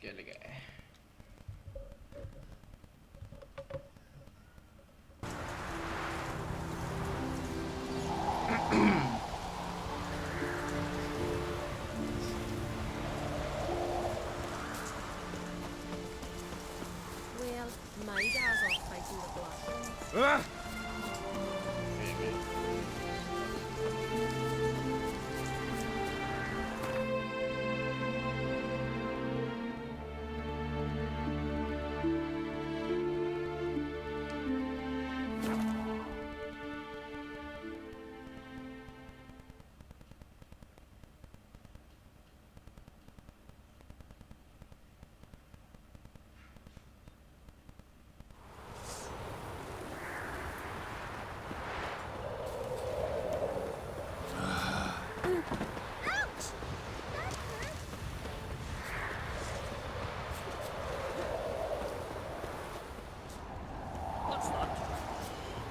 गिर गए। Well, my dad's off fighting the Black Ones.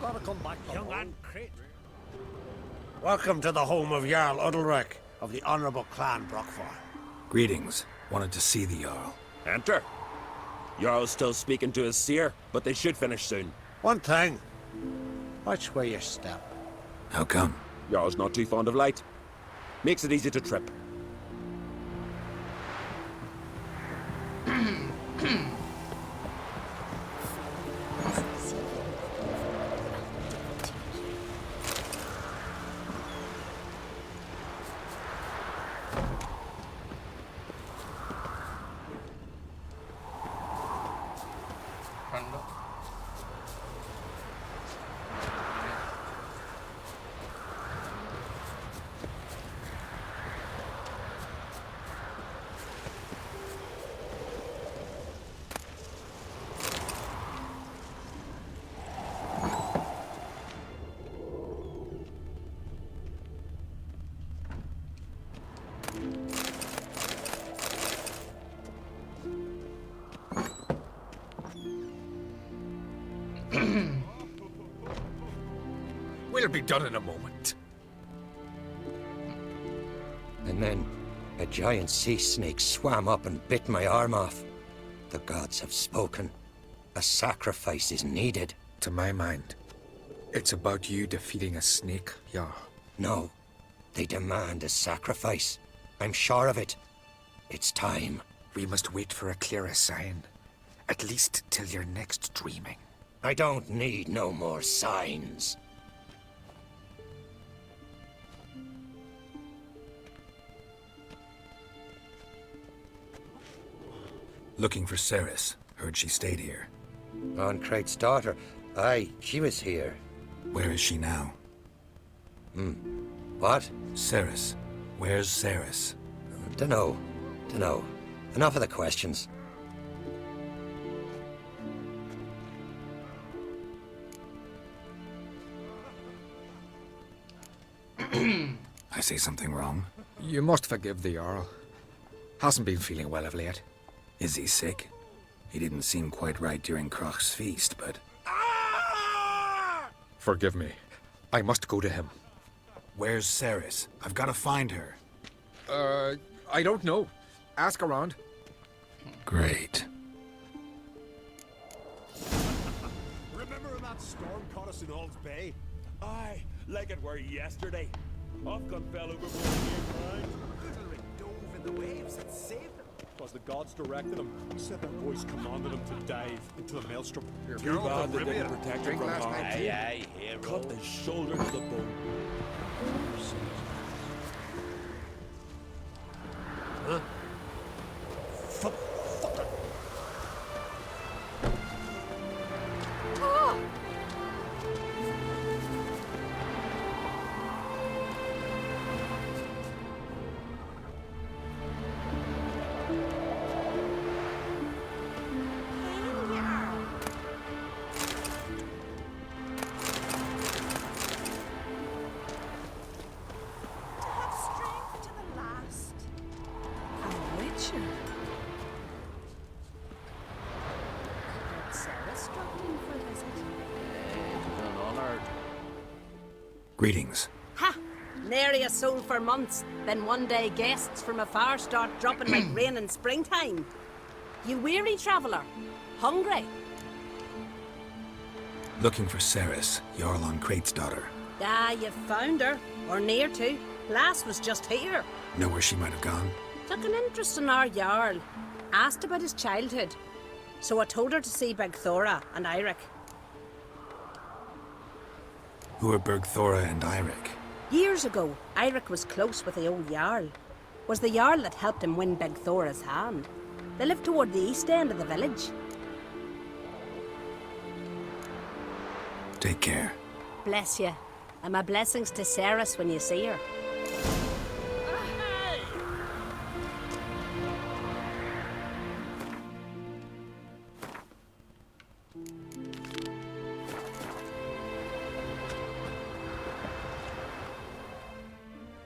Gotta come back, young man. Welcome to the home of Jarl Udalric of the Honourable Clan Brockfar. Greetings. Wanted to see the Jarl. Enter. Jarl's still speaking to his seer, but they should finish soon. One thing. Watch where you step. How come? Jarl's not too fond of light. Makes it easy to trip. ठंडा We'll be done in a moment. And then a giant sea snake swam up and bit my arm off. The gods have spoken. A sacrifice is needed. To my mind, it's about you defeating a snake, Jarl. No, they demand a sacrifice. I'm sure of it. It's time. We must wait for a clearer sign. At least till your next dreaming. I don't need no more signs. Looking for Ceres. Heard she stayed here. Oncrate's daughter. Aye, she was here. Where is she now? What? Ceres. Where's Ceres? Dunno. Enough of the questions. I say something wrong? You must forgive the Jarl. Hasn't been feeling well of late. Is he sick? He didn't seem quite right during Crach's feast, but... Forgive me. I must go to him. Where's Ceres? I've got to find her. I don't know. Ask around. Great. Remember when that storm caught us in Ald's Bay? Aye, like it were yesterday. Ofcom fell overboard near mine. Udalric dove in the waves and saved them. Because the gods directed him. He said their voice commanded him to dive into the maelstrom. Too bad they didn't protect him from harm. Aye, hero. Cut his shoulder to the bone. Huh? Greetings. Ha! Nary a soul for months. Then one day guests from afar start dropping like rain in springtime. You weary traveller? Hungry? Looking for Ceres, Jarl on Crate's daughter. Ah, you've found her. Or near to. Lass was just here. Know where she might have gone? Took an interest in our Jarl. Asked about his childhood. So I told her to see Bergthora and Eirik. Who are Bergthora and Eirik? Years ago, Eirik was close with the old Jarl. Was the Jarl that helped him win Bergthora's hand. They lived toward the east end of the village. Take care. Bless you. And my blessings to Ceres when you see her.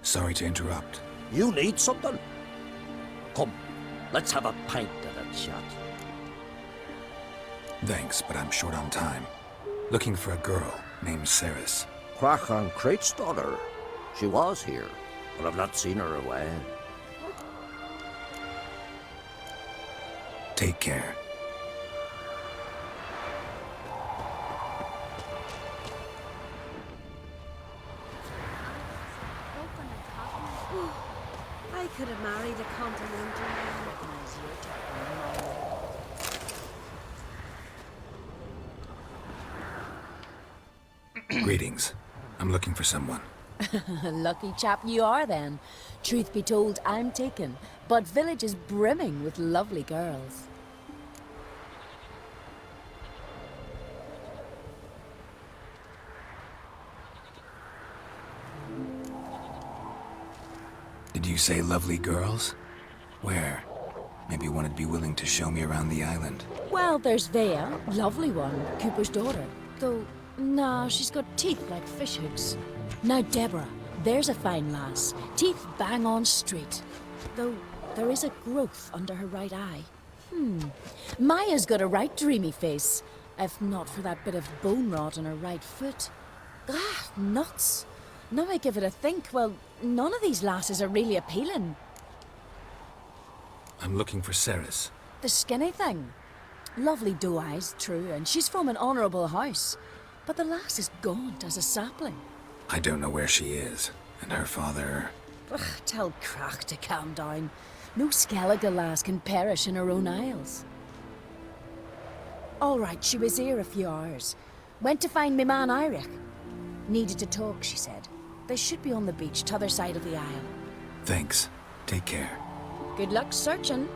Sorry to interrupt. You need something? Come, let's have a pint and a chat. Thanks, but I'm short on time. Looking for a girl named Ceres. Crach on Crate's daughter. She was here, but I've not seen her away. Take care. I could have married a continental man. Greetings. I'm looking for someone. Lucky chap you are then. Truth be told, I'm taken, but village is brimming with lovely girls. Did you say lovely girls? Where? Maybe one would be willing to show me around the island. Well, there's Vea, lovely one, Cooper's daughter. Though, nah, she's got teeth like fish hooks. Now Deborah, there's a fine lass, teeth bang on straight. Though, there is a growth under her right eye. Maya's got a right dreamy face, if not for that bit of bone rot on her right foot. Ah, nuts. Now I give it a think, well, none of these lasses are really appealing. I'm looking for Ceres. The skinny thing. Lovely doe eyes, true, and she's from an honourable house. But the lass is gaunt as a sapling. I don't know where she is, and her father... Ugh, tell Crach to calm down. No Skellige lass can perish in her own isles. All right, she was here a few hours. Went to find me man Eirik. Needed to talk, she said. They should be on the beach, t'other side of the isle. Thanks. Take care. Good luck searching.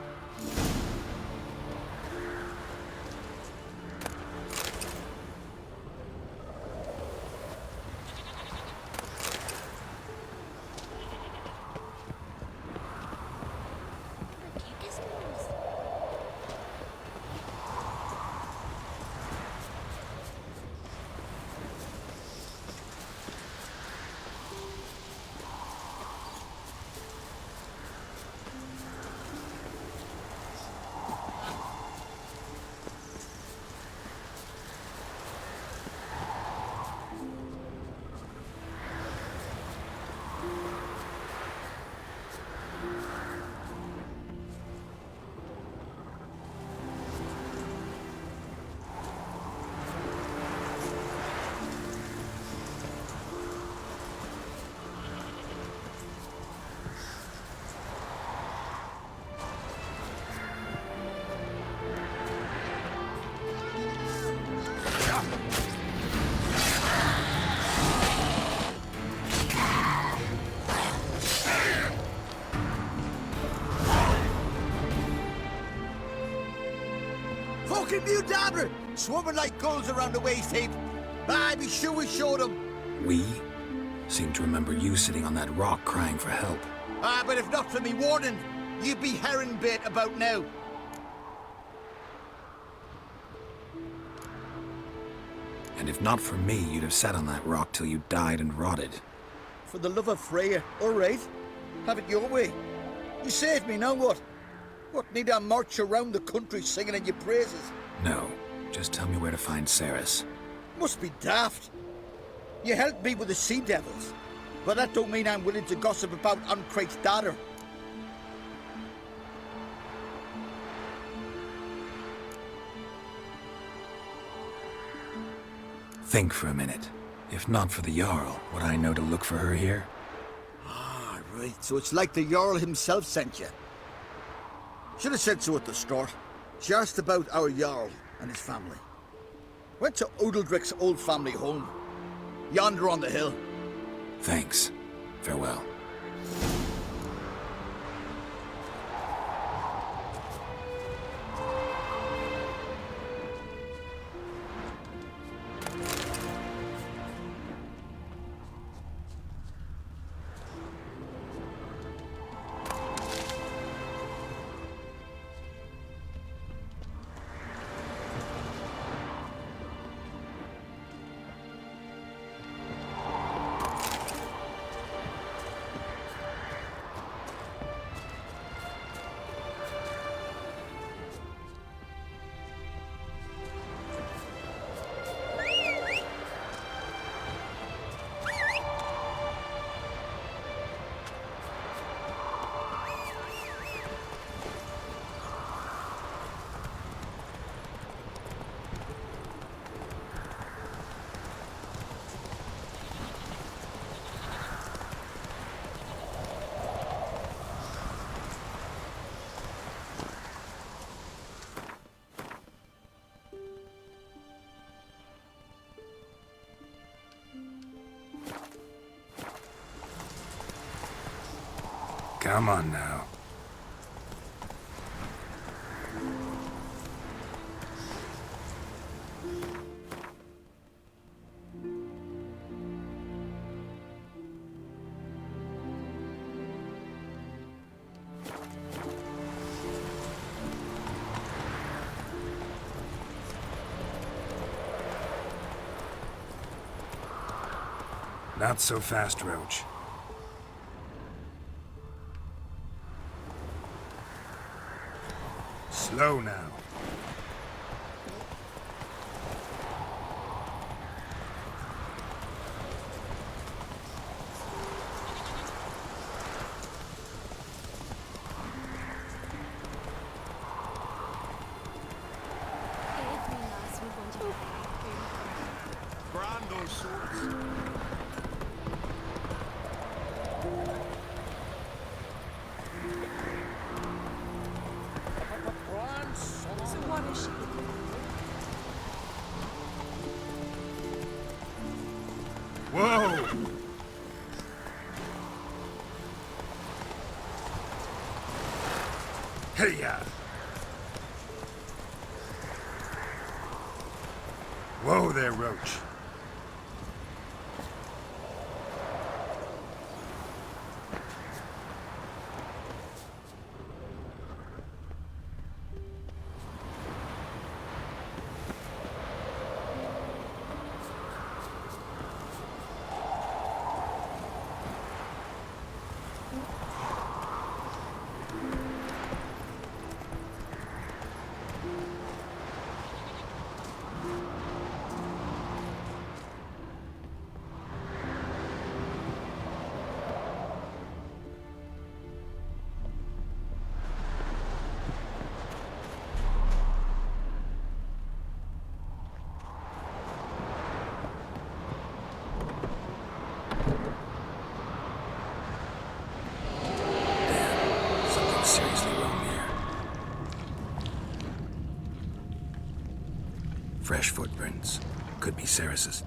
Fucking mute dabber! Swarming like gulls around the waist heap. Ah, be sure we showed them. We? Seem to remember you sitting on that rock crying for help. Ah, but if not for me warning, you'd be herring bait about now. And if not for me, you'd have sat on that rock till you died and rotted. For the love of Freya, all right. Have it your way. You saved me, now what? What, need I march around the country singing in your praises? No, just tell me where to find Ceres. Must be daft. You helped me with the Sea Devils, but that don't mean I'm willing to gossip about Crate's daughter. Think for a minute. If not for the Jarl, would I know to look for her here? Ah, right. So it's like the Jarl himself sent you. Should have said so at the start. She asked about our Jarl and his family. Went to Odeldrick's old family home. Yonder on the hill. Thanks. Farewell. Come on now. Not so fast, Roach. Slow now. Every lass would want to be Brand those swords. So what is she? Whoa! Hey-ya! Whoa there, Roach. Something's seriously wrong here. Fresh footprints. Could be Ceres's.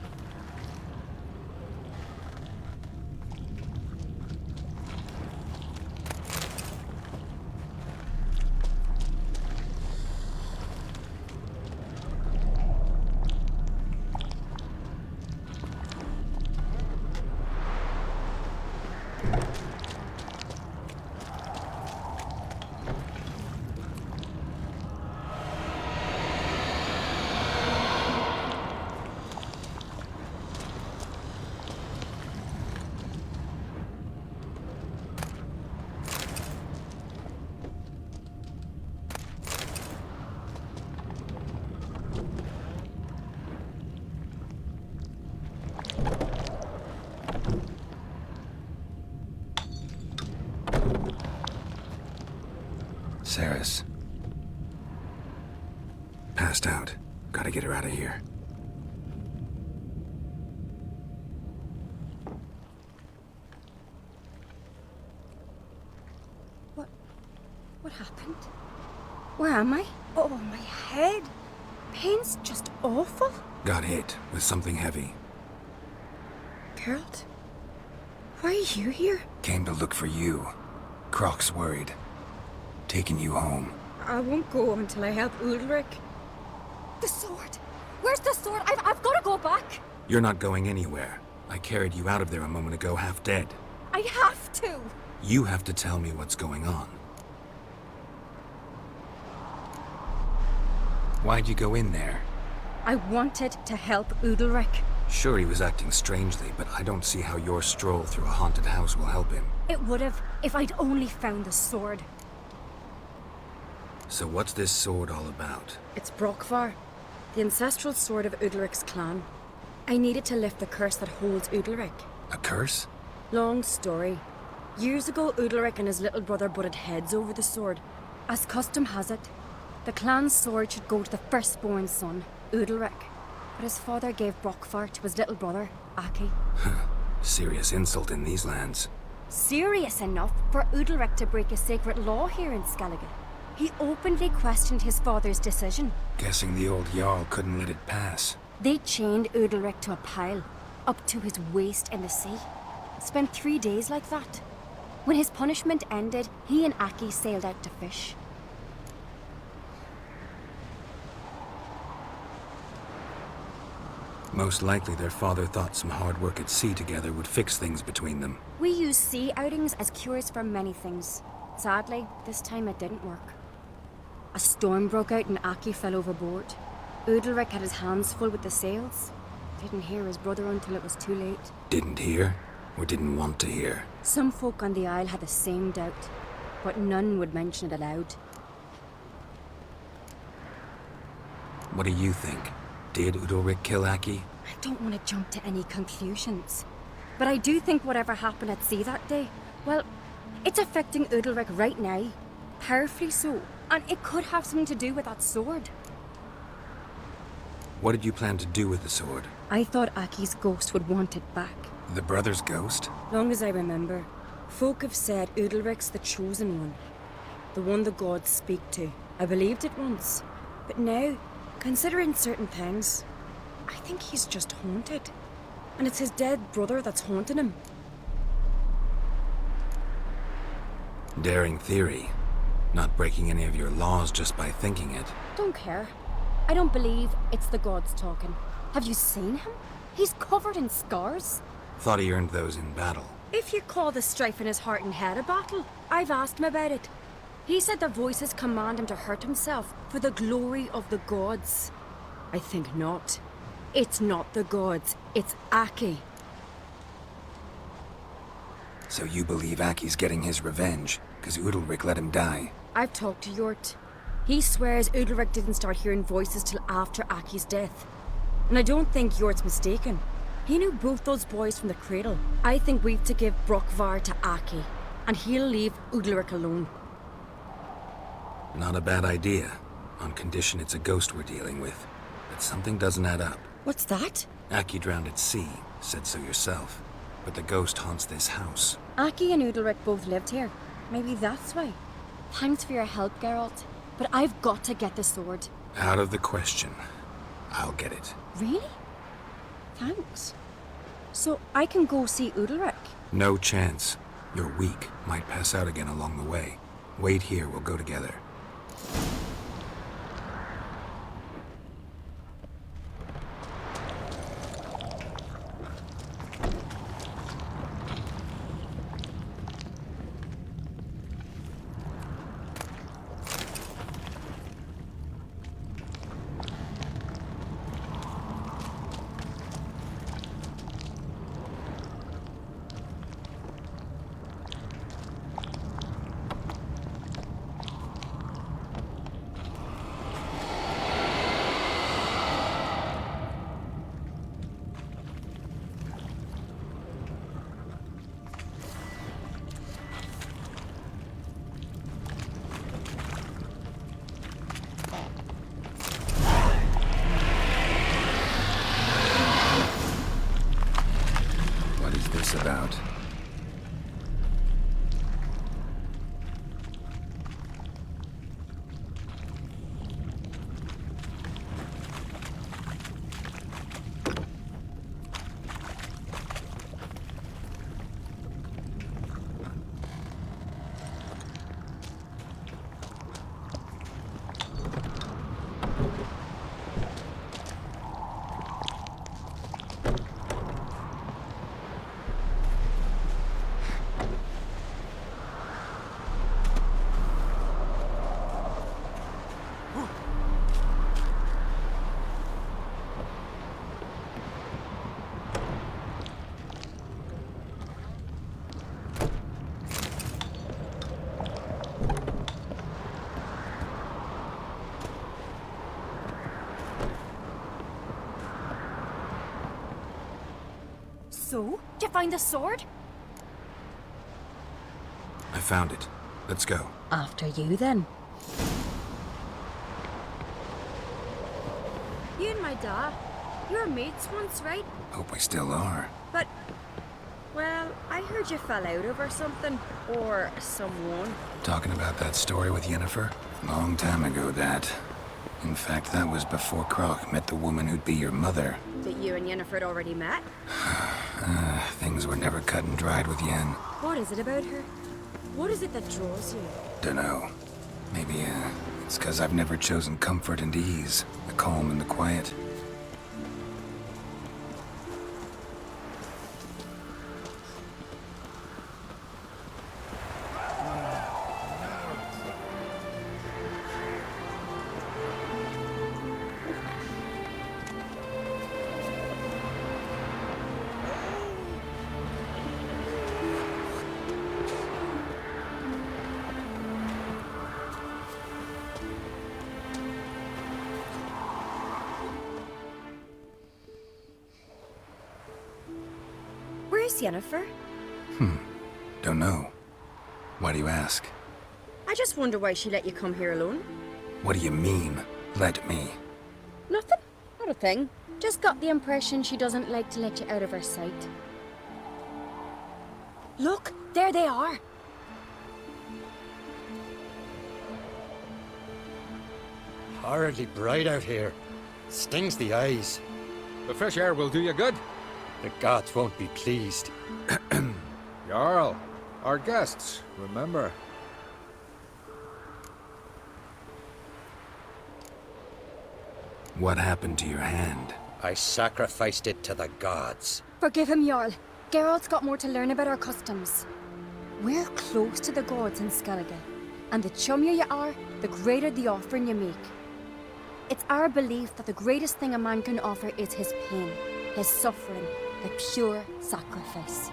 Ceres. Passed out. Gotta get her out of here. happened? Where am I? Oh, my head. Pain's just awful. Got hit with something heavy. Geralt? Why are you here? Came to look for you. Croc's worried. Taking you home. I won't go until I help Ulrich. The sword! Where's the sword? I've got to go back! You're not going anywhere. I carried you out of there a moment ago half dead. I have to! You have to tell me what's going on. Why'd you go in there? I wanted to help Ulrich. Sure, he was acting strangely, but I don't see how your stroll through a haunted house will help him. It would have if I'd only found the sword. So what's this sword all about? It's Brokvar, the ancestral sword of Udalric's clan. I needed to lift the curse that holds Udalric. A curse? Long story. Years ago, Udalric and his little brother butted heads over the sword. As custom has it, the clan's sword should go to the firstborn son, Udalric. But his father gave Brokvar to his little brother, Aki. Serious insult in these lands. Serious enough for Udalric to break a sacred law here in Skellige. He openly questioned his father's decision. Guessing the old Jarl couldn't let it pass. They chained Udalric to a pile, up to his waist in the sea. Spent 3 days like that. When his punishment ended, he and Aki sailed out to fish. Most likely their father thought some hard work at sea together would fix things between them. We use sea outings as cures for many things. Sadly, this time it didn't work. A storm broke out and Aki fell overboard. Udalric had his hands full with the sails. Didn't hear his brother until it was too late. Didn't hear? Or didn't want to hear? Some folk on the Isle had the same doubt, but none would mention it aloud. What do you think? Did Udalric kill Aki? I don't want to jump to any conclusions. But I do think whatever happened at sea that day, well, it's affecting Udalric right now. Powerfully so. And it could have something to do with that sword. What did you plan to do with the sword? I thought Aki's ghost would want it back. The brother's ghost? Long as I remember, folk have said Udalric's the chosen one. The one the gods speak to. I believed it once. But now, considering certain things, I think he's just haunted. And it's his dead brother that's haunting him. Daring theory. Not breaking any of your laws just by thinking it. Don't care. I don't believe it's the gods talking. Have you seen him? He's covered in scars. Thought he earned those in battle. If you call the strife in his heart and head a battle, I've asked him about it. He said the voices command him to hurt himself for the glory of the gods. I think not. It's not the gods, it's Aki. So you believe Aki's getting his revenge, because Udalric let him die? I've talked to Yort. He swears Udalric didn't start hearing voices till after Aki's death. And I don't think Yort's mistaken. He knew both those boys from the cradle. I think we've to give Brokvar to Aki, and he'll leave Udalric alone. Not a bad idea, on condition it's a ghost we're dealing with. But something doesn't add up. What's that? Aki drowned at sea, said so yourself. But the ghost haunts this house. Aki and Udalric both lived here. Maybe that's why. Thanks for your help, Geralt. But I've got to get the sword. Out of the question. I'll get it. Really? Thanks. So I can go see Udalric? No chance. You're weak. Might pass out again along the way. Wait here, we'll go together. So? Did you find the sword? I found it. Let's go. After you, then. You and my dad, you were mates once, right? Hope we still are. But, well, I heard you fell out over something. Or someone. Talking about that story with Yennefer? Long time ago, that. In fact, that was before Croc met the woman who'd be your mother. That you and Yennefer had already met? Things were never cut and dried with Yen. What is it about her? What is it that draws you? Dunno. Maybe, it's 'cause I've never chosen comfort and ease. The calm and the quiet. Where's Yennefer? Don't know. Why do you ask? I just wonder why she let you come here alone. What do you mean, let me? Nothing. Not a thing. Just got the impression she doesn't like to let you out of her sight. Look, there they are. Horridly bright out here. Stings the eyes. The fresh air will do you good. The gods won't be pleased. Jarl, our guests, remember. What happened to your hand? I sacrificed it to the gods. Forgive him, Jarl. Geralt's got more to learn about our customs. We're close to the gods in Skellige, and the chummier you are, the greater the offering you make. It's our belief that the greatest thing a man can offer is his pain, his suffering, the pure sacrifice.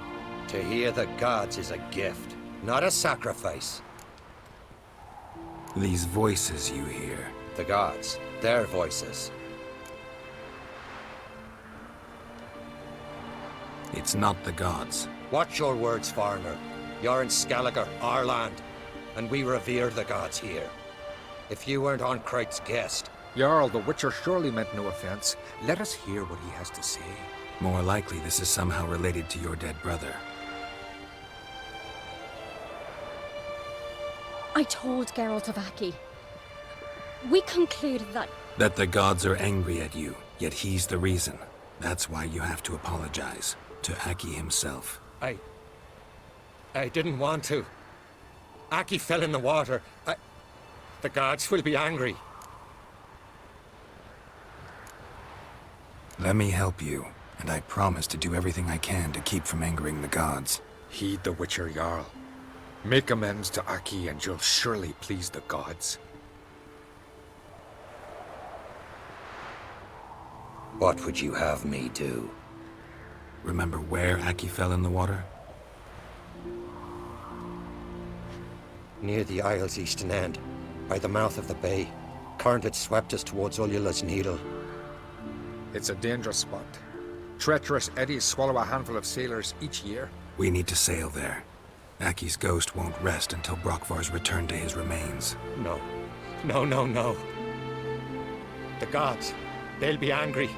To hear the gods is a gift, not a sacrifice. These voices you hear. The gods, their voices. It's not the gods. Watch your words, foreigner. You're in Skellige, our land, and we revere the gods here. If you weren't on Kright's guest... Jarl, the Witcher surely meant no offense. Let us hear what he has to say. More likely this is somehow related to your dead brother. I told Geralt of Aki. We concluded that... That the gods are angry at you, yet he's the reason. That's why you have to apologize. To Aki himself. I didn't want to. Aki fell in the water. The gods will be angry. Let me help you, and I promise to do everything I can to keep from angering the gods. Heed the Witcher, Jarl. Make amends to Aki and you'll surely please the gods. What would you have me do? Remember where Aki fell in the water? Near the Isle's eastern end, by the mouth of the bay. Current had swept us towards Ullula's Needle. It's a dangerous spot. Treacherous eddies swallow a handful of sailors each year. We need to sail there. Aki's ghost won't rest until Brokvar's returned to his remains. No. No. The gods, they'll be angry.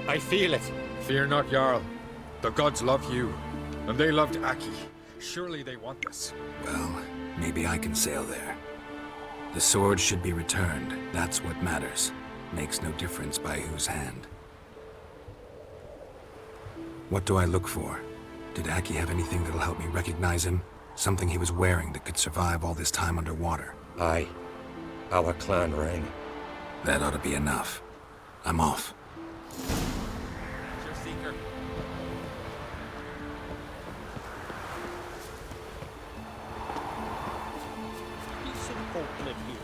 I feel it. Fear not, Jarl. The gods love you, and they loved Aki. Surely they want this. Well, maybe I can sail there. The sword should be returned. That's what matters. Makes no difference by whose hand. What do I look for? Did Aki have anything that'll help me recognize him? Something he was wearing that could survive all this time underwater? Aye. Our clan ring. That ought to be enough. I'm off. Seeker. Decent folk live here.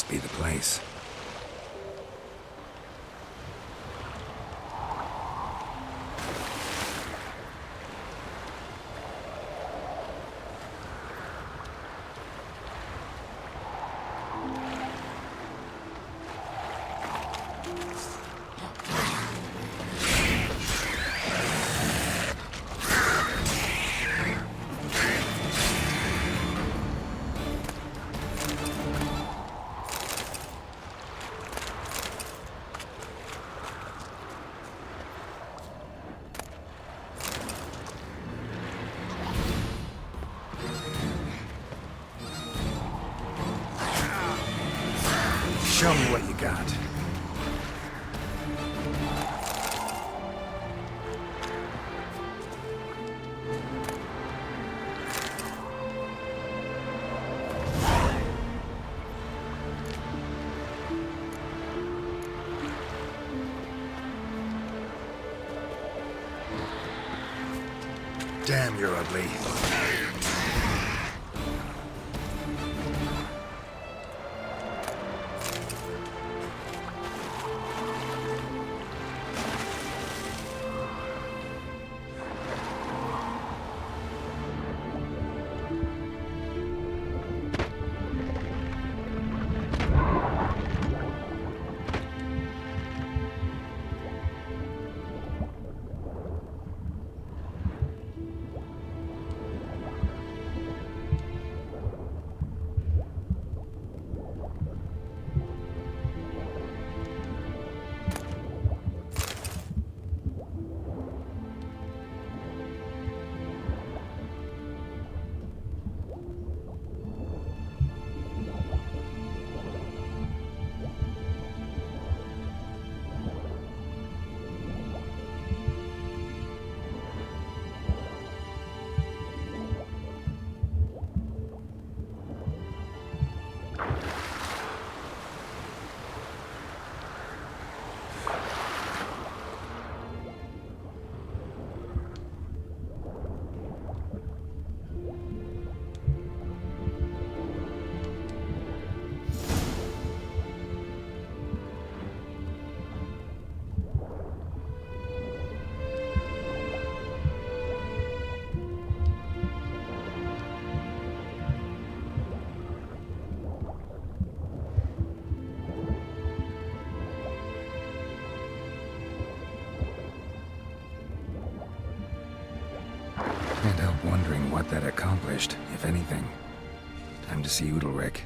must be the place. Show me what you got. Damn, you're ugly. Can't help wondering what that accomplished, if anything. Time to see Udalryk.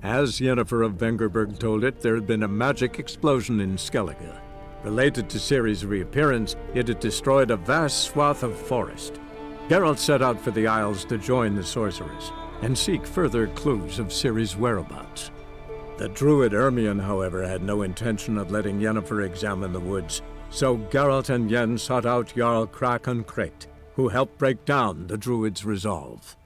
As Yennefer of Vengerberg told it, there had been a magic explosion in Skellige. Related to Ciri's reappearance, it had destroyed a vast swath of forest. Geralt set out for the Isles to join the sorcerers and seek further clues of Ciri's whereabouts. The druid Ermion, however, had no intention of letting Yennefer examine the woods, so Geralt and Yen sought out Jarl Krakon Krayt, who helped break down the druid's resolve.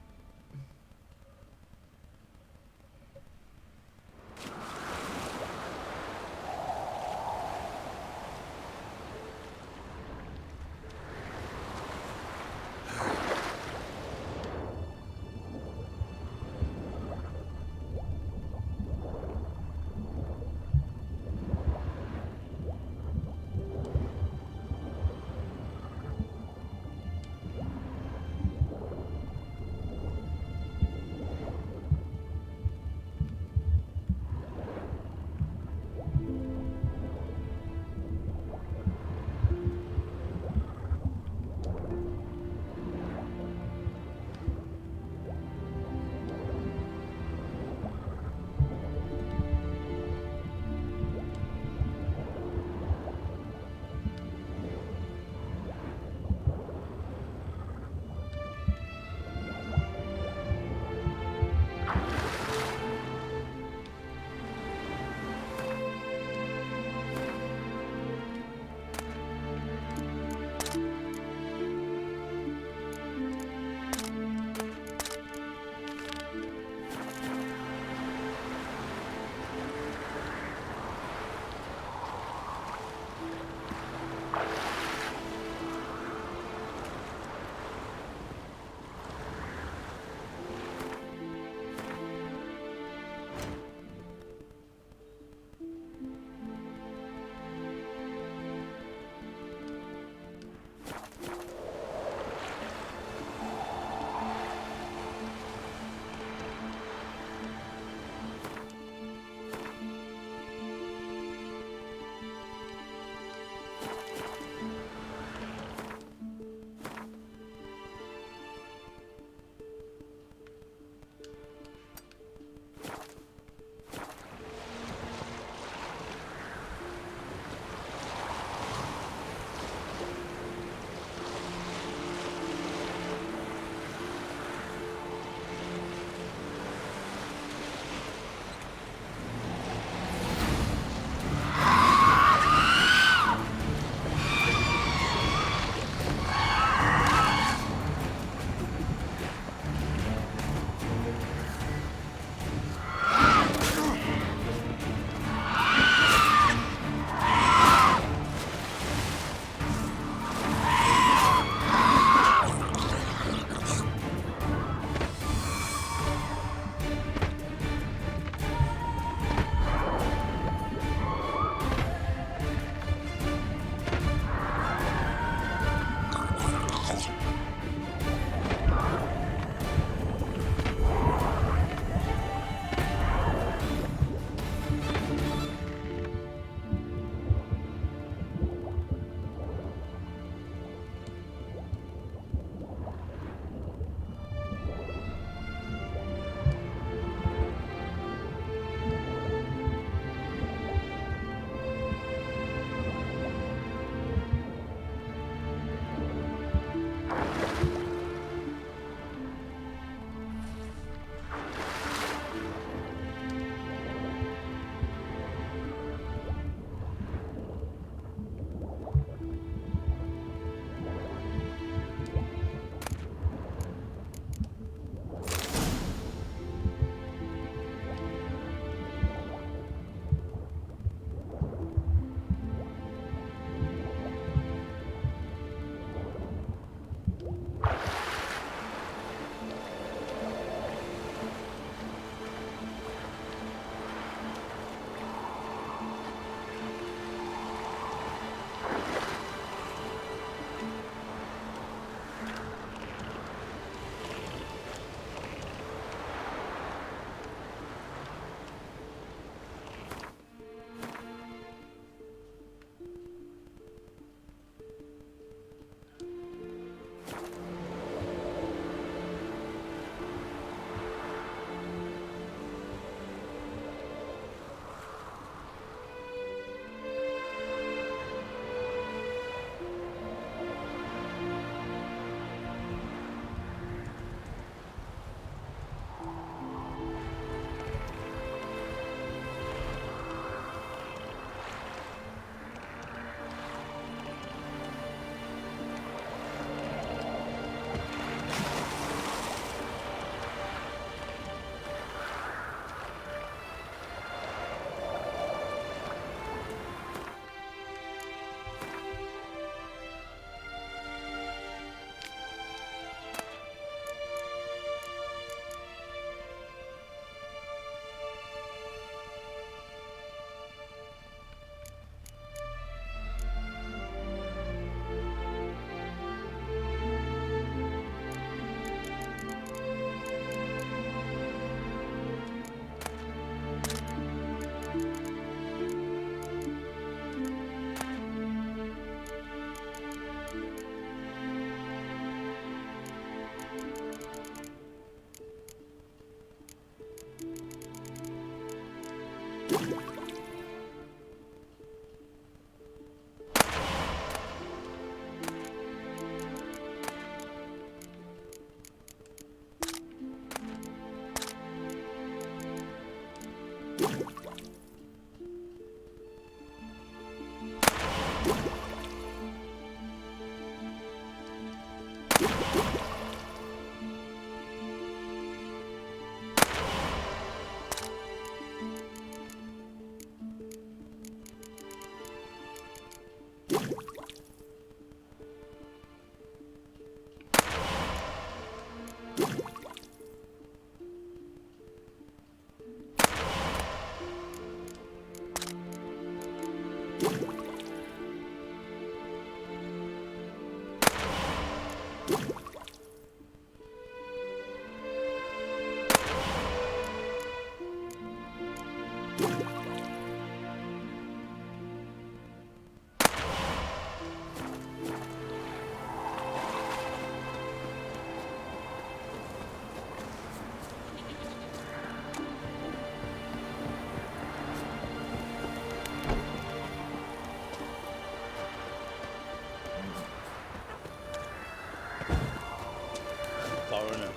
Foreigner,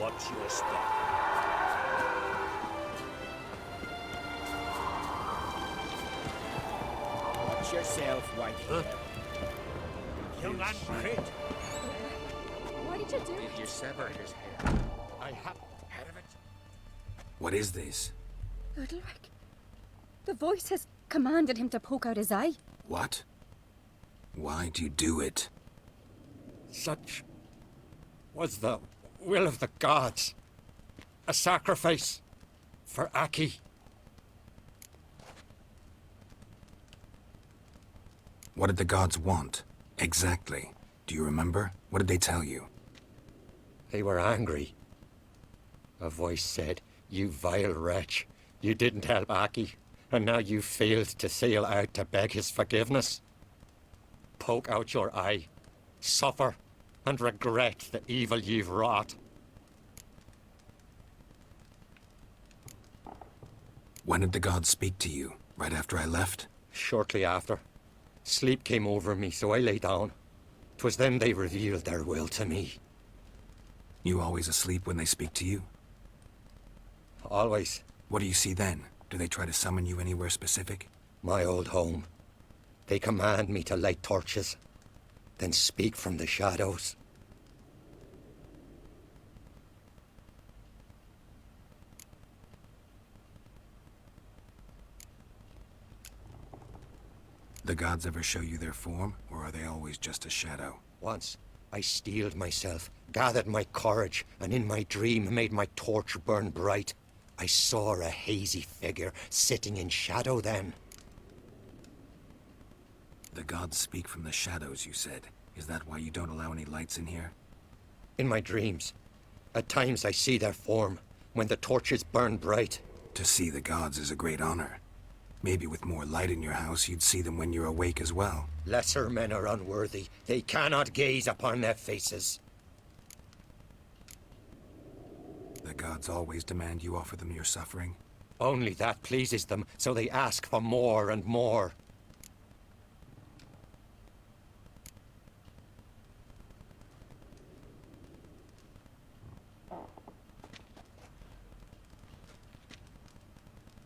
watch your step. Watch yourself, Whitehair. Young man, Crit. Why did you do Did it? you sever his hair? I have Head of it? What is this? Udalric. The voice has commanded him to poke out his eye. What? Why do you do it? Such was the will of the gods. A sacrifice for Aki. What did the gods want? Exactly. Do you remember? What did they tell you? They were angry. A voice said, "You vile wretch, you didn't help Aki, and now you failed to sail out to beg his forgiveness. Poke out your eye, suffer, and regret the evil you've wrought." When did the gods speak to you? Right after I left? Shortly after. Sleep came over me, so I lay down. 'Twas then they revealed their will to me. You always asleep when they speak to you? Always. What do you see then? Do they try to summon you anywhere specific? My old home. They command me to light torches, then speak from the shadows. The gods ever show you their form, or are they always just a shadow? Once, I steeled myself, gathered my courage, and in my dream made my torch burn bright. I saw a hazy figure sitting in shadow then. The gods speak from the shadows, you said. Is that why you don't allow any lights in here? In my dreams. At times I see their form, when the torches burn bright. To see the gods is a great honor. Maybe with more light in your house, you'd see them when you're awake as well. Lesser men are unworthy. They cannot gaze upon their faces. The gods always demand you offer them your suffering? Only that pleases them, so they ask for more and more.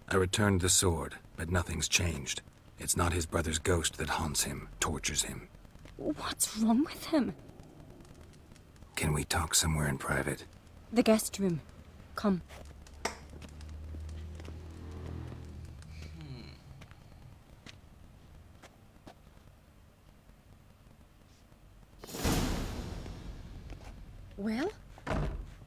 I returned the sword, but nothing's changed. It's not his brother's ghost that haunts him, tortures him. What's wrong with him? Can we talk somewhere in private? The guest room. Come. Well,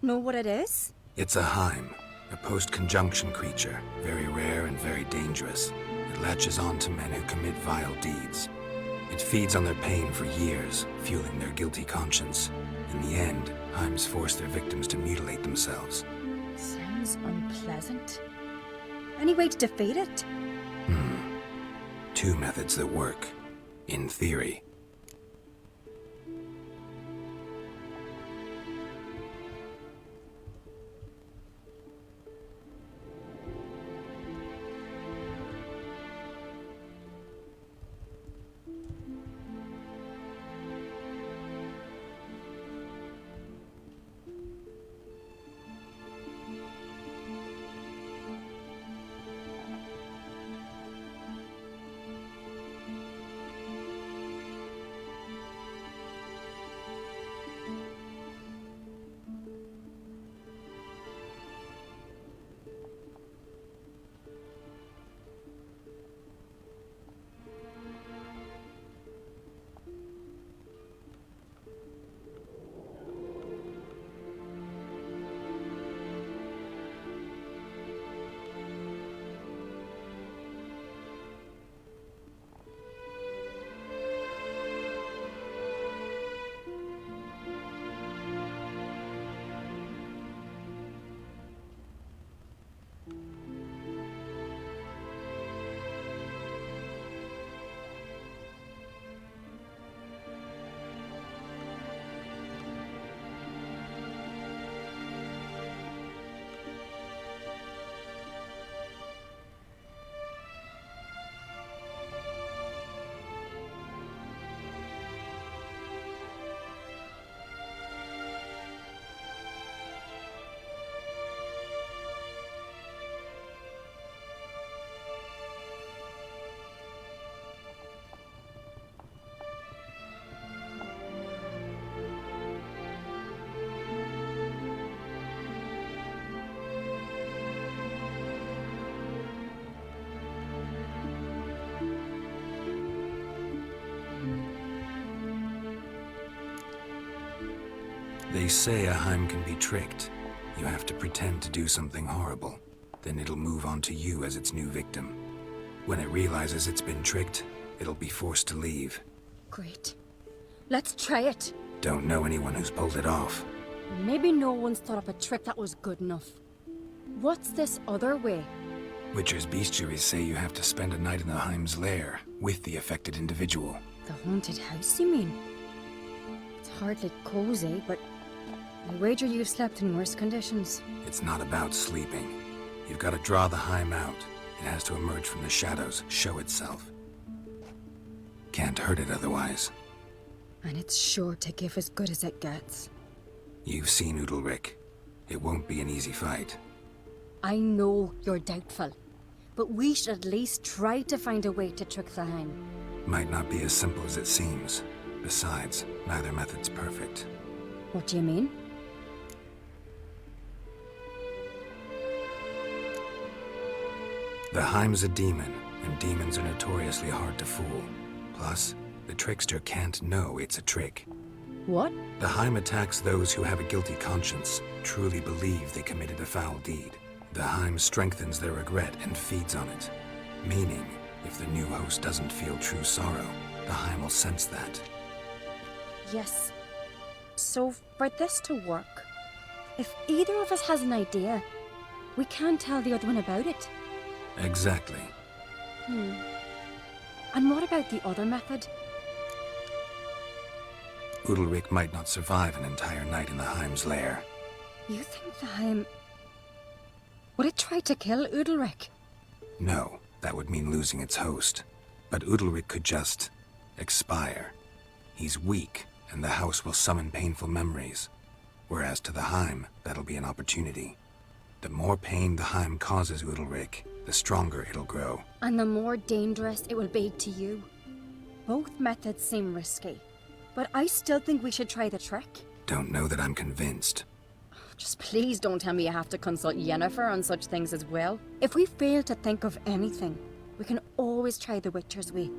know what it is? It's a Heim, a post-conjunction creature, very rare and very dangerous. It latches on to men who commit vile deeds. It feeds on their pain for years, fueling their guilty conscience. In the end, Heims force their victims to mutilate themselves. Sounds unpleasant. Any way to defeat it? Two methods that work. In theory. say a Heim can be tricked. You have to pretend to do something horrible. Then it'll move on to you as its new victim. When it realizes it's been tricked, it'll be forced to leave. Great. Let's try it. Don't know anyone who's pulled it off. Maybe no one's thought up a trick that was good enough. What's this other way? Witcher's bestiaries say you have to spend a night in the Heim's lair with the affected individual. The haunted house, you mean? It's hardly cozy, but I wager you've slept in worse conditions. It's not about sleeping. You've got to draw the Heim out. It has to emerge from the shadows, show itself. Can't hurt it otherwise. And it's sure to give as good as it gets. You've seen Udalryk. It won't be an easy fight. I know you're doubtful, but we should at least try to find a way to trick the Heim. Might not be as simple as it seems. Besides, neither method's perfect. What do you mean? The Heim's a demon, and demons are notoriously hard to fool. Plus, the trickster can't know it's a trick. What? The Heim attacks those who have a guilty conscience, truly believe they committed a foul deed. The Heim strengthens their regret and feeds on it. Meaning, if the new host doesn't feel true sorrow, the Heim will sense that. Yes. So, for this to work, if either of us has an idea, we can't tell the other one about it. Exactly. And what about the other method? Udalryk might not survive an entire night in the Heim's lair. You think the Heim... Would it try to kill Udalryk? No, that would mean losing its host. But Udalryk could just... expire. He's weak, and the house will summon painful memories. Whereas to the Heim, that'll be an opportunity. The more pain the Heim causes Udalryk, the stronger it'll grow. And the more dangerous it will be to you. Both methods seem risky, but I still think we should try the trick. Don't know that I'm convinced. Just please don't tell me you have to consult Yennefer on such things as well. If we fail to think of anything, we can always try the Witcher's way.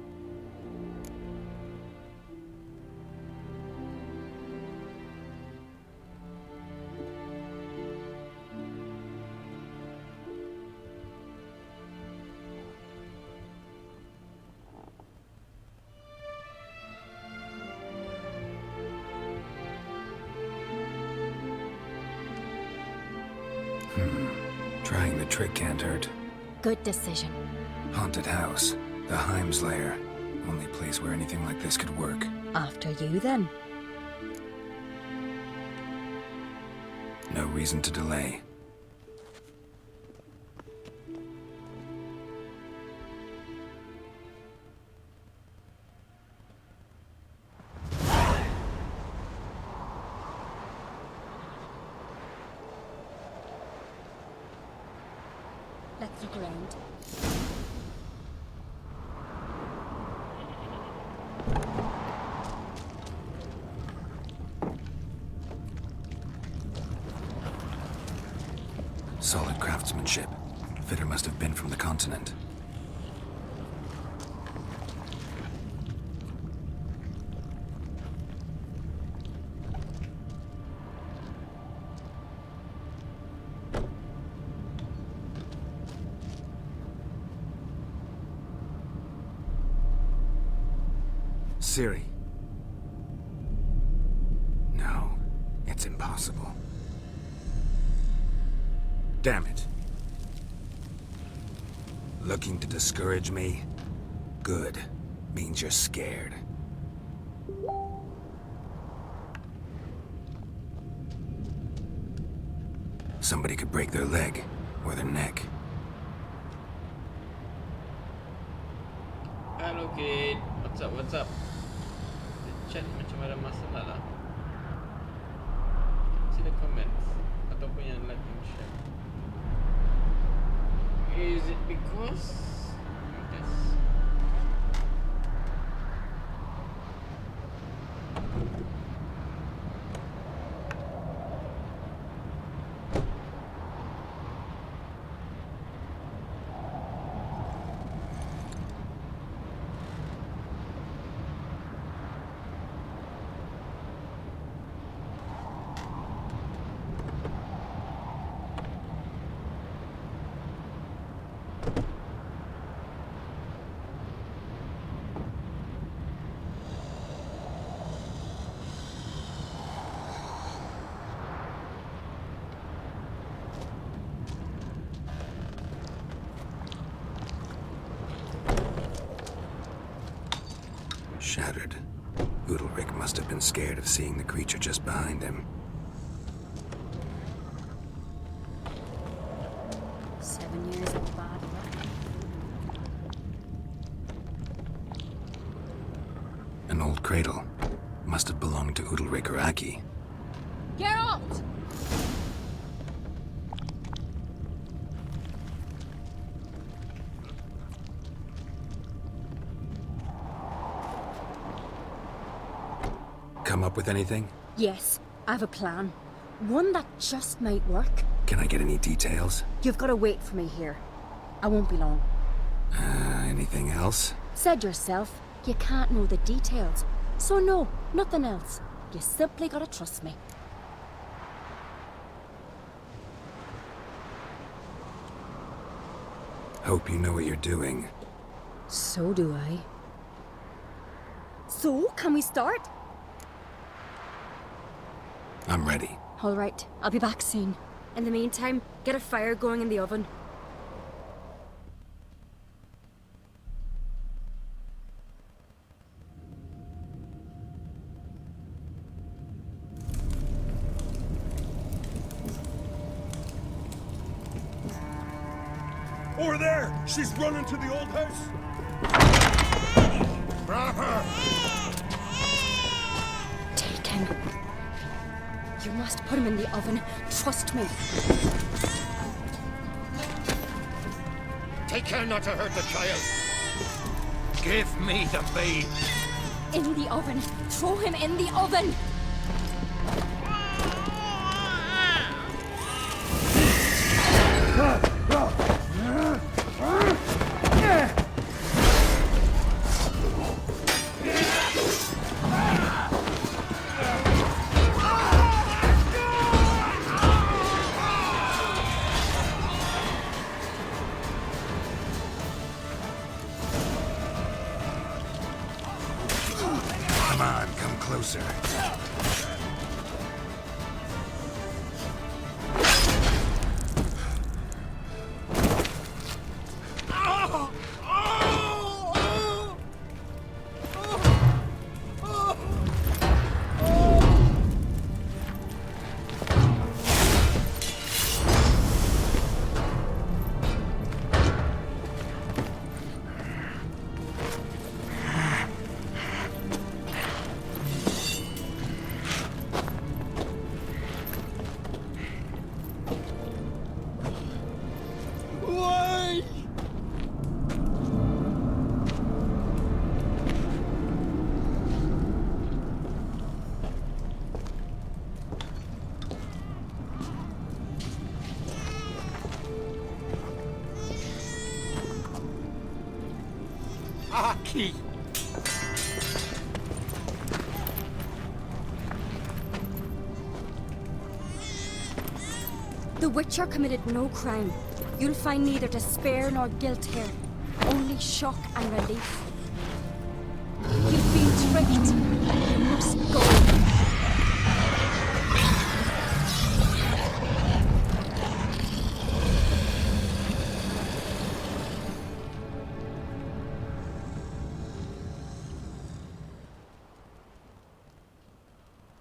Trying the trick can't hurt. Good decision. Haunted house. The Heim's lair. Only place where anything like this could work. After you, then. No reason to delay. Let's look around. Solid craftsmanship. Fitter must have been from the continent. Ciri. No, it's impossible. Damn it. Looking to discourage me? Good. Means you're scared. Somebody could break their leg, or their neck. Hello kid, what's up, what's up? The chat macam ada masalah lah. See the comments ataupun yang like and share. Is it because this? Shattered. Udalric must have been scared of seeing the creature just behind him. 7 years of bad luck. An old cradle. Must have belonged to Udalric or Aki. Geralt! Come up with anything? Yes, I have a plan. One that just might work. Can I get any details? You've got to wait for me here. I won't be long. Anything else? Said yourself, you can't know the details. So no, nothing else. You simply gotta trust me. Hope you know what you're doing. So do I. So, can we start? I'm ready. All right, I'll be back soon. In the meantime, get a fire going in the oven. Over there! She's running to the old house! Grab her! Take him. You must put him in the oven. Trust me. Take care not to hurt the child. Give me the babe. In the oven. Throw him in the oven. Come on, come closer. Aki! The Witcher committed no crime. You'll find neither despair nor guilt here. Only shock and relief. You've been tricked. You must go.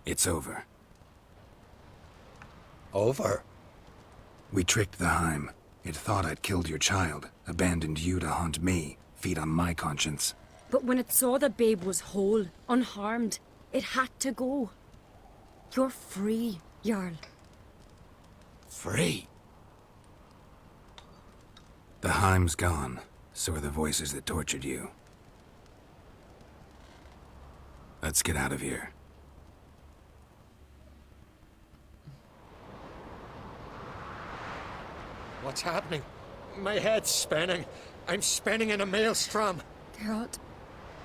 It's over. Over? We tricked the Heim. It thought I'd killed your child, abandoned you to haunt me, feed on my conscience. But when it saw the babe was whole, unharmed, it had to go. You're free, Jarl. Free? The Heim's gone, so are the voices that tortured you. Let's get out of here. What's happening? My head's spinning. I'm spinning in a maelstrom. Geralt,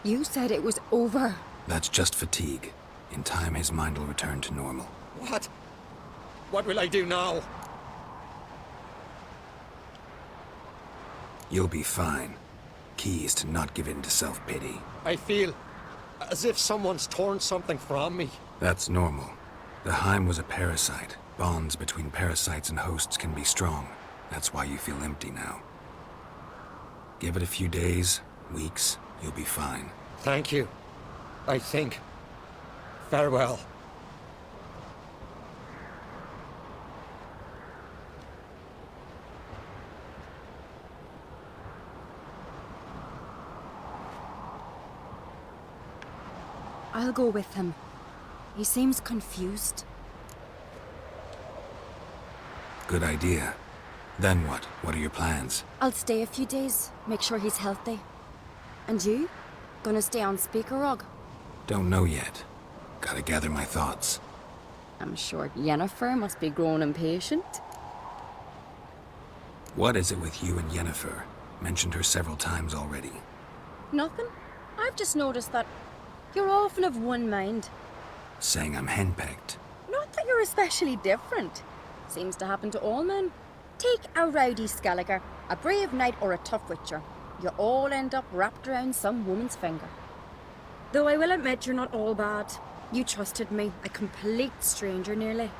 you said it was over. That's just fatigue. In time, his mind will return to normal. What? What will I do now? You'll be fine. Key is to not give in to self-pity. I feel as if someone's torn something from me. That's normal. The Heim was a parasite. Bonds between parasites and hosts can be strong. That's why you feel empty now. Give it a few days, weeks, you'll be fine. Thank you. I think. Farewell. I'll go with him. He seems confused. Good idea. Then what? What are your plans? I'll stay a few days, make sure he's healthy. And you? Gonna stay on Speaker Rog? Don't know yet. Gotta gather my thoughts. I'm sure Yennefer must be growing impatient. What is it with you and Yennefer? Mentioned her several times already. Nothing. I've just noticed that you're often of one mind. Saying I'm henpecked. Not that you're especially different. Seems to happen to all men. Take a rowdy Skelliger, a brave knight or a tough witcher. You all end up wrapped around some woman's finger. Though I will admit you're not all bad. You trusted me, a complete stranger nearly.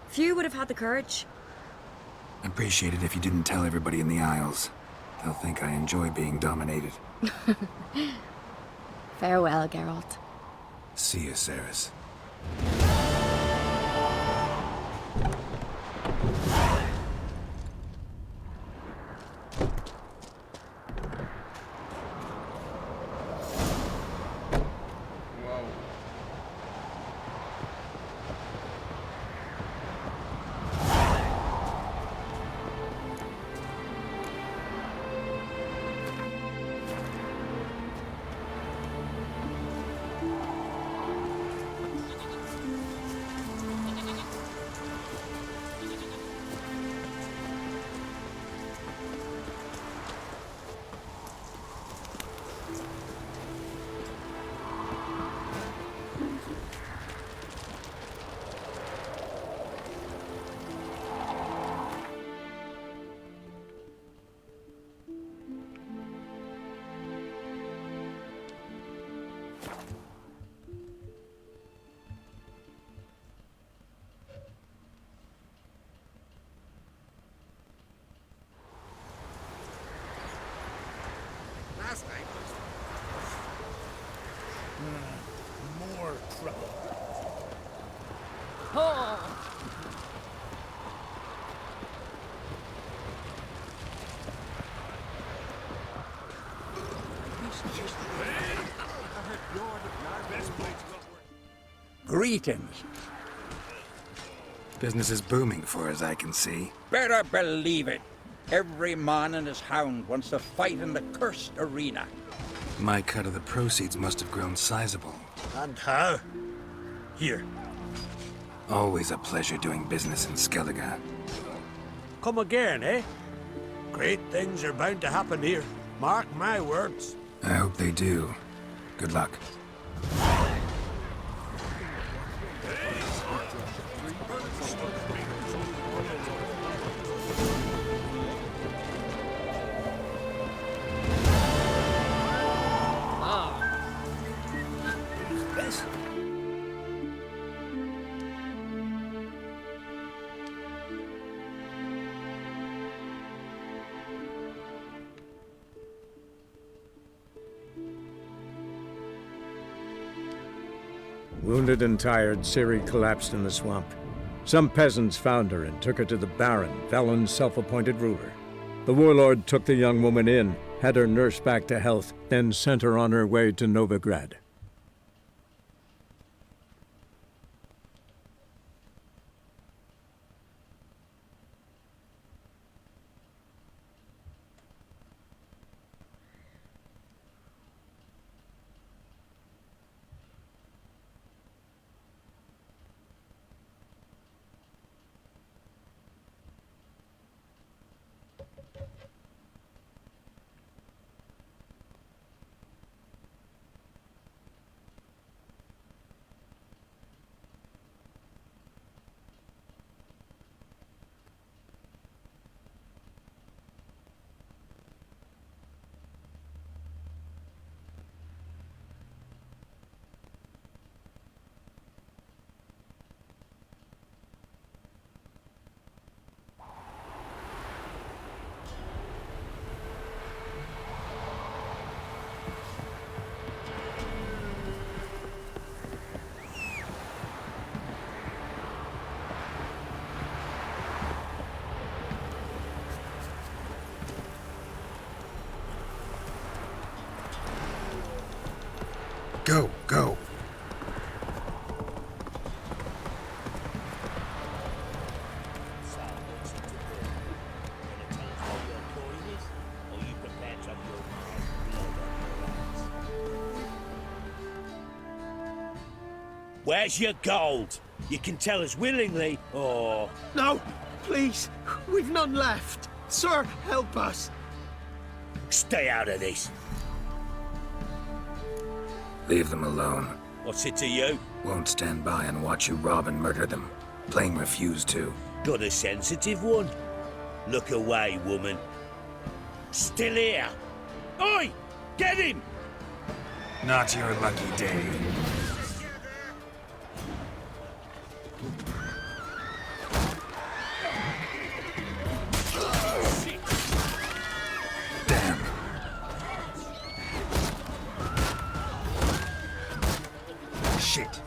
Few would have had the courage. I'd appreciate it if you didn't tell everybody in the Isles. They'll think I enjoy being dominated. Farewell, Geralt. See you, Cerys. Last night was... more trouble. Greetings. Business is booming for as I can see. Better believe it. Every man and his hound wants to fight in the cursed arena. My cut of the proceeds must have grown sizable. And how? Here. Always a pleasure doing business in Skellige. Come again, eh? Great things are bound to happen here. Mark my words. I hope they do. Good luck. Wounded and tired, Ciri collapsed in the swamp. Some peasants found her and took her to the Baron, Velen's self-appointed ruler. The warlord took the young woman in, had her nursed back to health, then sent her on her way to Novigrad. Go, go. Where's your gold? You can tell us willingly, or... No, please, we've none left. Sir, help us. Stay out of this. Leave them alone. What's it to you? Won't stand by and watch you rob and murder them. Plain refuse to. Got a sensitive one? Look away, woman. Still here. Oi! Get him! Not your lucky day. Damn. Shit.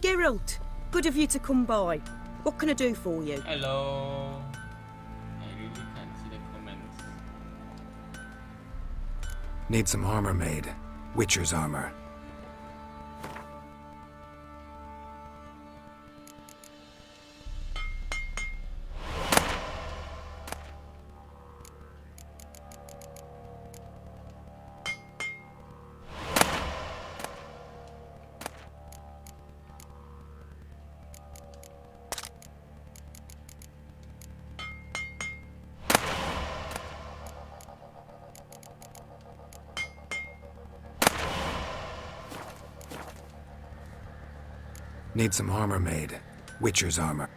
Geralt, good of you to come by. What can I do for you? Hello. I really can't see the comments. Need some armor made. Witcher's armor. Need some armor made. Witcher's armor.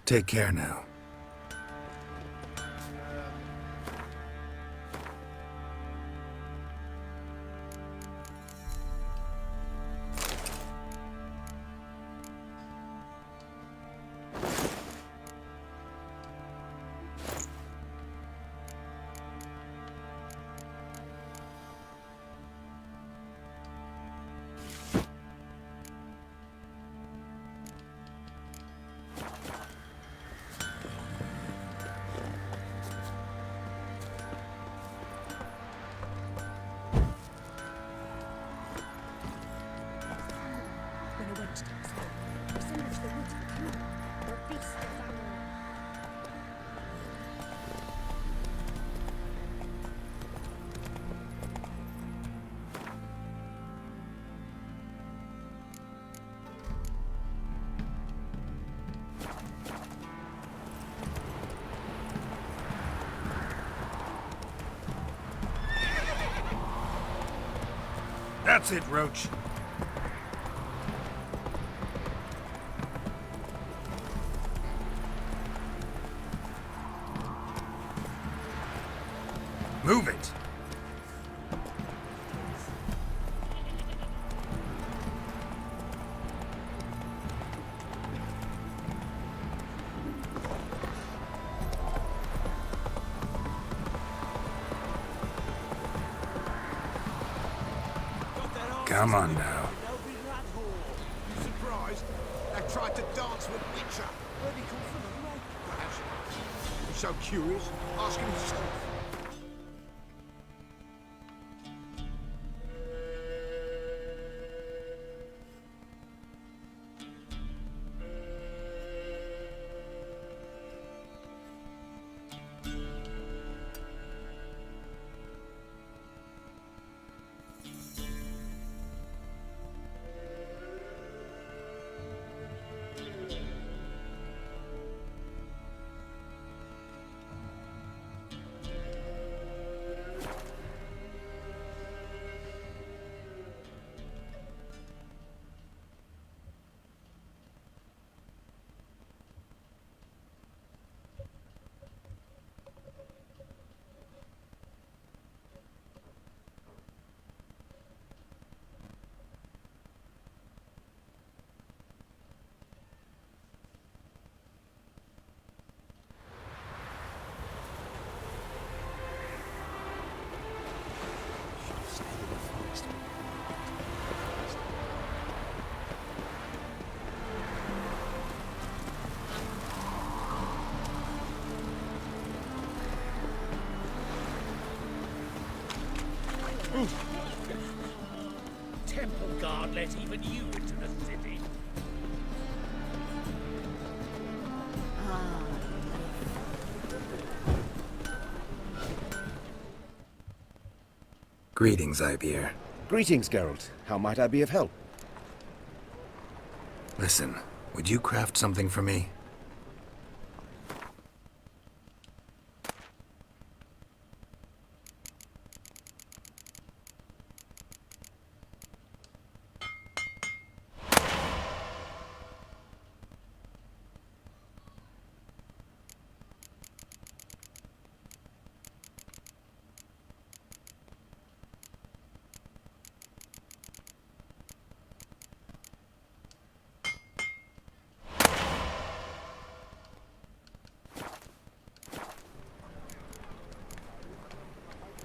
Take care now. That's it, Roach. Move it! Come on now. You surprised? They tried to dance with Witcher. Where'd he come from anyway? Perhaps. You're so curious. Ask him yourself. Temple guard let even you into the city. Greetings, Ibeer. Greetings, Geralt. How might I be of help? Listen, would you craft something for me?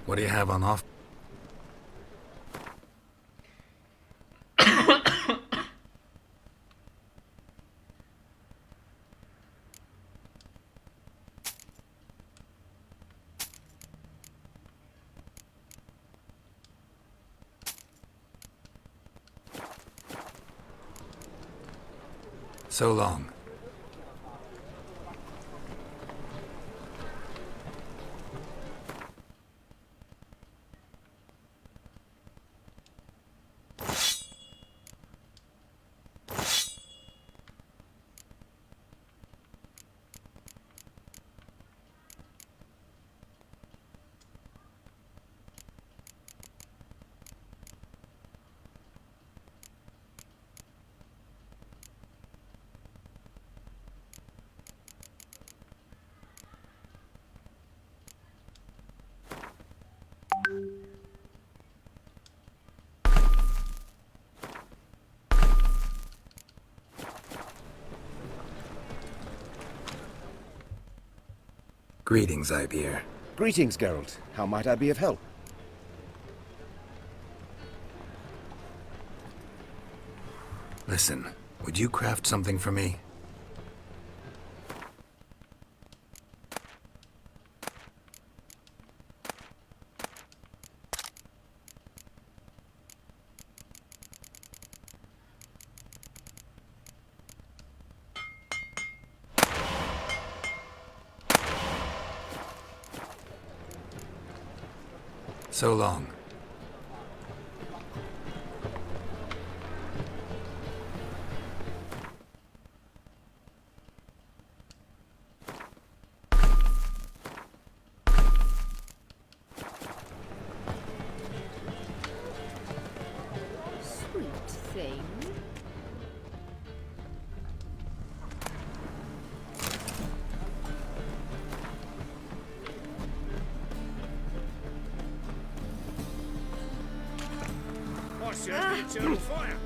What do you have on off? So long. Greetings, Ibeer. Greetings, Geralt. How might I be of help? Listen, would you craft something for me? So long. Sweet thing. shares the eternal fire.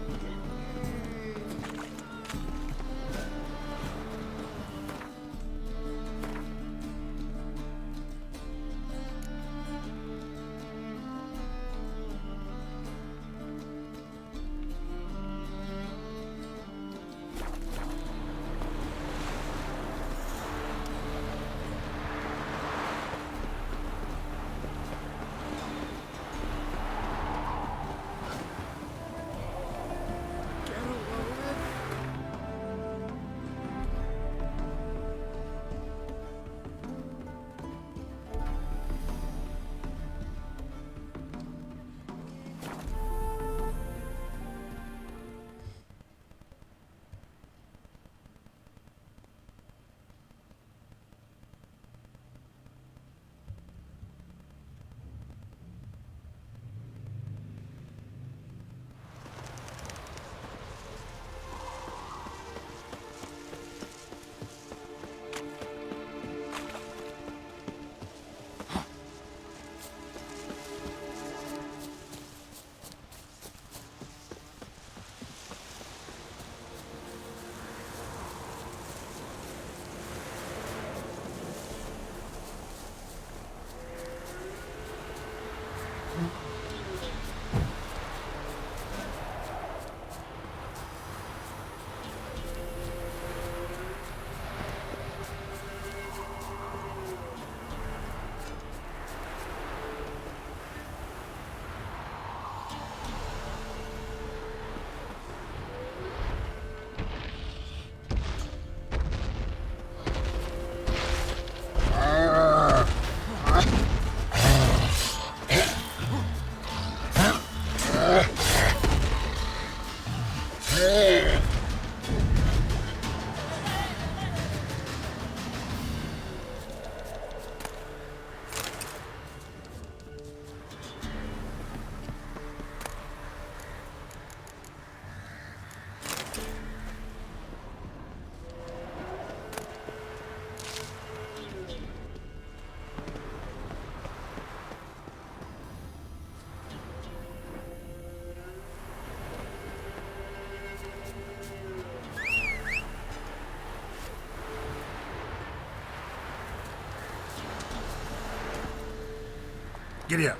Giddy up.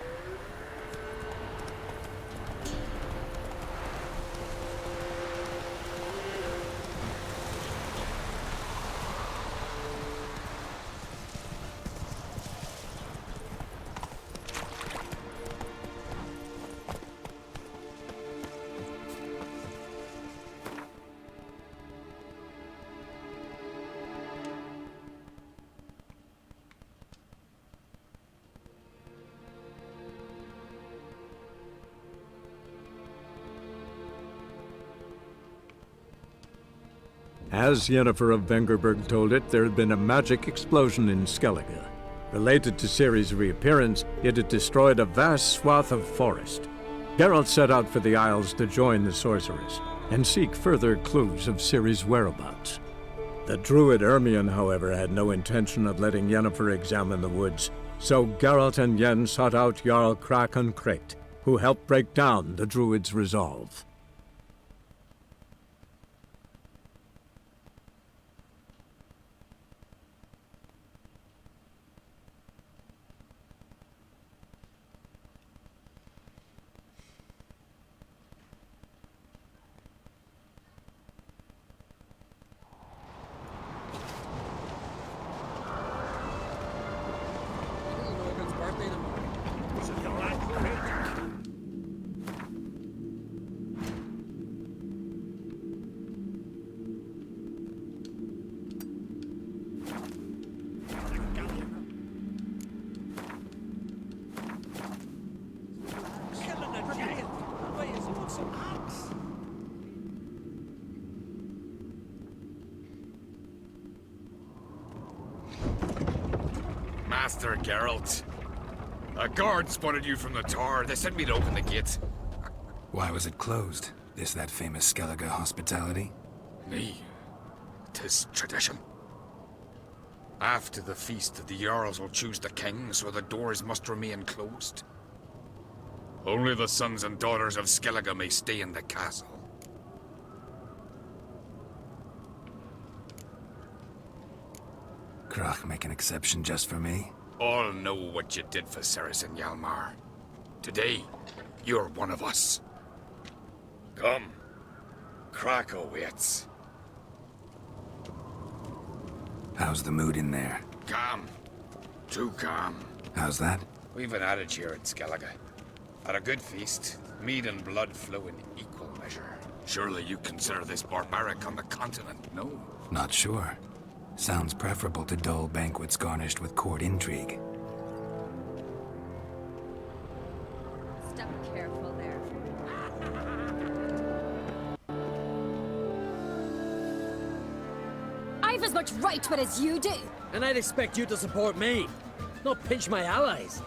As Yennefer of Vengerberg told it, there had been a magic explosion in Skellige. Related to Ciri's reappearance, it had destroyed a vast swath of forest. Geralt set out for the Isles to join the sorceress and seek further clues of Ciri's whereabouts. The druid Ermion, however, had no intention of letting Yennefer examine the woods, so Geralt and Yen sought out Jarl Krakon Krayt, who helped break down the druid's resolve. Master Geralt. A guard spotted you from the tower. They sent me to open the gate. Why was it closed? Is that famous Skellige hospitality? Me. 'Tis tradition. After the feast, the Jarls will choose the king, so the doors must remain closed. Only the sons and daughters of Skellige may stay in the castle. Krach make an exception just for me? All know what you did for Cerys and Hjalmar. Today, you're one of us. Come. Krach awaits. How's the mood in there? Calm. Too calm. How's that? We've an adage here at Skellige. At a good feast, mead and blood flow in equal measure. Surely you consider this barbaric on the continent, no? Not sure. Sounds preferable to dull banquets garnished with court intrigue. Step careful there. I've as much right to it as you do. And I'd expect you to support me, not pinch my allies.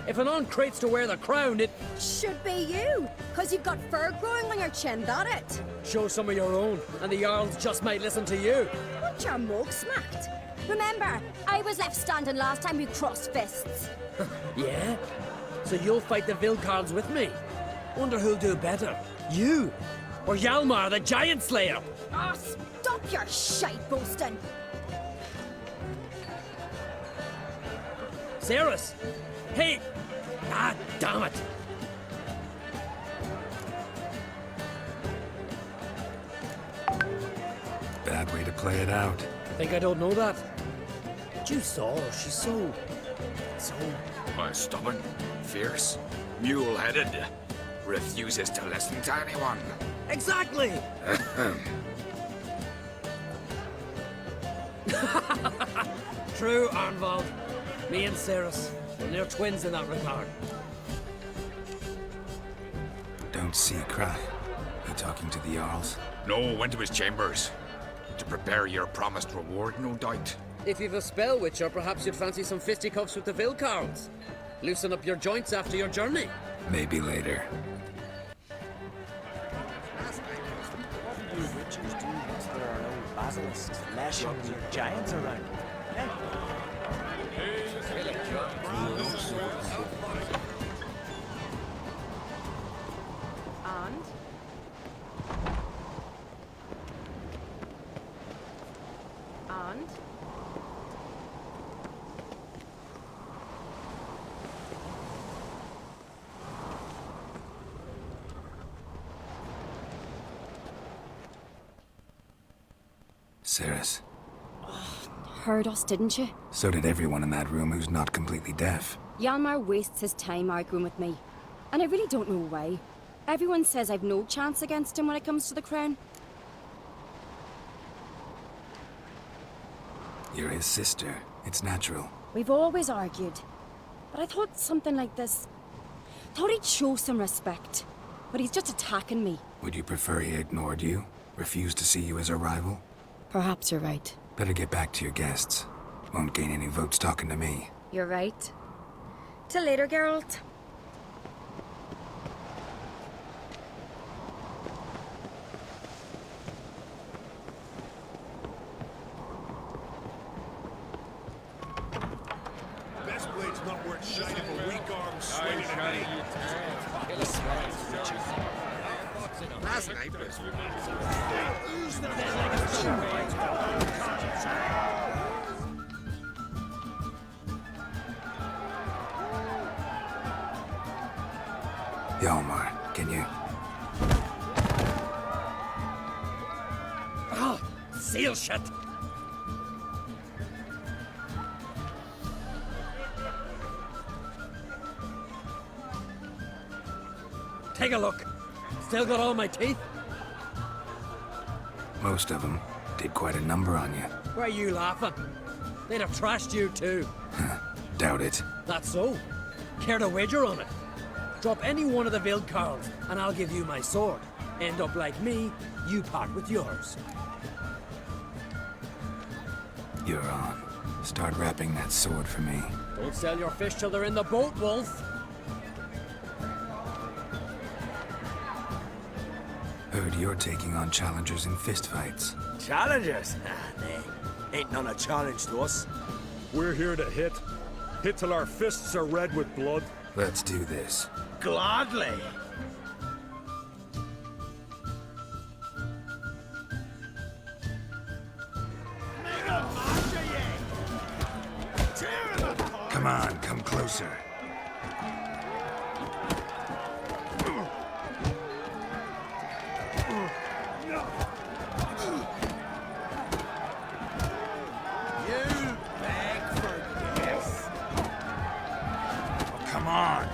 If an on crate's to wear the crown, it Should be you, because you've got fur growing on your chin, that it? show some of your own, and the Jarls just might listen to you. Want your mug smacked? Remember, I was left standing last time we crossed fists. Yeah? So you'll fight the Vilcards with me? Wonder who'll do better, you or Hjalmar the Giant Slayer? Ah, stop your shite boasting. Cerys! Hey! Ah, damn it! Bad way to play it out. Think I don't know that? But you saw her, she's so... Stubborn, fierce, mule-headed. Refuses to listen to anyone. Exactly! True, Arnvald. Me and Cerys, they're twins in that regard. Don't see Krach. He talking to the Jarls? No, went to his chambers. To prepare your promised reward, no doubt. If you've a spell, Witcher, perhaps you'd fancy some fisticuffs with the Vilcards. Loosen up your joints after your journey. Maybe later. You witches do once there are no basilisks, lashings, or giants around. Eh? And? Cerys. Heard us, didn't you? So did everyone in that room who's not completely deaf. Hjalmar wastes his time arguing with me. And I really don't know why. Everyone says I've no chance against him when it comes to the crown. You're his sister. It's natural. We've always argued. But I thought something like this... Thought he'd show some respect. But he's just attacking me. Would you prefer he ignored you? Refused to see you as a rival? Perhaps you're right. Better get back to your guests. Won't gain any votes talking to me. You're right. Till later, Geralt. Best blade's not worth shite if a weak arm swinging at me. Last night was... Hjalmar, can you... Oh, seal shut! Take a look. Still got all my teeth? Most of them did quite a number on you. Why are you laughing? They'd have trashed you too. Doubt it. That's so. Care to wager on it? Drop any one of the Vilcards, and I'll give you my sword. End up like me, you part with yours. You're on. Start wrapping that sword for me. Don't sell your fish till they're in the boat, Wolf. Heard you're taking on challengers in fistfights. Challengers? Nah, ain't none a challenge to us. We're here to hit. Hit till our fists are red with blood. Let's do this. Gladly. Come on, come closer. You beg for this. Come on.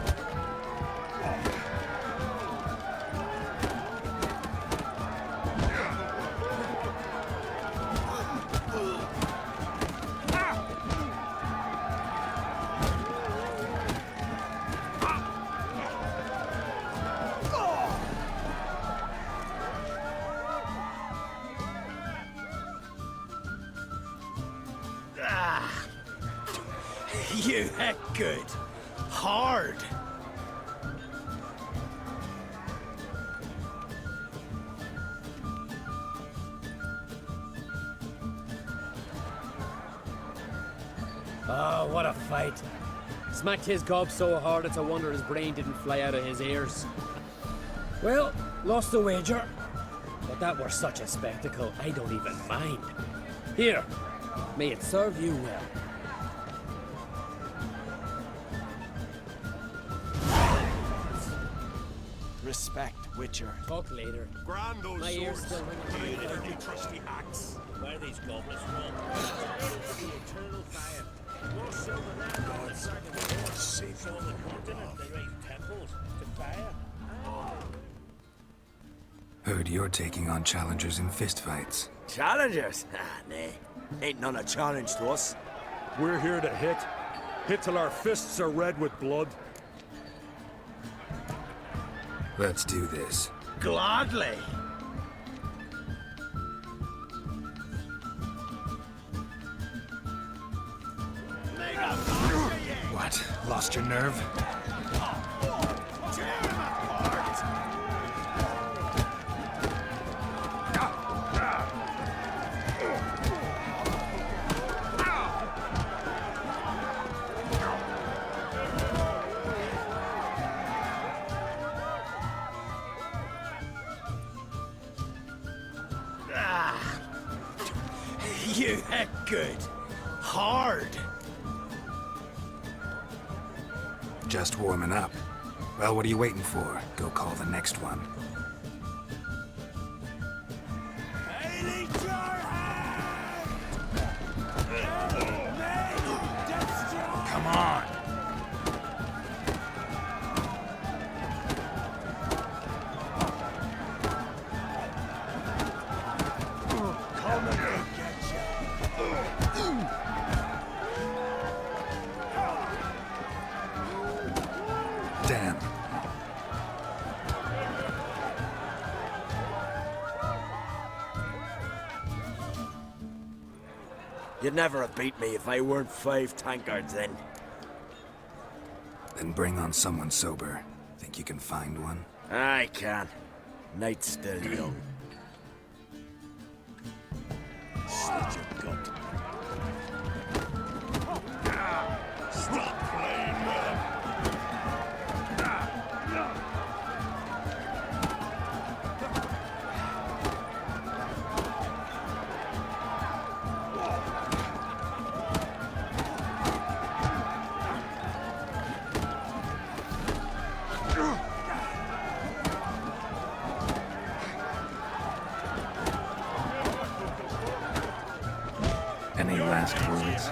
You heck good. Hard. Oh, what a fight. Smacked his gob so hard it's a wonder his brain didn't fly out of his ears. Well, lost the wager. But that were such a spectacle, I don't even mind. Here, may it serve you well. Respect, Witcher. Talk later. Grand those My ears swords. still ring. You dirty trusty axe. Where are these goblins from? The eternal fire. More silver than God's Safe on the continent, they raise temples to fire. Heard you're taking on challengers in fistfights. Challengers? Ah, nay. Ain't none a challenge to us. We're here to hit. Hit till our fists are red with blood. Let's do this. Gladly. What? Lost your nerve? You heck good. Hard. Just warming up. Well, what are you waiting for? Go call the next one. Come on! Damn. You'd never have beat me if I weren't 5 tankards then. Then bring on someone sober. Think you can find one? I can. Night's still young. Slit your gut. Stop playing with him. Any last words?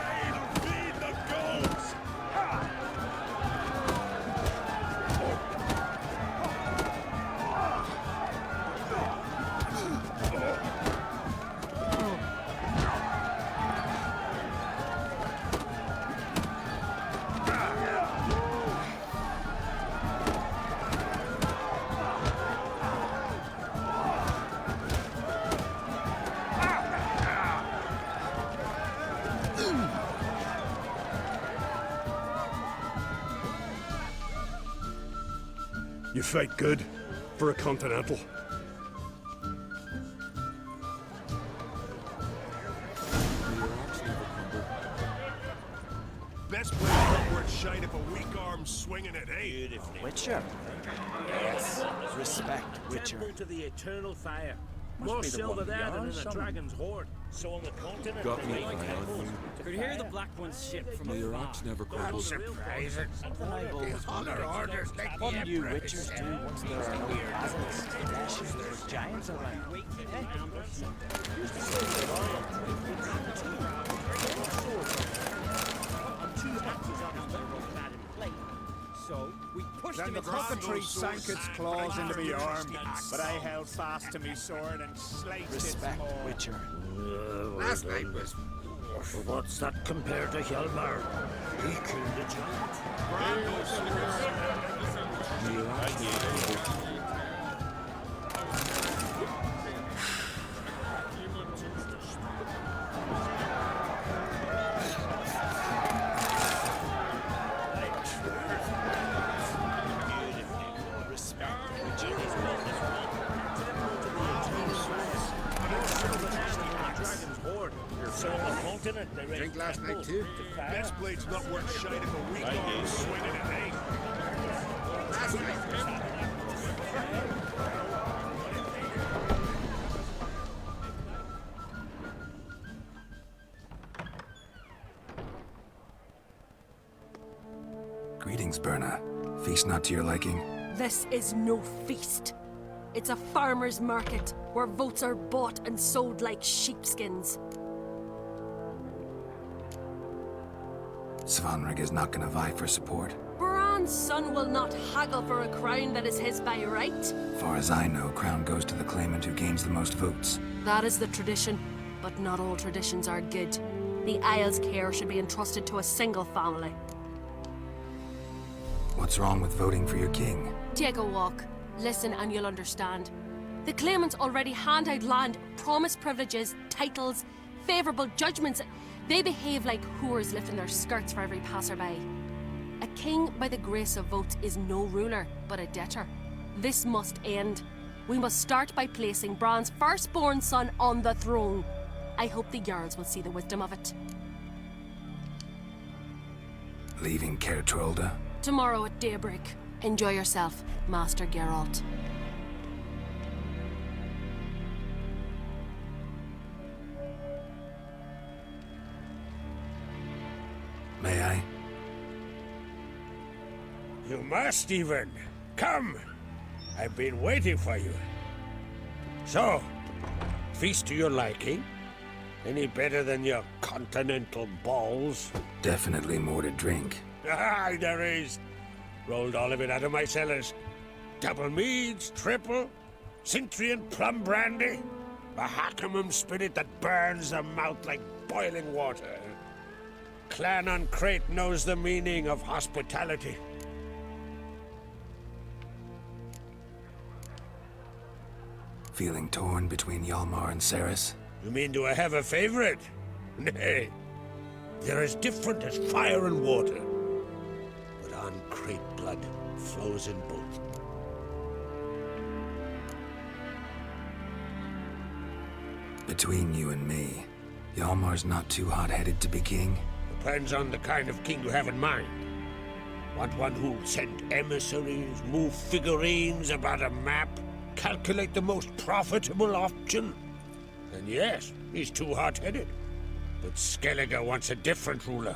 You fight good for a continental. Best play upward shite if a weak arm swinging it, eh? Witcher? Yes. Respect, Witcher. Temple to the eternal fire. Must More be the silver one there than Jarl in a summoned. dragon's hoard. So on the continent, Got they me make eye on temples you. to Could hear the fire. Black One's ship from May your afar. axe never That's crumble. surprising. Something I've always wondered. orders like What the do you Emperor Witchers said. do once there are no basilisks, dashes, or giants around? So we pushed Then him the into cockatrice sank its claws into me arm, but I held fast to me sword and sliced Respect, its maw. Witcher. Last night was... What's that compared to Hjalmar? He killed a giant. Drink last night too? Best blade's not worth shining a week on swinging it, eh? Last night. Greetings, Berna. Feast not to your liking? This is no feast. It's a farmer's market where votes are bought and sold like sheepskins. Svanrig is not gonna vie for support. Bran's son will not haggle for a crown that is his by right. Far as I know, crown goes to the claimant who gains the most votes. That is the tradition, but not all traditions are good. The Isle's care should be entrusted to a single family. What's wrong with voting for your king? Take a walk. Listen and you'll understand. The claimants already hand out land, promise privileges, titles, favourable judgments. They behave like whores lifting their skirts for every passerby. A king by the grace of votes is no ruler, but a debtor. This must end. We must start by placing Bran's firstborn son on the throne. I hope the Jarls will see the wisdom of it. Leaving Caer Trolda? Tomorrow at daybreak. Enjoy yourself, Master Geralt. May I? You must even. Come! I've been waiting for you. So, feast to your liking? Any better than your continental balls? Definitely more to drink. Ah, there is. Rolled all of it out of my cellars. Double meads, triple, Cintrian plum brandy, a Hackamum spirit that burns the mouth like boiling water. Clan on Crate knows the meaning of hospitality. Feeling torn between Hjalmar and Cerys? You mean do I have a favorite? Nay. They're as different as fire and water. But on Crate blood flows in both. Between you and me, Hjalmar's not too hot-headed to be king? Depends on the kind of king you have in mind. Want one who'll send emissaries, move figurines about a map, calculate the most profitable option? Then yes, he's too hot-headed. But Skellige wants a different ruler.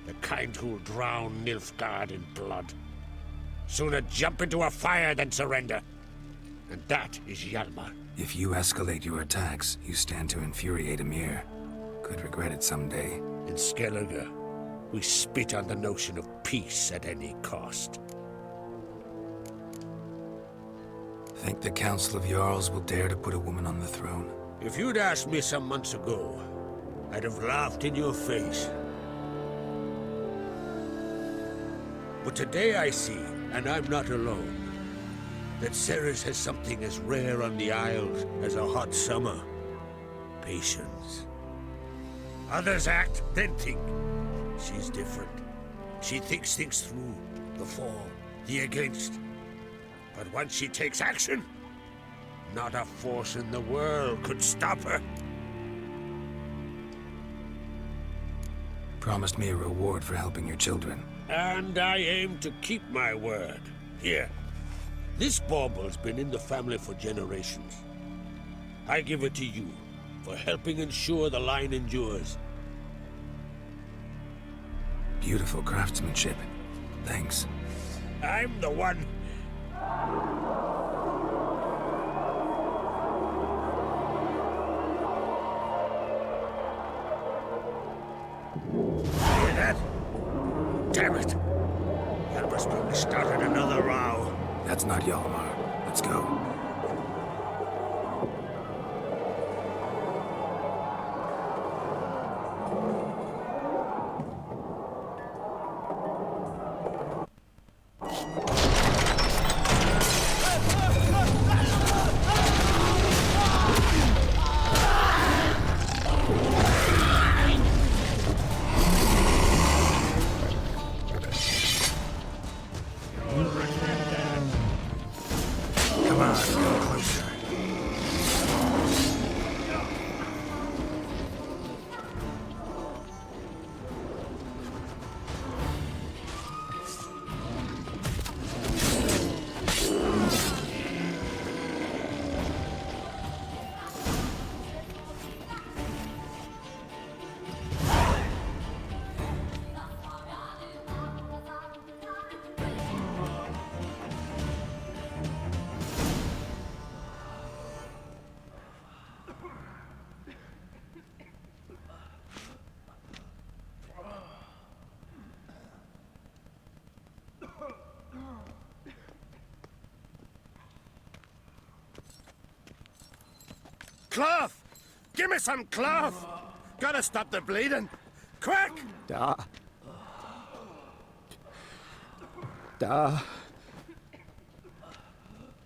The kind who'll drown Nilfgaard in blood. Sooner jump into a fire than surrender. And that is Hjalmar. If you escalate your attacks, you stand to infuriate Emhyr. Could regret it someday. In Skellige, we spit on the notion of peace at any cost. Think the Council of Jarls will dare to put a woman on the throne? If you'd asked me some months ago, I'd have laughed in your face. But today I see, and I'm not alone, that Cerys has something as rare on the Isles as a hot summer. Patience. Others act, then think. She's different. She thinks things through. The for, the against. But once she takes action, not a force in the world could stop her. Promised me a reward for helping your children. And I aim to keep my word. Here. This bauble's been in the family for generations. I give it to you for helping ensure the line endures. Beautiful craftsmanship. Thanks. I'm the one. Hear that? Damn it! Yalmar's probably started another row. That's not Yalmar. Let's go. Cloth! Give me some cloth! Gotta stop the bleeding! Quick! Da. Da.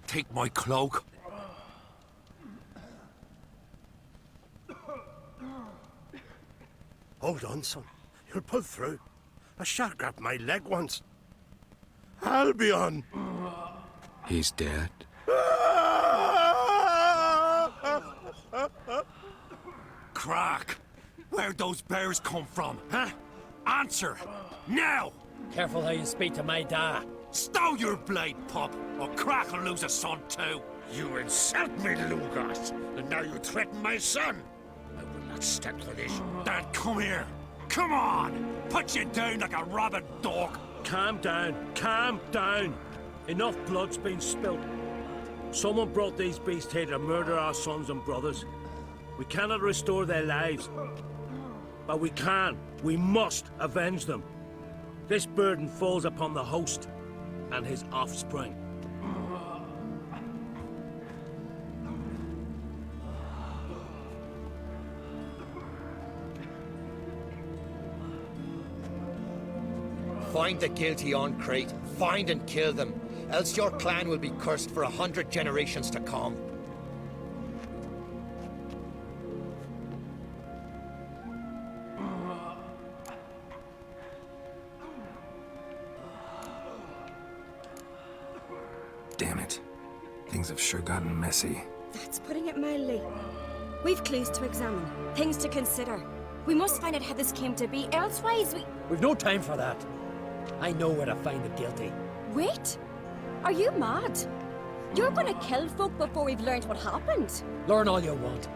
Take my cloak. Hold on, son. You'll pull through. A shark grabbed my leg once. Albion! He's dead. Crack! Where'd those bears come from, huh? Answer! Now! Careful how you speak to my da. Stow your blade, pup, or Crack will lose a son too. You insult me, Lugas, and now you threaten my son. I will not stand for this. Dad, come here. Come on! Put you down like a rabid dog. Calm down. Calm down. Enough blood's been spilt. Someone brought these beasts here to murder our sons and brothers. We cannot restore their lives. But we can. We must avenge them. This burden falls upon the host and his offspring. Find the guilty on Crate. Find and kill them. Else your clan will be cursed for 100 generations to come. Damn it. Things have sure gotten messy. That's putting it mildly. We've clues to examine, things to consider. We must find out how this came to be, elsewise We've no time for that. I know where to find the guilty. Wait! Are you mad? You're gonna kill folk before we've learned what happened? Learn all you want.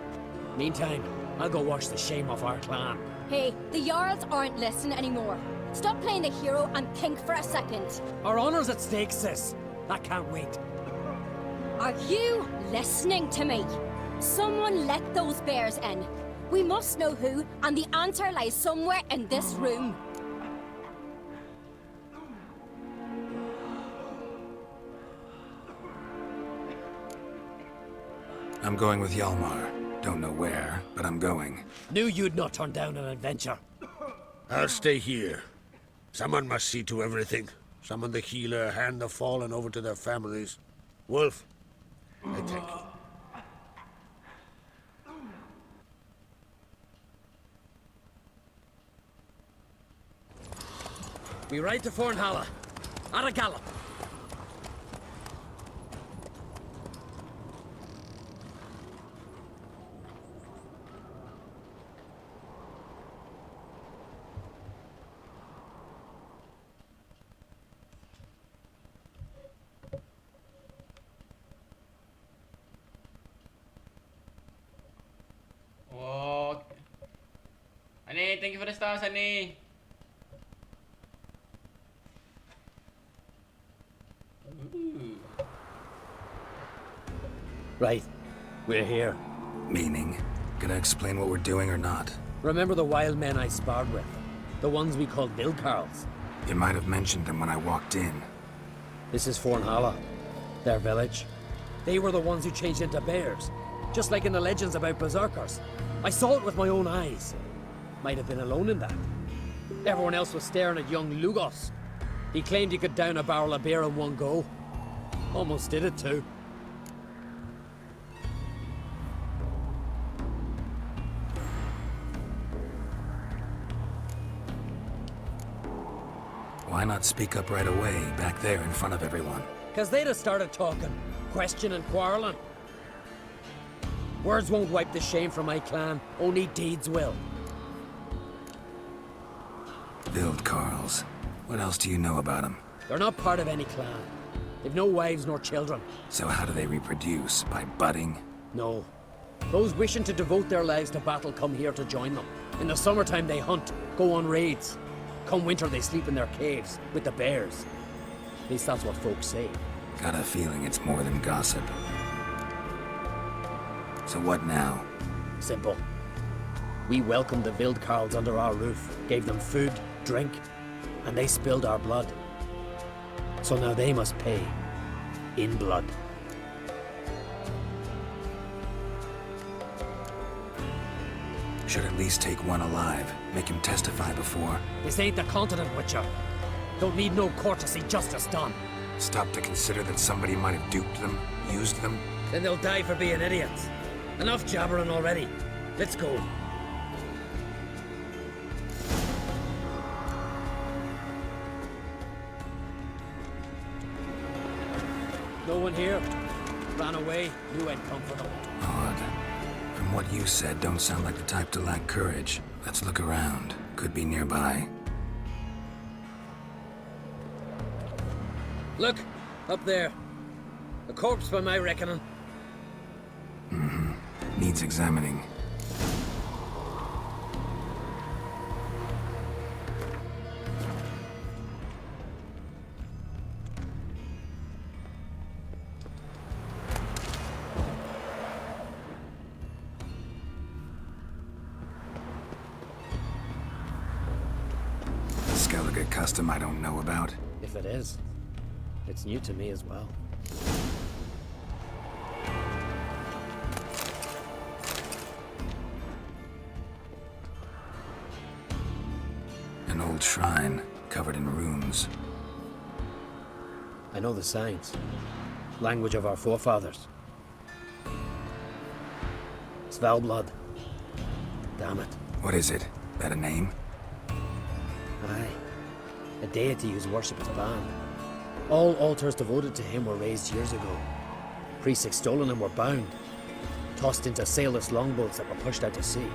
Meantime, I'll go wash the shame off our clan. Hey, the Jarls aren't listening anymore. Stop playing the hero and think for a second. Our honor's at stake, sis. I can't wait. Are you listening to me? Someone let those bears in. We must know who, and the answer lies somewhere in this room. I'm going with Yalmar. Don't know where, but I'm going. Knew you'd not turn down an adventure. I'll stay here. Someone must see to everything. Summon the healer, hand the fallen over to their families. Wolf, I thank you. We ride to Fornhalla. At a gallop. Sunny, thank you for the star, Sunny. Ooh. Right. We're here. Meaning? Gonna explain what we're doing or not? Remember the wild men I sparred with? The ones we called Vilcarls? You might have mentioned them when I walked in. This is Fornhala, their village. They were the ones who changed into bears, just like in the legends about berserkers. I saw it with my own eyes. Might have been alone in that. Everyone else was staring at young Lugos. He claimed he could down a barrel of beer in one go. Almost did it too. Why not speak up right away, back there in front of everyone? Because they'd have started talking, questioning, quarreling. Words won't wipe the shame from my clan, only deeds will. Vilcarls. What else do you know about them? They're not part of any clan. They've no wives nor children. So how do they reproduce? By budding? No. Those wishing to devote their lives to battle come here to join them. In the summertime they hunt, go on raids. Come winter they sleep in their caves, with the bears. At least that's what folks say. Got a feeling it's more than gossip. So what now? Simple. We welcomed the Vilcarls under our roof, gave them food, drink, and they spilled our blood. So now they must pay. In blood. Should at least take one alive. Make him testify before. This ain't the continent, Witcher. Don't need no court to see justice done. Stop to consider that somebody might have duped them, used them. Then they'll die for being idiots. Enough jabbering already. Let's go. No one here. Ran away, knew I'd come for them. Odd. From what you said, don't sound like the type to lack courage. Let's look around. Could be nearby. Look, up there. A corpse by my reckoning. Mm-hmm. Needs examining. Skellige custom I don't know about. If it is, it's new to me as well. An old shrine, covered in runes. I know the signs. Language of our forefathers. Svalblood. Damn it. What is it? That a name? Aye. A deity whose worship is banned. All altars devoted to him were raised years ago. Priests extolling him were bound. Tossed into sailless longboats that were pushed out to sea.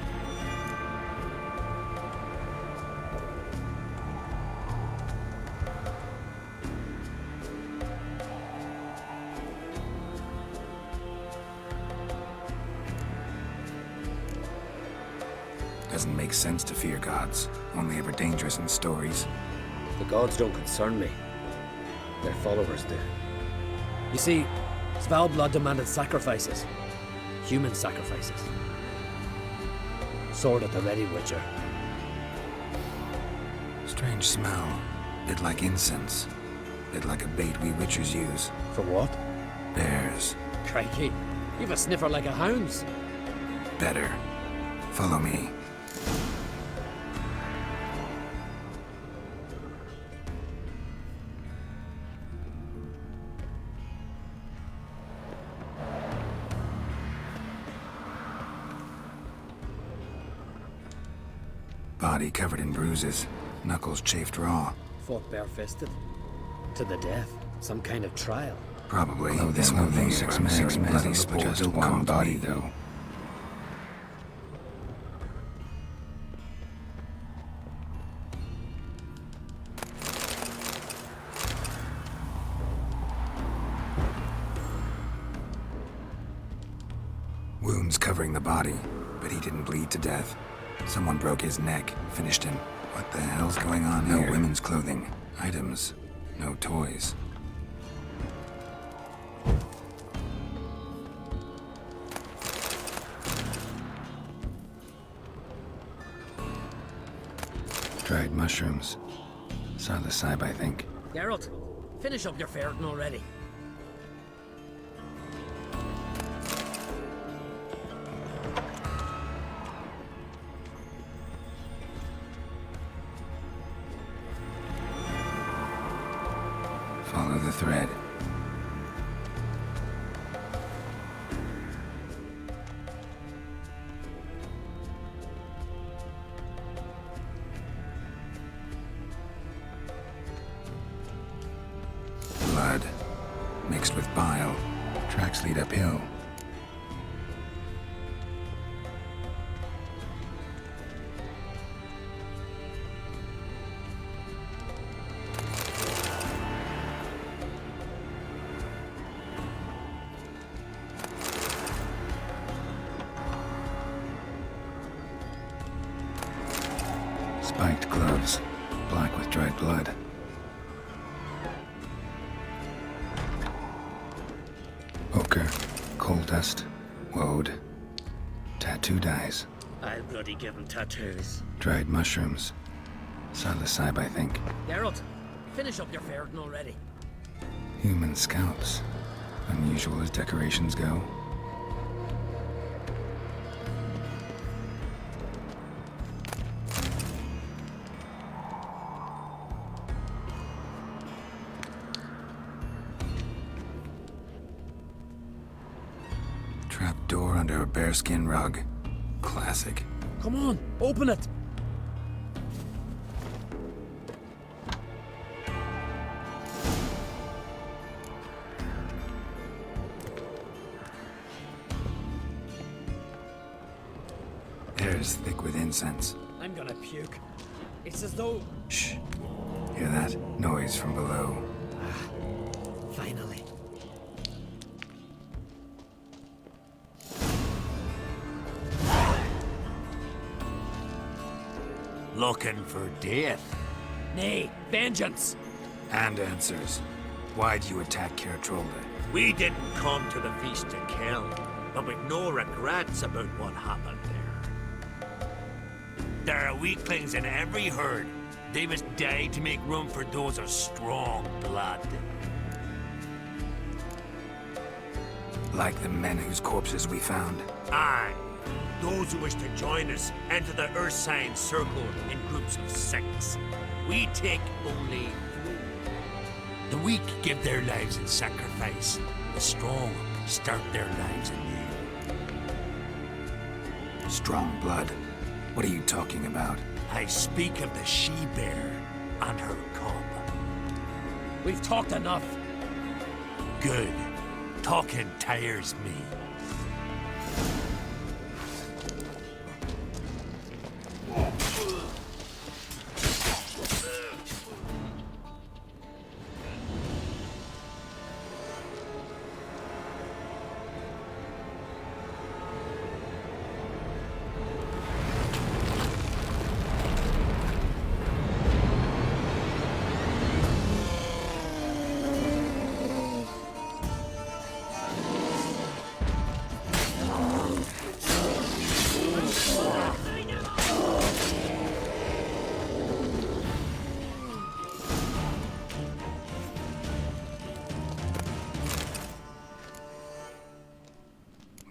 Doesn't make sense to fear gods. Only ever dangerous in stories. The gods don't concern me. Their followers do. You see, Svalblood demanded sacrifices. Human sacrifices. Sword at the ready, Witcher. Strange smell. Bit like incense. Bit like a bait we witchers use. For what? Bears. Crikey, you've a sniffer like a hound's. Better. Follow me. Body covered in bruises, knuckles chafed raw. Fought barefisted. To the death. Some kind of trial. Probably. This one thing six bloody, but just one body, though. Wounds covering the body, but he didn't bleed to death. Someone broke his neck, finished him. What the hell's going on here? No women's clothing, items, no toys. Dried mushrooms. Psilocybe, I think. Geralt, finish up your ferreting already. Follow the thread. Blood, mixed with bile. Tracks lead uphill. Spiked gloves, black with dried blood. Ochre, coal dust, woad, tattoo dyes, I'll bloody give him tattoos. dried mushrooms, psilocybe, I think. Geralt, finish up your ferreting already. Human scalps, unusual as decorations go. Trap door under a bearskin rug. Classic. Come on, open it! Air's thick with incense. I'm gonna puke. It's as though... Shh. Hear that? Noise from below. Finally. Looking for death? Nay, vengeance! And answers. Why'd you attack Caer Trolde? We didn't come to the feast to kill, but with no regrets about what happened there. There are weaklings in every herd. They must die to make room for those of strong blood. Like the men whose corpses we found. Aye. Those who wish to join us enter the Ursine Circle in groups of 6. We take only 3. The weak give their lives in sacrifice. The strong start their lives anew. Strong blood? What are you talking about? I speak of the she-bear and her cub. We've talked enough. Good. Talking tires me.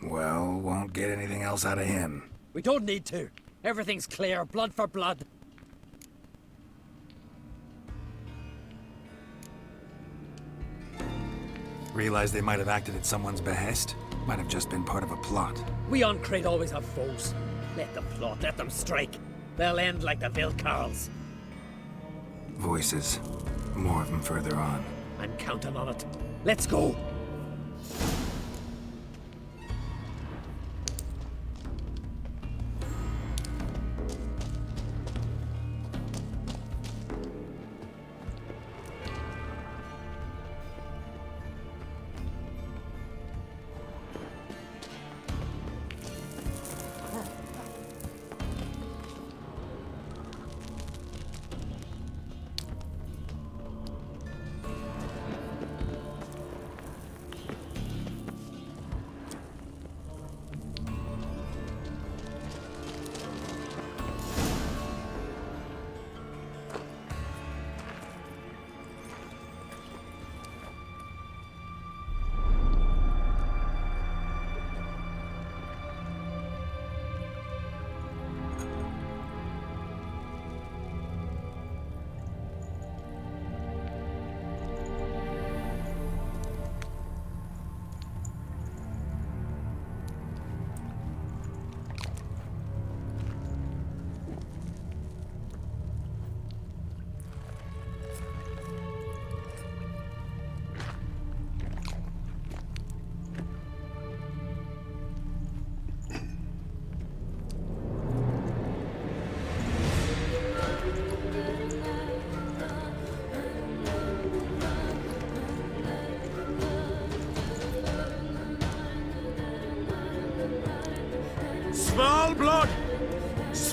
Well, won't get anything else out of him. We don't need to. Everything's clear, blood for blood. Realize they might have acted at someone's behest? Might have just been part of a plot. We on Crete always have foes. Let them plot, let them strike. They'll end like the Vilcarls. Voices. More of them further on. I'm counting on it. Let's go.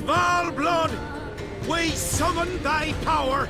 Svalblood, we summon thy power!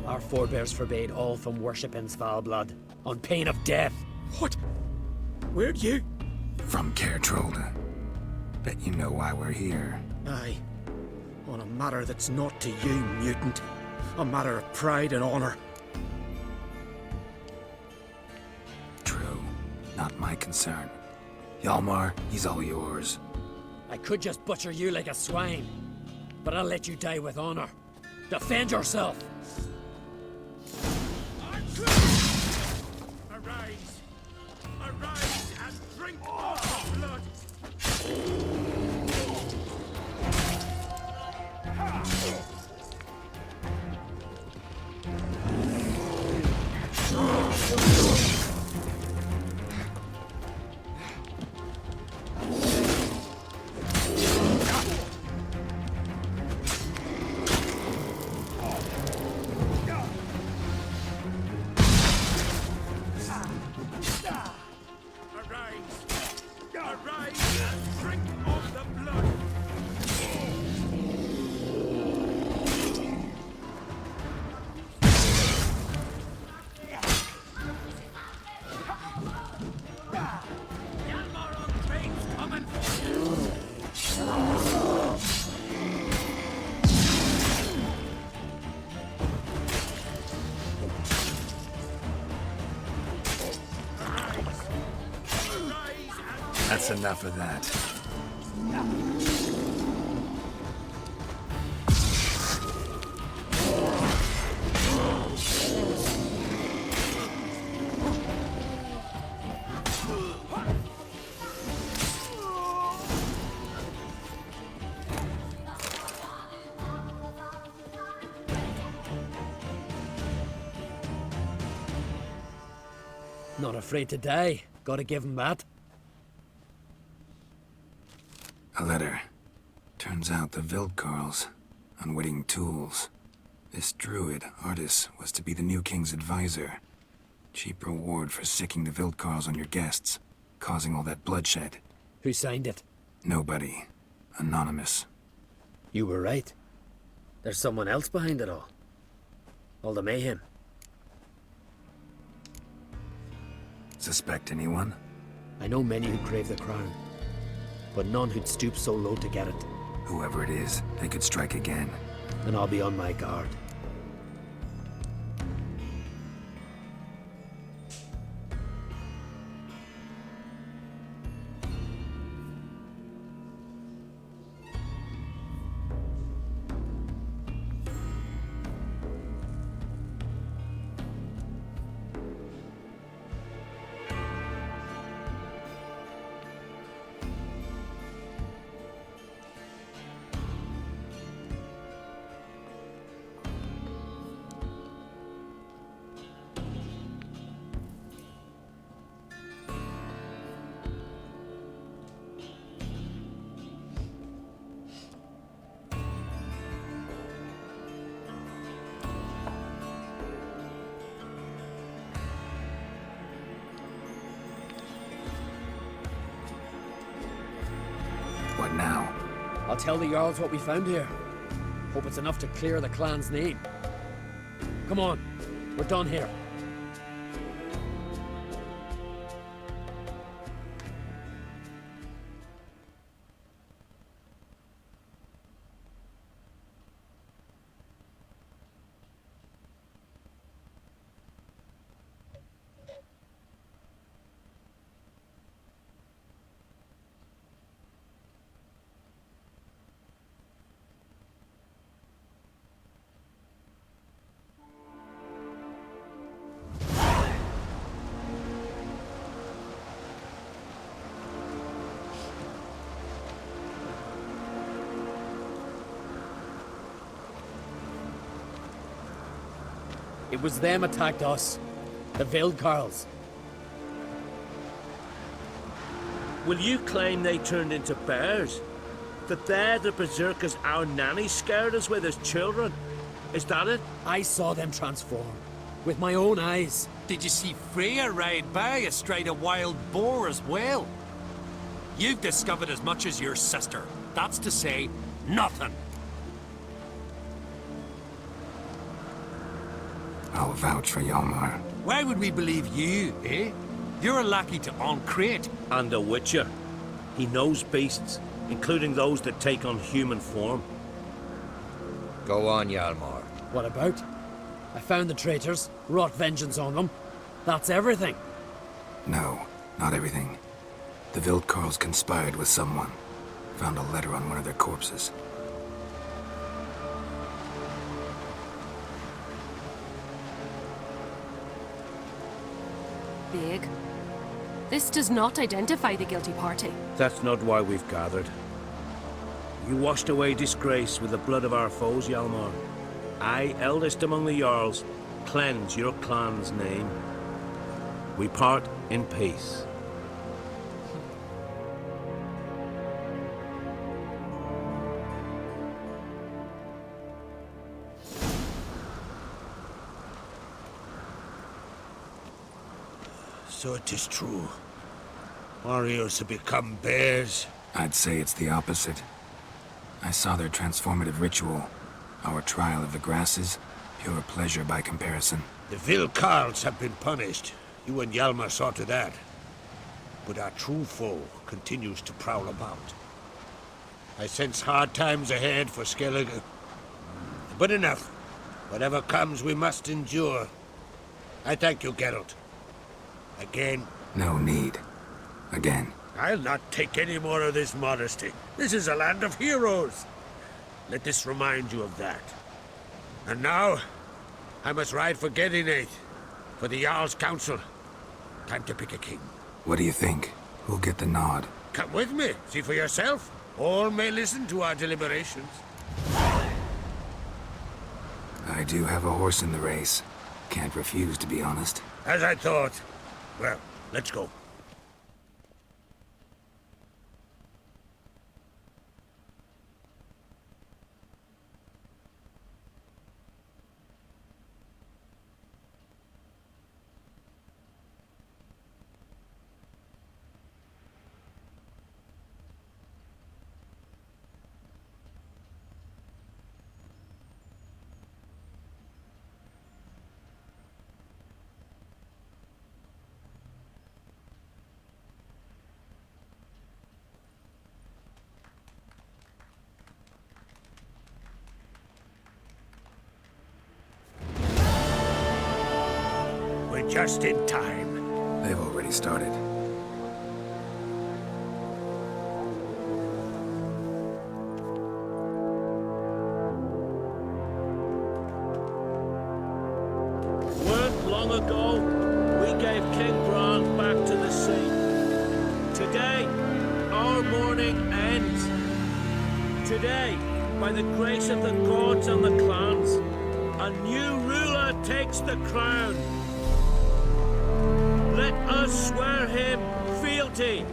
Our forebears forbade all from worship in Svalblood, on pain of death. What? Where'd you? From Caer Trolda. Bet you know why we're here. Aye. On a matter that's not to you, mutant. A matter of pride and honor. True. Not my concern. Hjalmar, he's all yours. I could just butcher you like a swine, but I'll let you die with honor. Defend yourself! Arise! Arise and drink of the blood! Arise and drink of the blood! Hjalmar on trains coming for you! That's enough of that. Not afraid to die. Gotta give him that. A letter. Turns out the Viltkarls, unwitting tools. This druid, Artis, was to be the new king's advisor. Cheap reward for sicking the Viltkarls on your guests, causing all that bloodshed. Who signed it? Nobody. Anonymous. You were right. There's someone else behind it all. All the mayhem. Suspect anyone? I know many who crave the crown, but none who'd stoop so low to get it. Whoever it is, they could strike again. And I'll be on my guard. now. I'll tell the Jarls what we found here. Hope it's enough to clear the clan's name. Come on, we're done here. It was them attacked us. The Vildkarls. Will you claim they turned into bears? That they're the berserkers our nanny scared us with as children? Is that it? I saw them transform. With my own eyes. Did you see Freya ride by astride a wild boar as well? You've discovered as much as your sister. That's to say, nothing. I'll vouch for Hjalmar. Why would we believe you, eh? You're a lackey to Ancrate. And a witcher. He knows beasts, including those that take on human form. Go on, Hjalmar. What about? I found the traitors, wrought vengeance on them. That's everything. No, not everything. The Vildkarls conspired with someone. Found a letter on one of their corpses. Big. This does not identify the guilty party. That's not why we've gathered. You washed away disgrace with the blood of our foes, Hjalmar. I, eldest among the Jarls, cleanse your clan's name. We part in peace. So it is true. Warriors have become bears. I'd say it's the opposite. I saw their transformative ritual. Our trial of the grasses, pure pleasure by comparison. The Vildkarls have been punished. You and Hjalmar saw to that. But our true foe continues to prowl about. I sense hard times ahead for Skellige. But enough. Whatever comes, we must endure. I thank you, Geralt. Again. No need. Again. I'll not take any more of this modesty. This is a land of heroes. Let this remind you of that. And now, I must ride for Gedinate, for the Jarl's Council. Time to pick a king. What do you think? Who'll get the nod? Come with me, see for yourself. All may listen to our deliberations. I do have a horse in the race. Can't refuse, to be honest. As I thought. Well, let's go. Just in time. They've already started. Weren't long ago, we gave King Bran back to the sea. Today, our mourning ends. Today, by the grace of the gods and the clans, a new ruler takes the crown. Let us swear him fealty.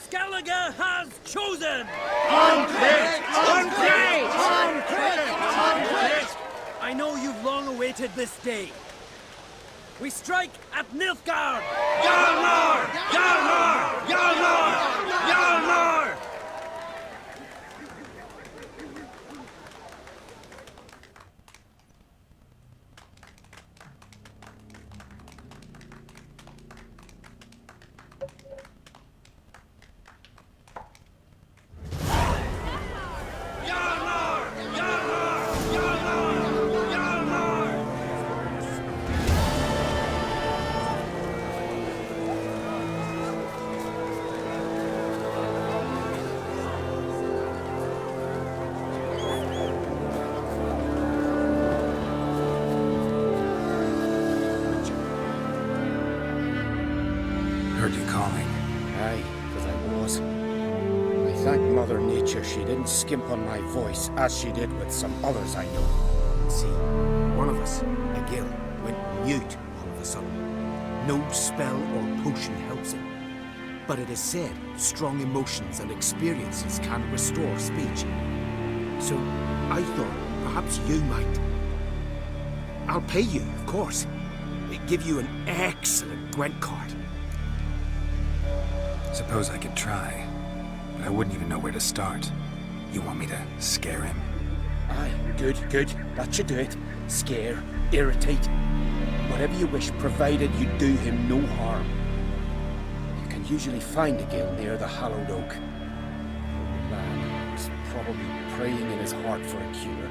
Skellige has chosen! Ancrate! Ancrate! Ancrate! I know celebrated this day. We strike at Nilfgaard! Hjalmar! Hjalmar! Hjalmar! Hjalmar! Heard you calling. Aye, because I was. I thank Mother Nature she didn't skimp on my voice as she did with some others I know. See, one of us, a girl, went mute all of a sudden. No spell or potion helps him. But it is said strong emotions and experiences can restore speech. So I thought perhaps you might. I'll pay you, of course. Give you an excellent Gwent card. Suppose I could try, but I wouldn't even know where to start. You want me to scare him? Aye, good, good. That should do it. Scare, irritate. Whatever you wish, provided you do him no harm. You can usually find a gill near the Hallowed Oak. The man is probably praying in his heart for a cure.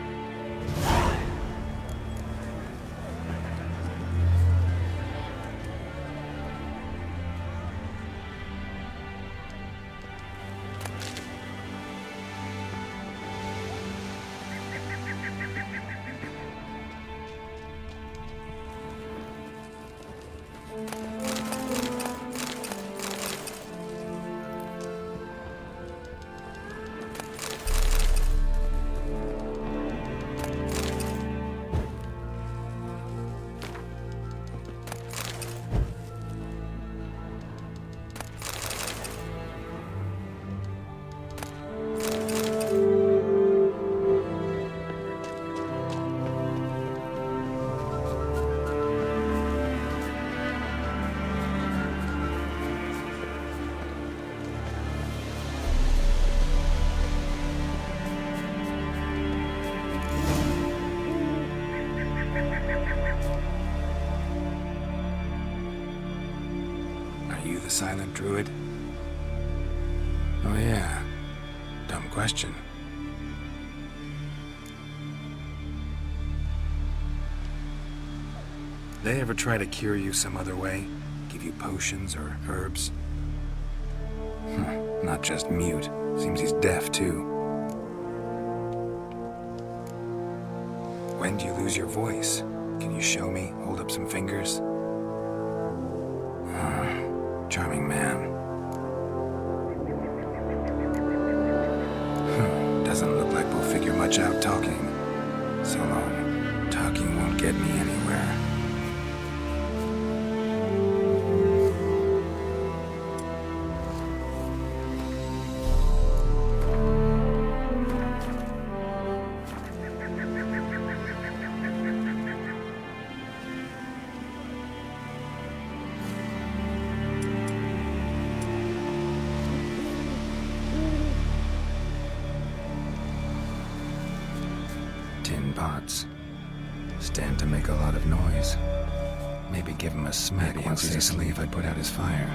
Silent Druid? Oh yeah. Dumb question. They ever try to cure you some other way? Give you potions or herbs? Not just mute. Seems he's deaf too. When do you lose your voice? Can you show me? Hold up some fingers? Charming man. Doesn't look like we'll figure much out talking. So long. Talking won't get me anywhere. Tin pots. Stand to make a lot of noise. Maybe give him a smack once he's asleep if I put out his fire.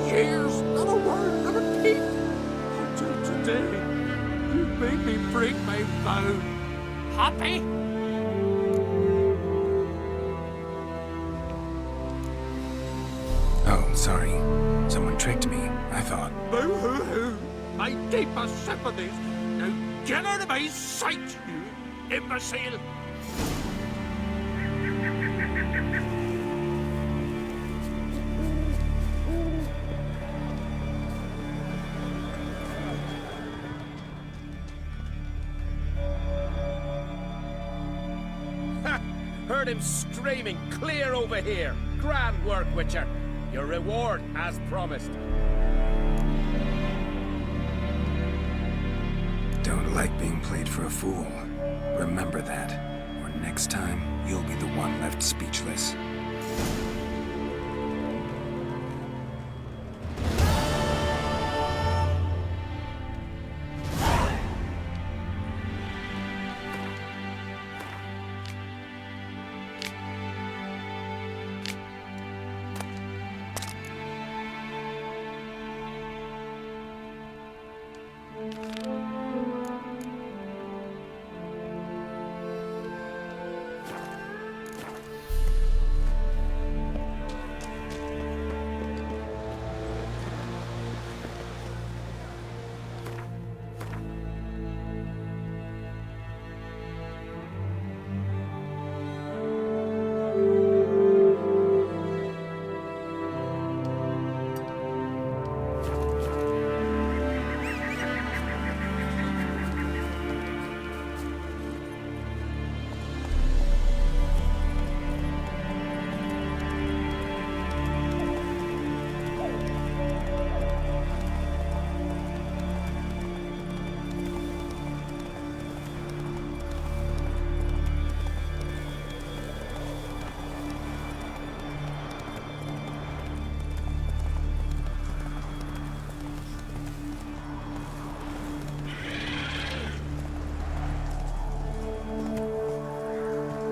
Years, not a word, not a peep. Until today, you made me break my vow. Happy? Oh, sorry. Someone tricked me, I thought. Boo-hoo-hoo! My deepest sympathies. Now get out of my sight, you imbecile! Heard him screaming clear over here. Grand work, Witcher. Your reward as promised. Don't like being played for a fool. Remember that. Or next time, you'll be the one left speechless.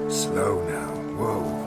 Slow now. Whoa.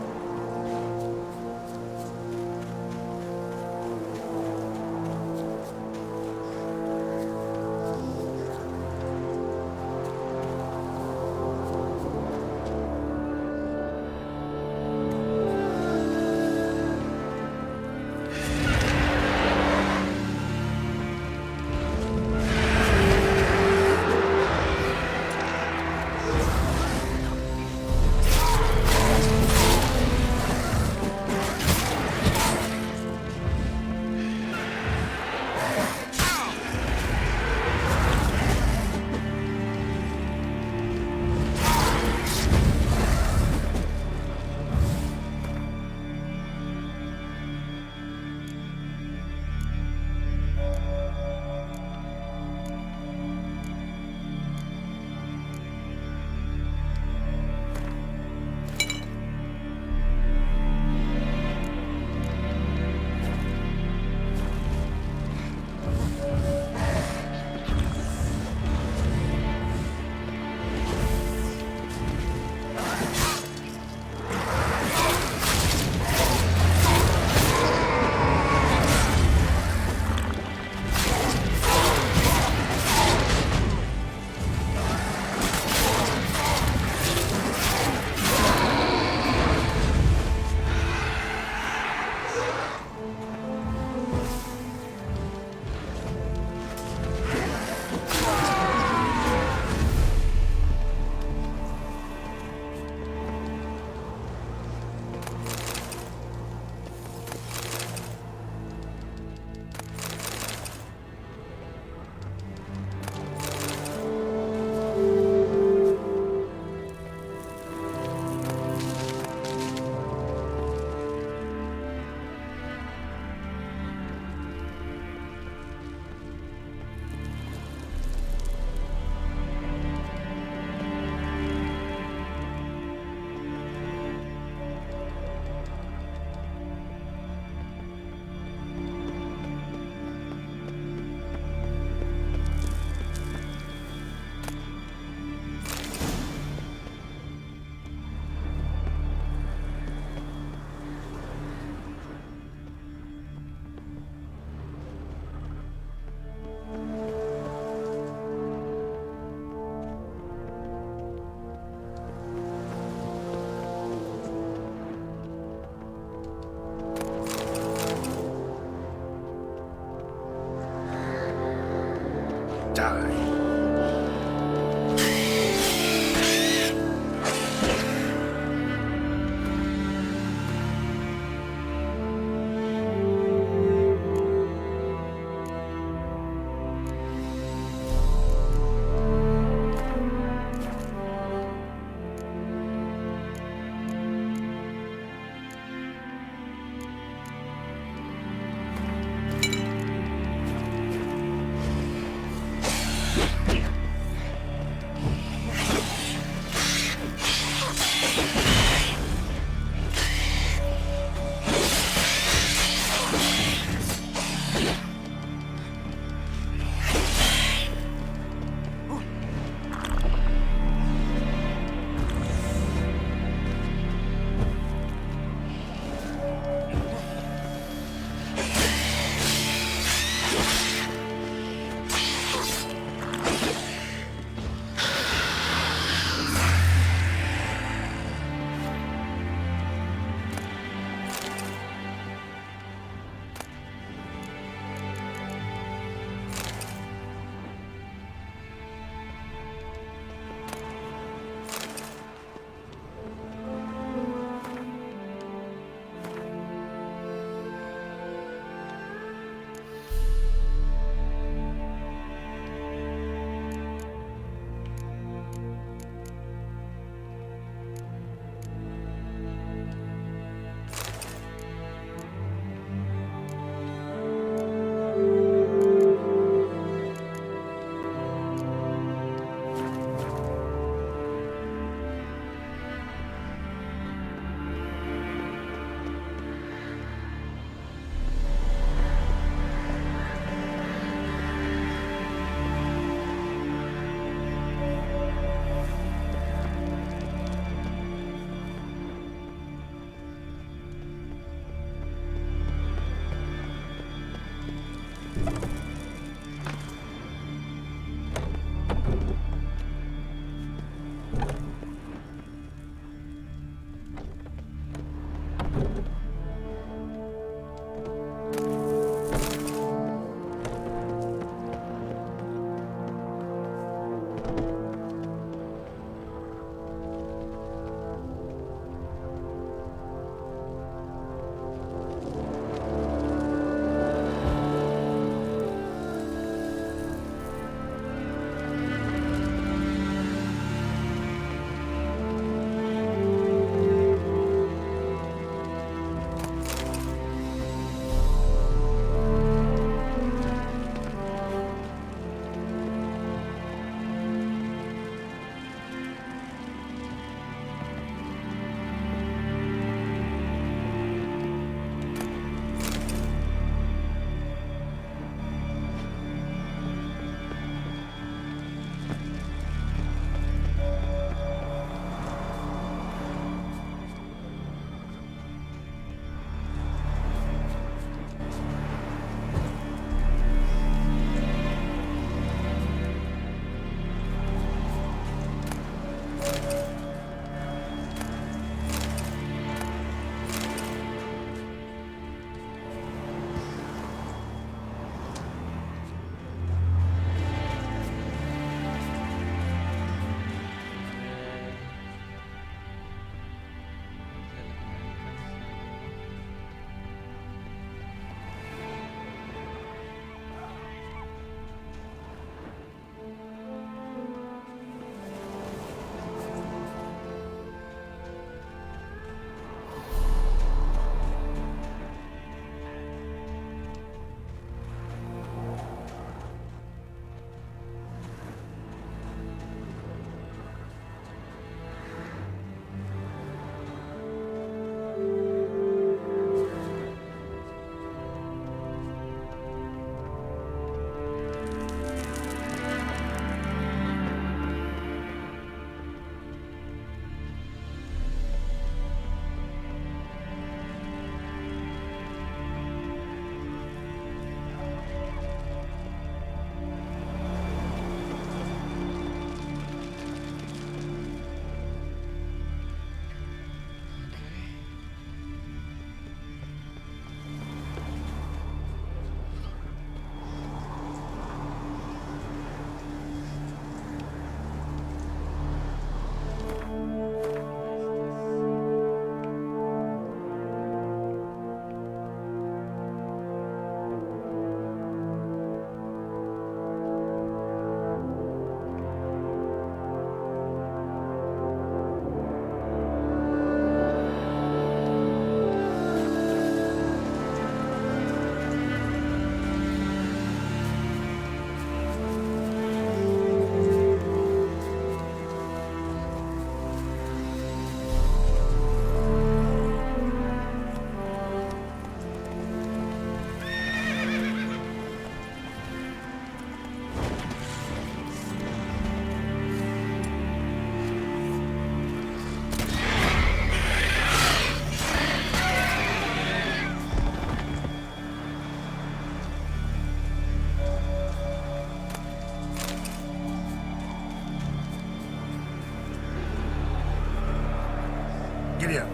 Giddy up.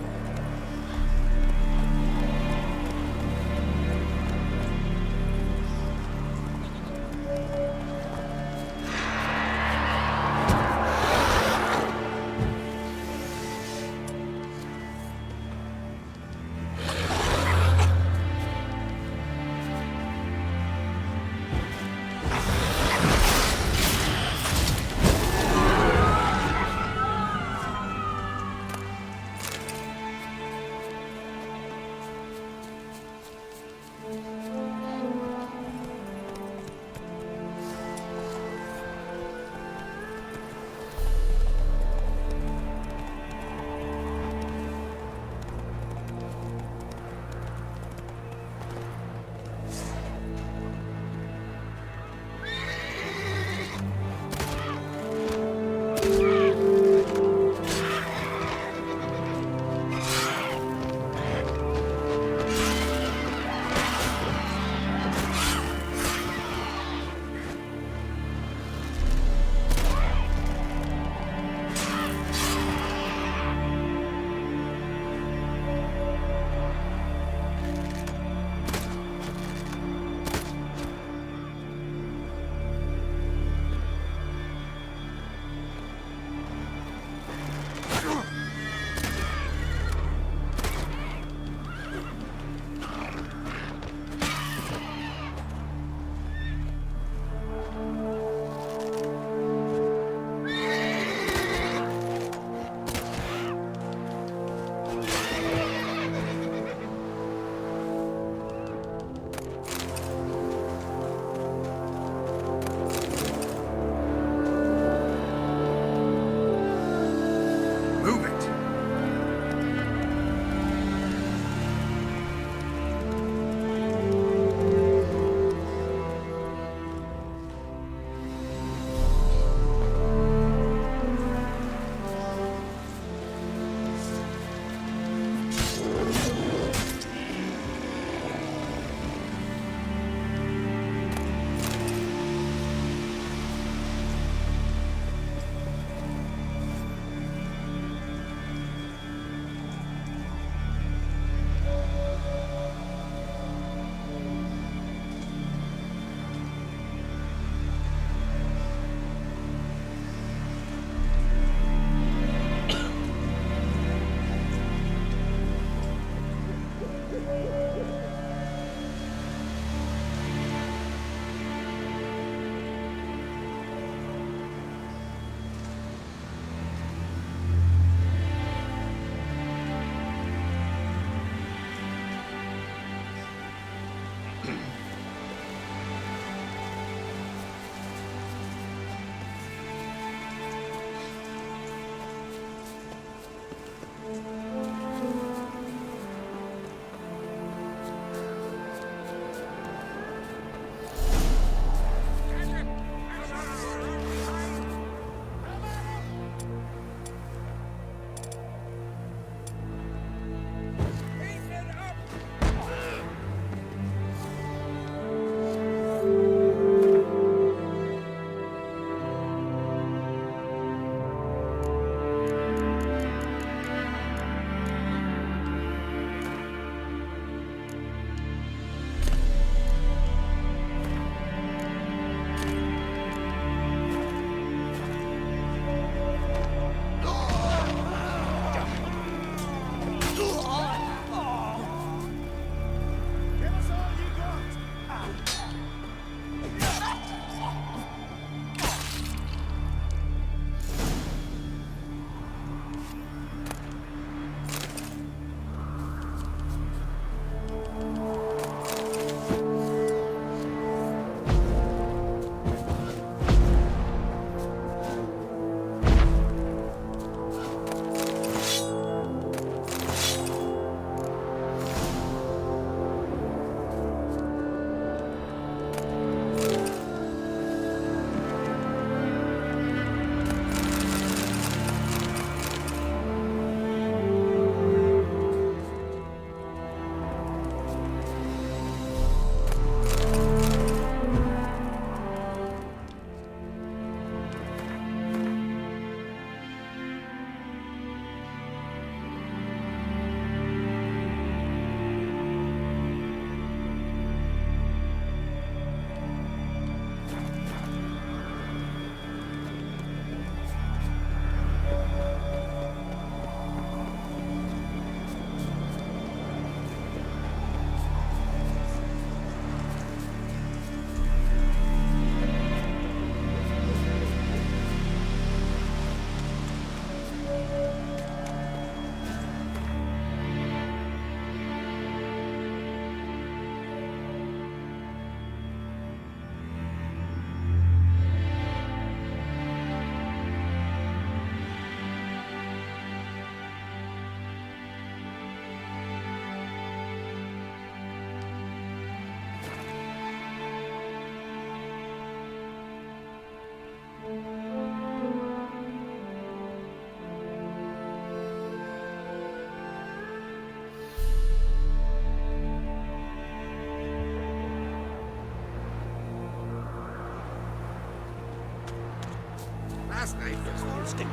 Last night was stick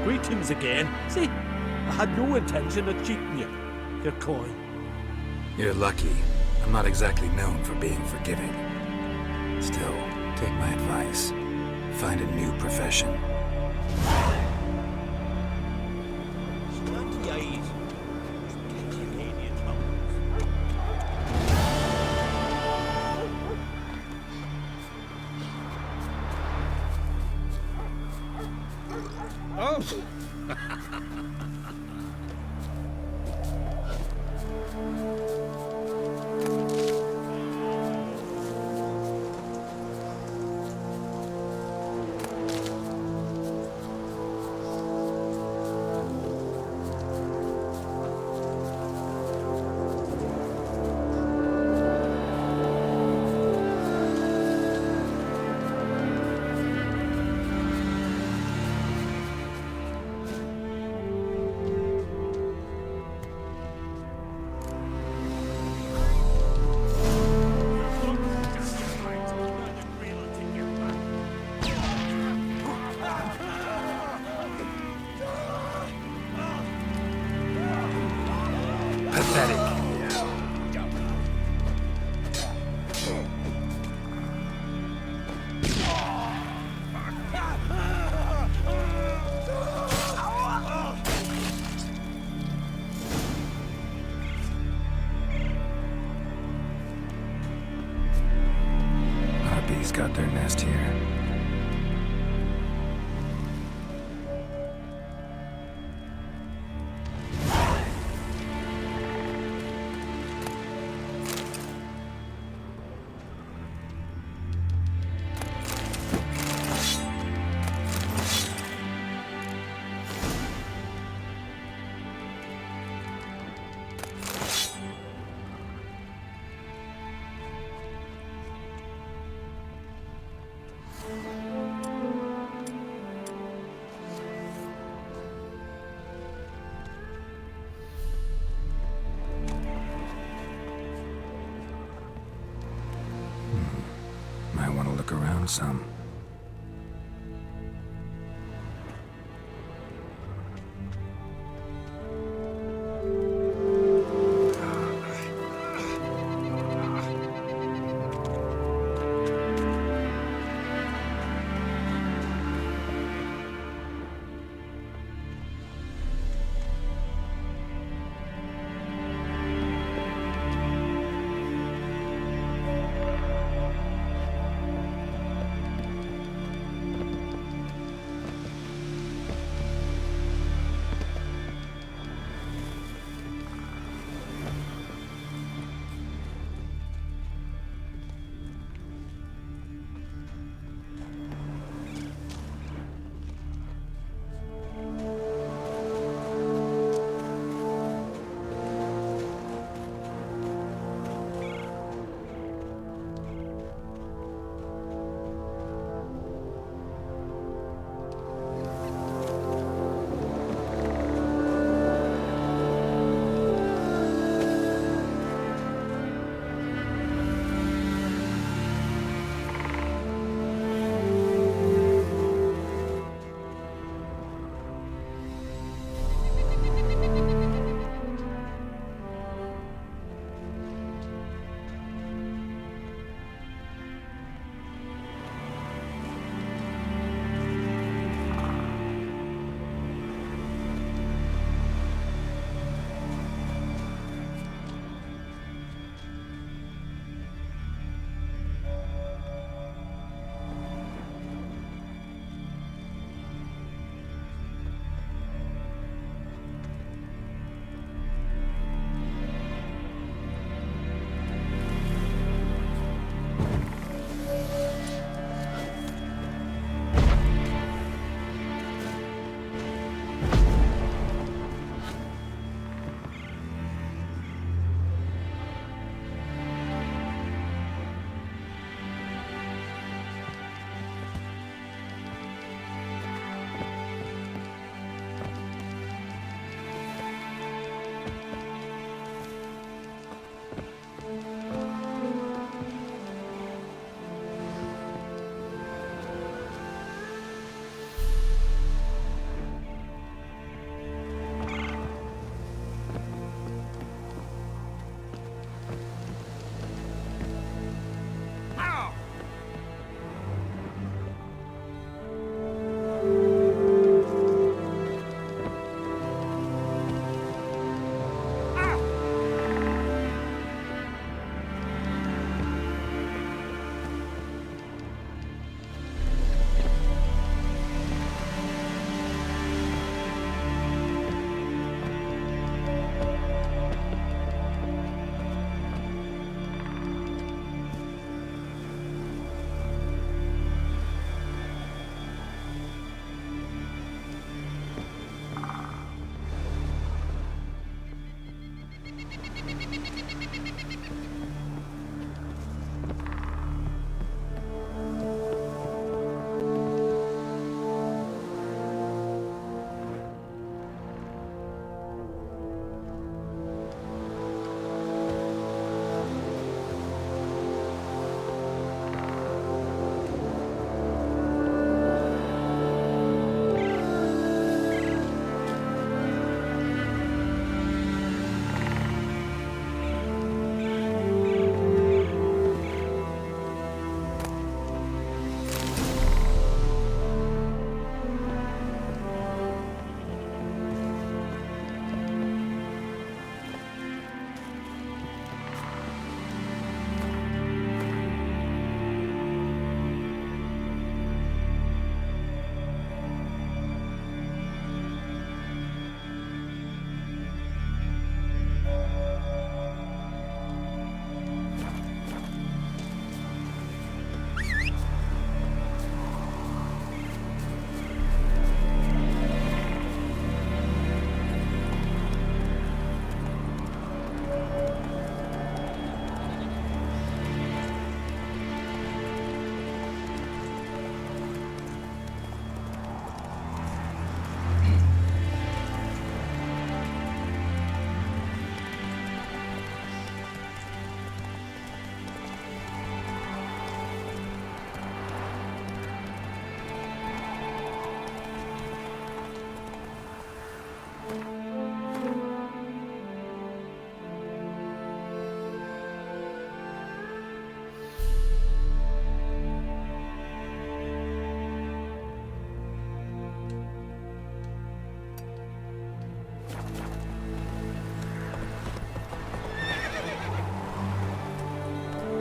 Greetings again. See, I had no intention of cheating you. You're coy. You're lucky. I'm not exactly known for being forgiving. Still, take my advice. Find a new profession. Harpies got their nest here. look around some.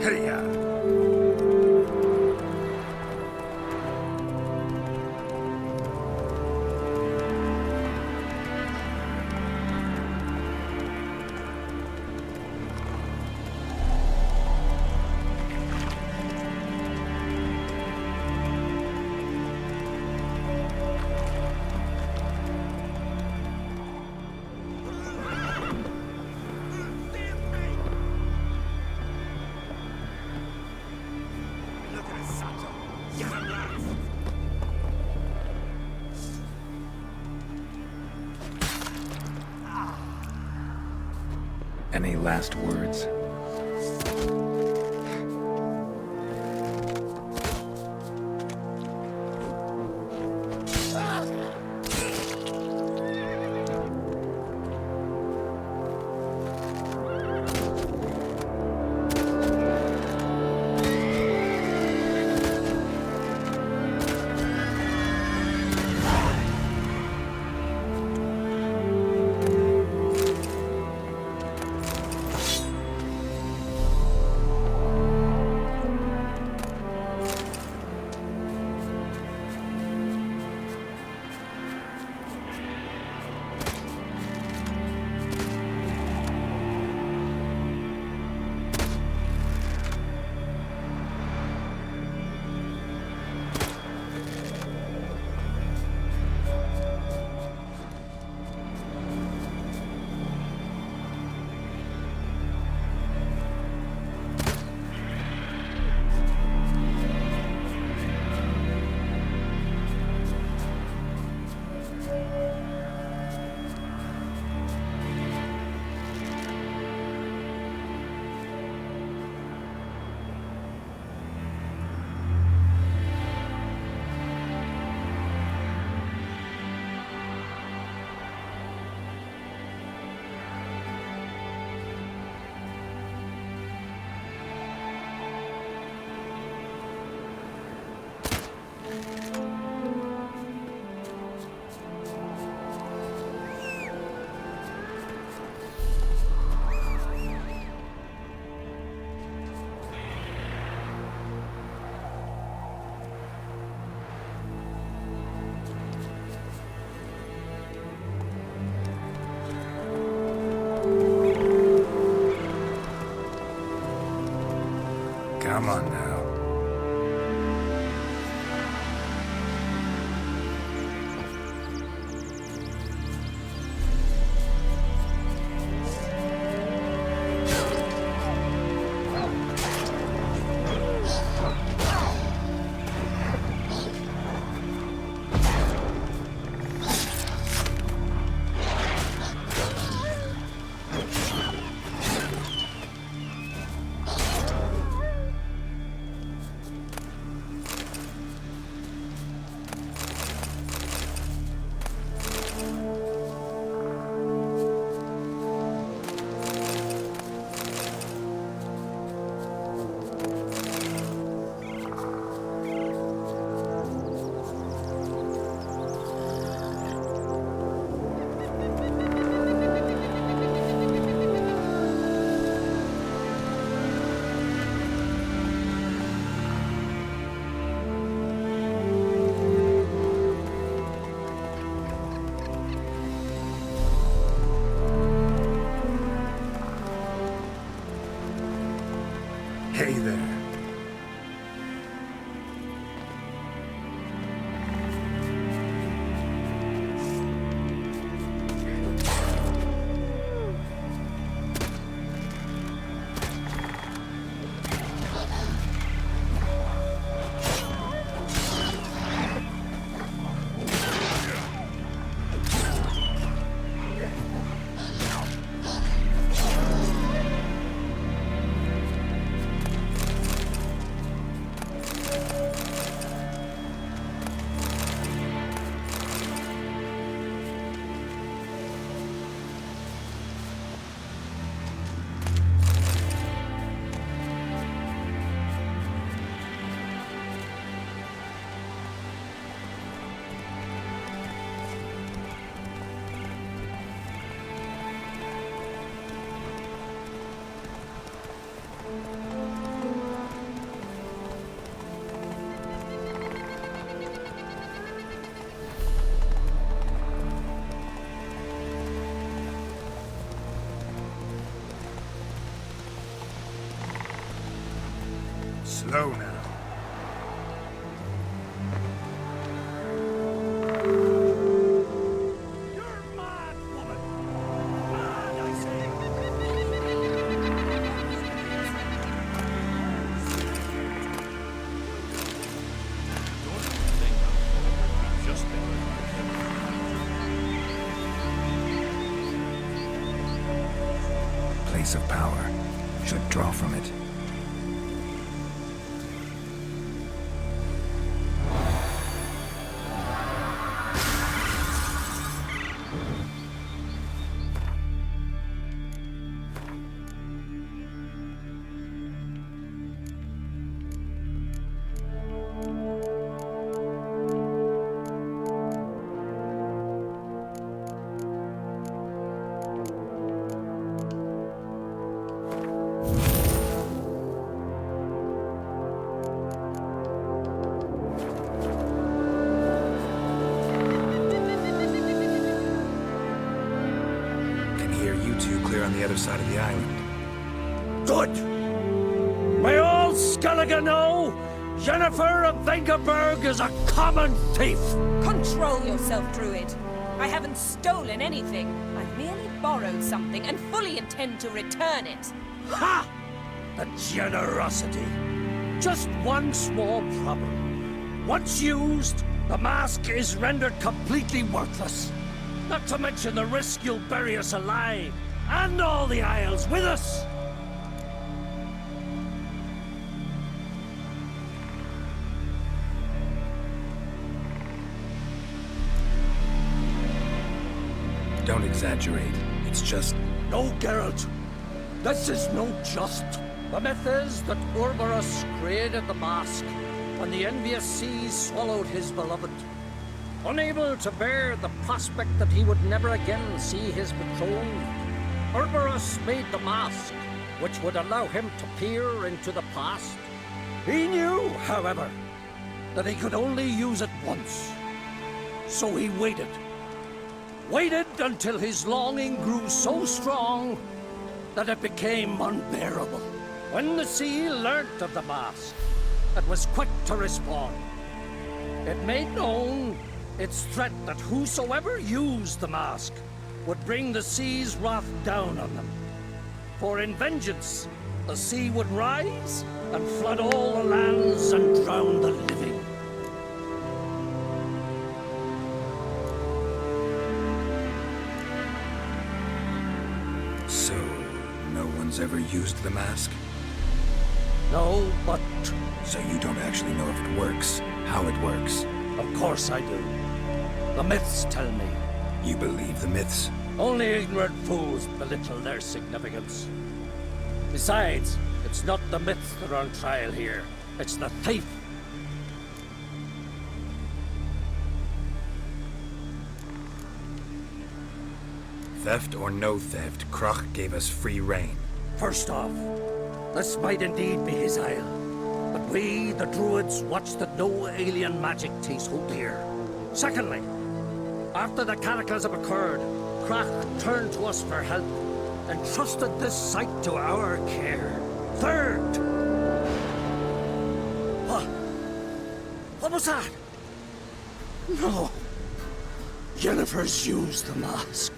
Hey-ya! Any last words? Come on now. Hey there. Slow now. Place of power. Should draw from it. On the other side of the island. Good! May all Skellige know Jennifer of Vengerberg is a common thief! Control yourself, Druid. I haven't stolen anything. I've merely borrowed something and fully intend to return it. Ha! The generosity. Just one small problem. Once used, the mask is rendered completely worthless. Not to mention the risk you'll bury us alive. And all the Isles with us! Don't exaggerate. It's just... No, Geralt. This is no just. The myth is that Urberus created the mask when the envious seas swallowed his beloved. Unable to bear the prospect that he would never again see his betrothed, Urberus made the mask, which would allow him to peer into the past. He knew, however, that he could only use it once. So he waited. Waited until his longing grew so strong that it became unbearable. When the sea learnt of the mask, it was quick to respond. It made known its threat that whosoever used the mask would bring the sea's wrath down on them. For in vengeance, the sea would rise and flood all the lands and drown the living. So, no one's ever used the mask? No, but... So you don't actually know if it works, how it works? Of course I do. The myths tell me. You believe the myths? Only ignorant fools belittle their significance. Besides, it's not the myths that are on trial here. It's the thief. Theft or no theft, Crach gave us free rein. First off, this might indeed be his isle. But we, the Druids, watch that no alien magic takes hold here. Secondly, after the cataclysm occurred, Crach turned to us for help and trusted this site to our care. Third... What was that? No. Jennifer's used the mask.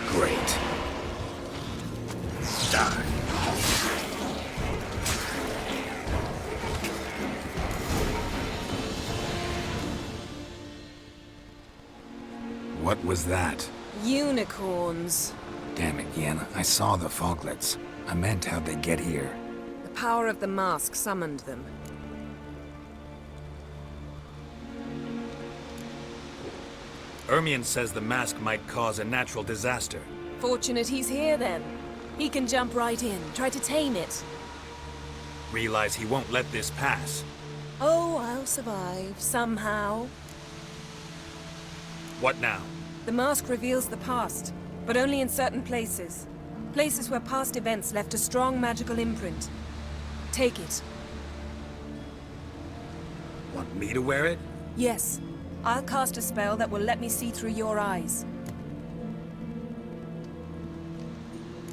Great. Die. What was that? Unicorns. Damn it, Yen. I saw the foglets. I meant how'd they get here? The power of the mask summoned them. Ermion says the mask might cause a natural disaster. Fortunate he's here then. He can jump right in, try to tame it. Realize he won't let this pass. Oh, I'll survive, somehow. What now? The mask reveals the past, but only in certain places. Places where past events left a strong magical imprint. Take it. Want me to wear it? Yes. I'll cast a spell that will let me see through your eyes.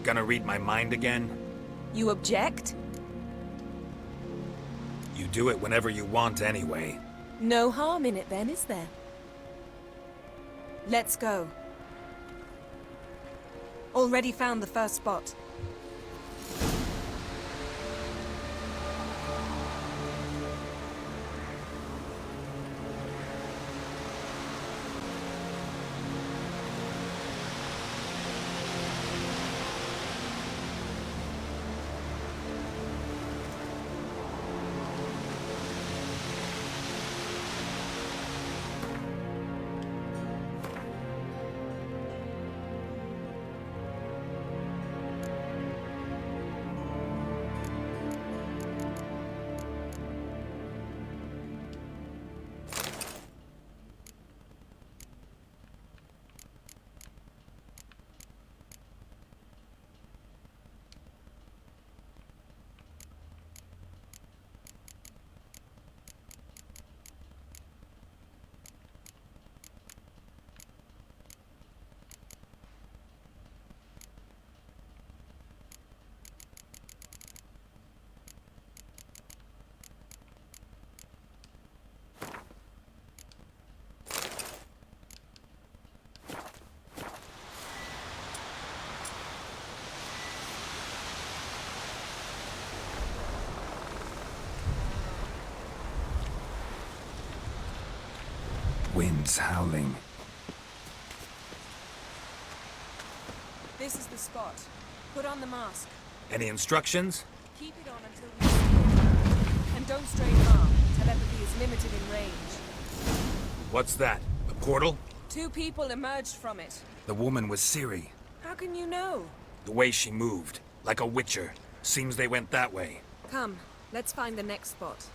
Gonna read my mind again? You object? You do it whenever you want anyway. No harm in it then, is there? Let's go. Already found the first spot. Wind's howling. This is the spot. Put on the mask. Any instructions? Keep it on until we see it. And don't stray far. Telepathy is limited in range. What's that? A portal? 2 people emerged from it. The woman was Ciri. How can you know? The way she moved. Like a witcher. Seems they went that way. Come, let's find the next spot.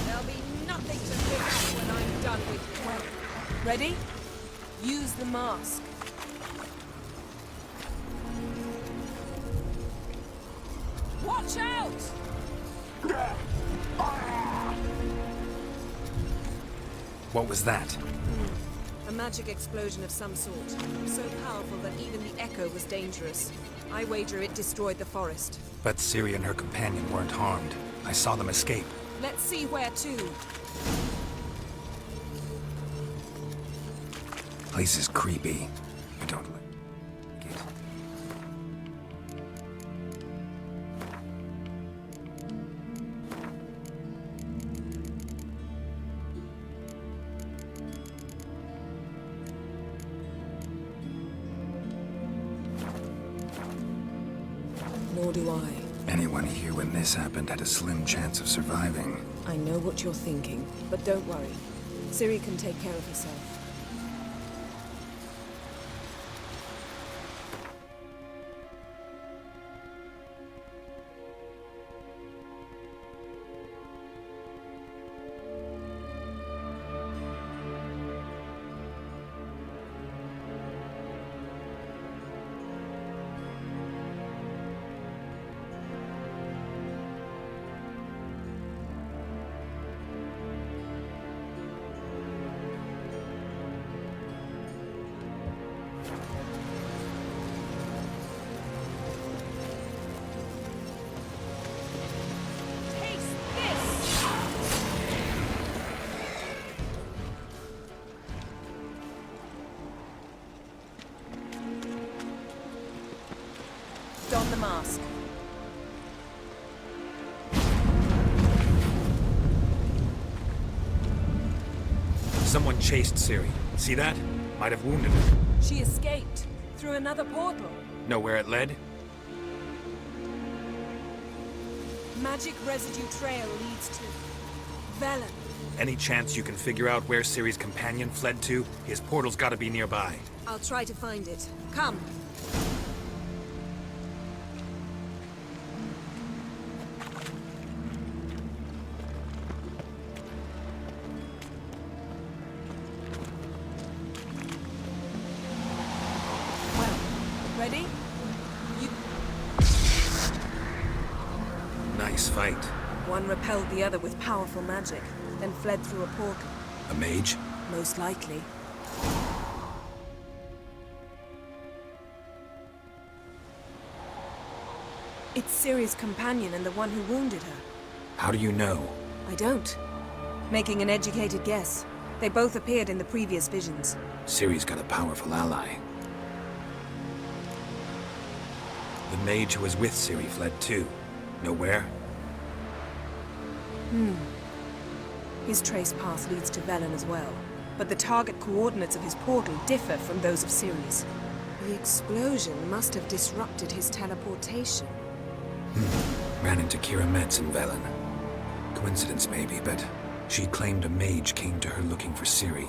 There'll be nothing to pick up when I'm done with you. Ready? Use the mask. Watch out! What was that? A magic explosion of some sort. So powerful that even the echo was dangerous. I wager it destroyed the forest. But Ciri and her companion weren't harmed. I saw them escape. Let's see where to. Place is creepy. You don't like it. Nor do I. Anyone here when this happened had a slim chance of surviving. I know what you're thinking, but don't worry. Ciri can take care of herself. Don the mask. Someone chased Ciri. See that? Might have wounded her. She escaped through another portal. Know where it led? Magic residue trail leads to Velen. Any chance you can figure out where Ciri's companion fled to? His portal's gotta be nearby. I'll try to find it. Come. Well, ready? Nice fight. One repelled the other with powerful magic, then fled through a portal. A mage? Most likely. It's Ciri's companion and the one who wounded her. How do you know? I don't. Making an educated guess. They both appeared in the previous visions. Ciri's got a powerful ally. The mage who was with Ciri fled too. Nowhere? His trace path leads to Velen as well, but the target coordinates of his portal differ from those of Ciri's. The explosion must have disrupted his teleportation. Ran into Kira Metz in Velen. Coincidence maybe, but she claimed a mage came to her looking for Ciri.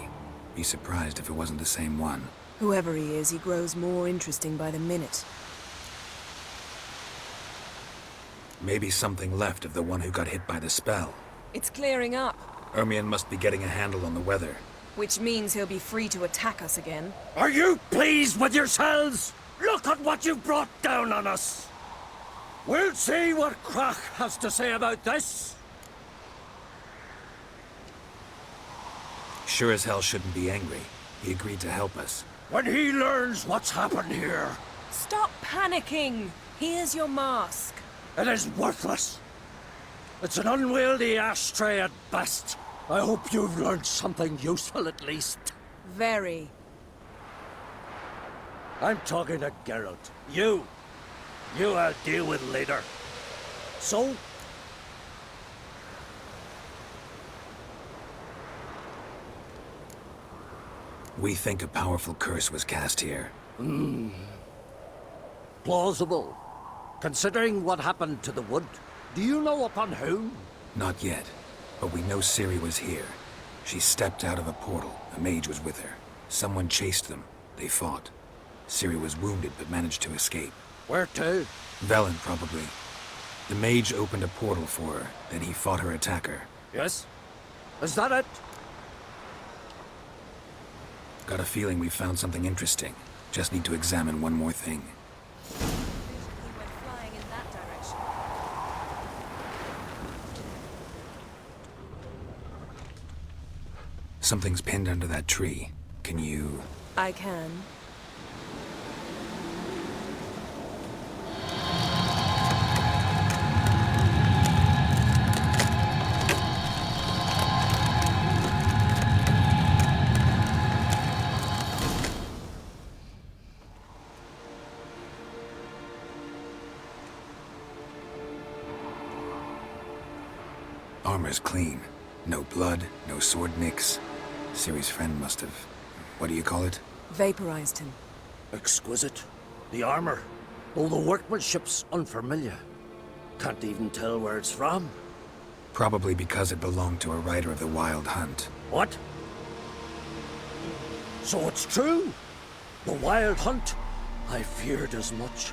Be surprised if it wasn't the same one. Whoever he is, he grows more interesting by the minute. Maybe something left of the one who got hit by the spell. It's clearing up, Ermion must be getting a handle on the weather. which means he'll be free to attack us again. Are you pleased with yourselves? Look at what you've brought down on us. We'll see what Crach has to say about this. Sure as hell shouldn't be angry. He agreed to help us. When he learns what's happened here, Stop panicking! Here's your mask. it is worthless. It's an unwieldy ashtray at best. I hope you've learned something useful at least. Very. I'm talking to Geralt. You I'll deal with later. So? We think a powerful curse was cast here. Plausible. Considering what happened to the wood, do you know upon whom? Not yet, but we know Ciri was here. She stepped out of a portal. A mage was with her. Someone chased them. They fought. Ciri was wounded but managed to escape. Where to? Velen, probably. The mage opened a portal for her, then he fought her attacker. Yes? Is that it? Got a feeling we found something interesting. Just need to examine one more thing. Something's pinned under that tree. Can you... I can. Armor's clean. No blood, no sword nicks. Ciri's friend must have... what do you call it? Vaporized him. Exquisite. The armor, though the workmanship's unfamiliar. Can't even tell where it's from. Probably because it belonged to a rider of the Wild Hunt. What? So it's true? The Wild Hunt? I feared as much.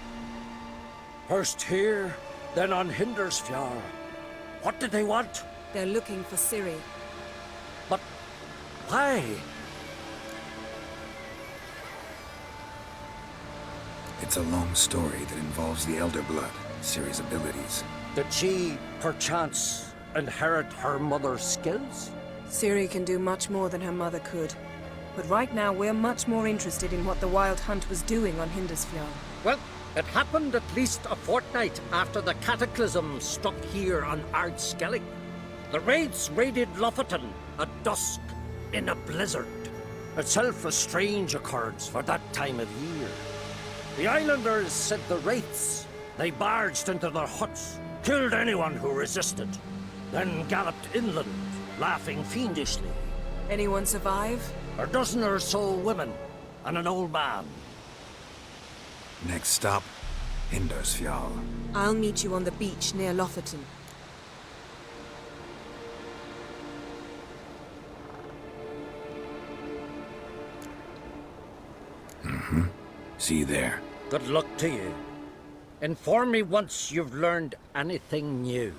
First here, then on Hindersfjord. What did they want? They're looking for Ciri. But why? It's a long story that involves the Elder Blood, Ciri's abilities. Did she, perchance, inherit her mother's skills? Ciri can do much more than her mother could. But right now, we're much more interested in what the Wild Hunt was doing on Hindersfjord. Well, it happened at least a fortnight after the cataclysm struck here on Ardskellig. The raids raided Lofoten at dusk in a blizzard. Itself a strange occurrence for that time of year. The islanders sent the wraiths. They barged into their huts, killed anyone who resisted, then galloped inland, laughing fiendishly. Anyone survive? A dozen or so women, and an old man. Next stop, Hindersfjall. I'll meet you on the beach near Lofoten. See you there. Good luck to you. Inform me once you've learned anything new.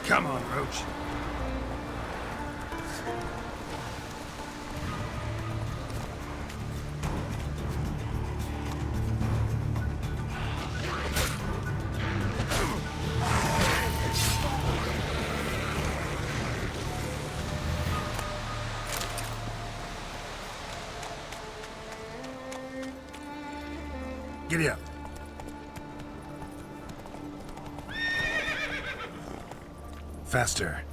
Come on, Roach. Giddy up. Faster.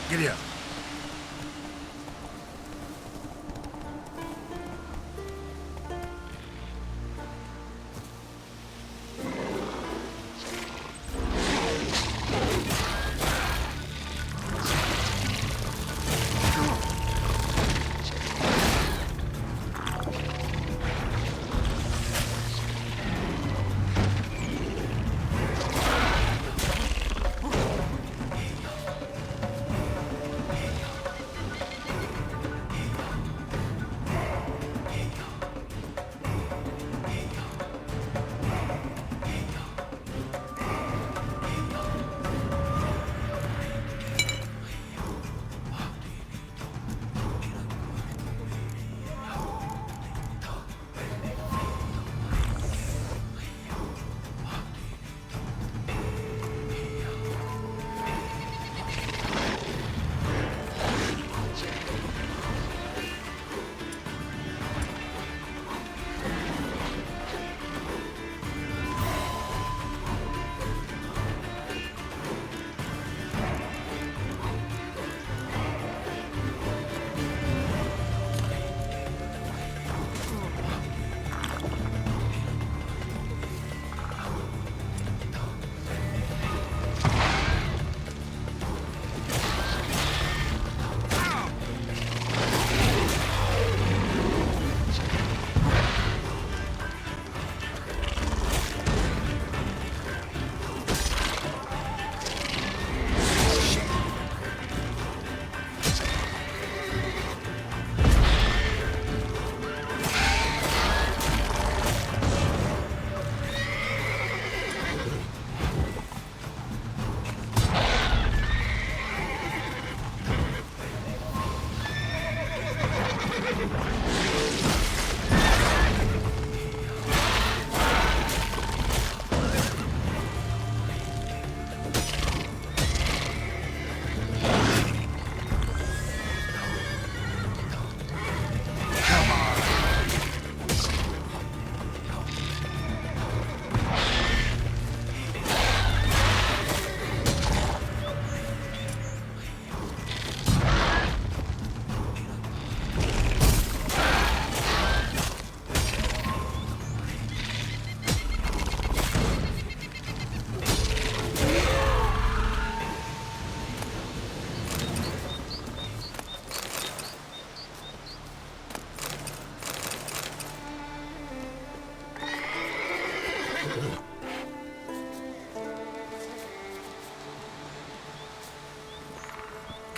Giddy up.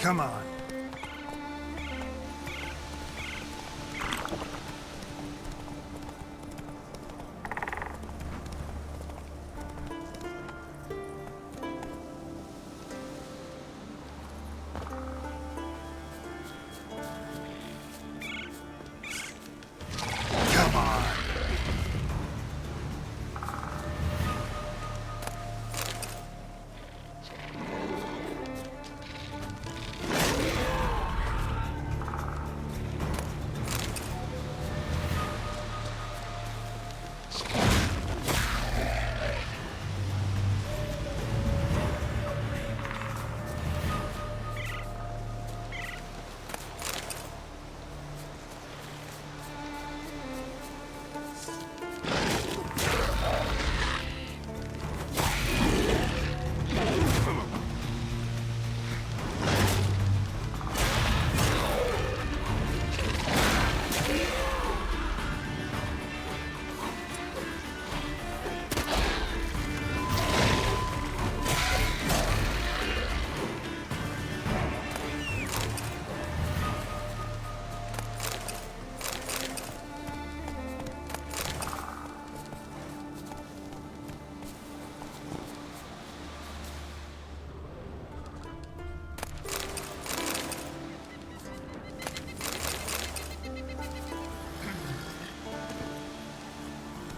Come on. Come on.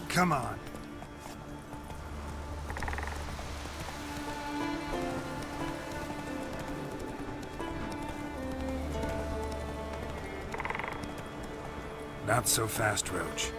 Come on. Not so fast, Roach.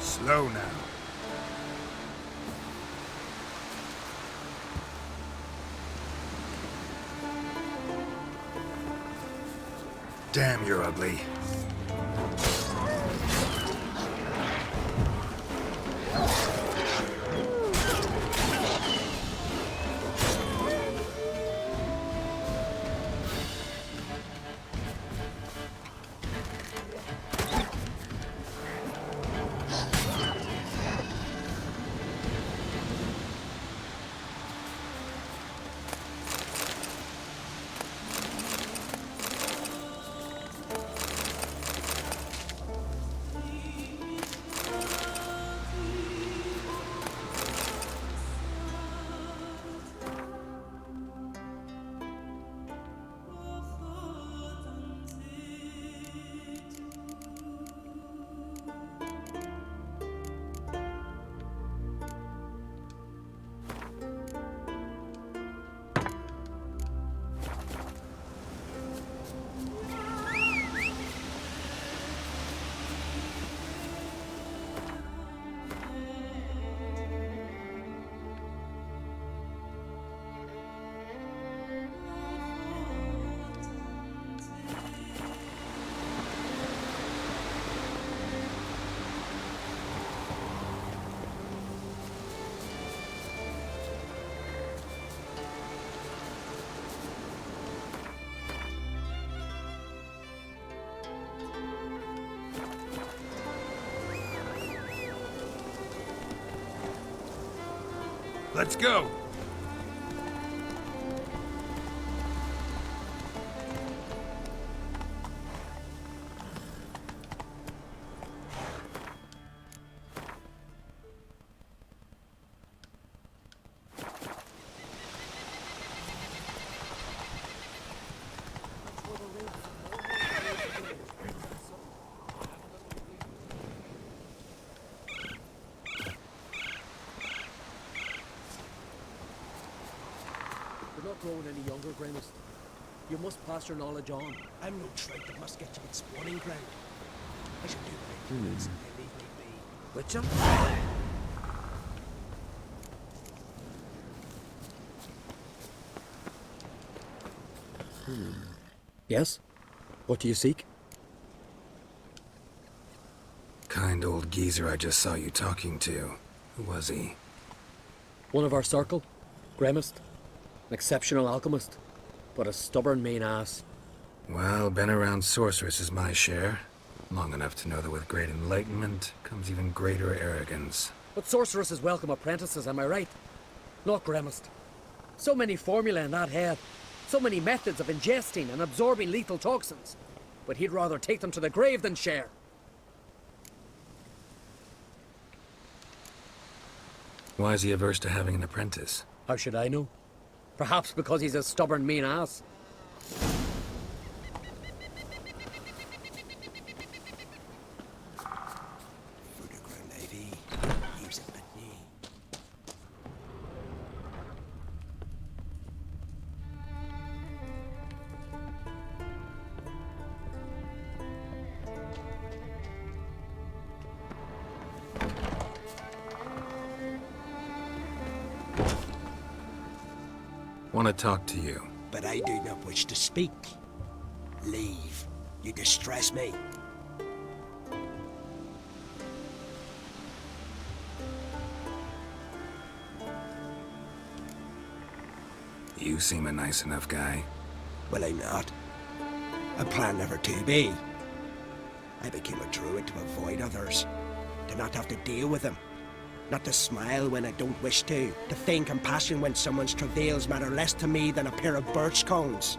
Slow now. Damn, you're ugly. Let's go! You're not growing any younger, Grimmest. You must pass your knowledge on. I'm no trout that must get to its spawning ground. I should do my boots and they leave me be. Witcher? Yes? What do you seek? Kind old geezer I just saw you talking to. Who was he? One of our circle. Grimmest. An exceptional alchemist. But a stubborn main ass. Well, been around sorceress is my share. Long enough to know that with great enlightenment comes even greater arrogance. But sorceresses welcome apprentices, am I right? Not Grimmest. So many formulae in that head. So many methods of ingesting and absorbing lethal toxins. But he'd rather take them to the grave than share. Why is he averse to having an apprentice? How should I know? Perhaps because he's a stubborn mean ass. Want to talk to you. But I do not wish to speak. Leave. You distress me. You seem a nice enough guy. Well, I'm not. I plan never to be. I became a druid to avoid others. To not have to deal with them. Not to smile when I don't wish to feign compassion when someone's travails matter less to me than a pair of birch cones.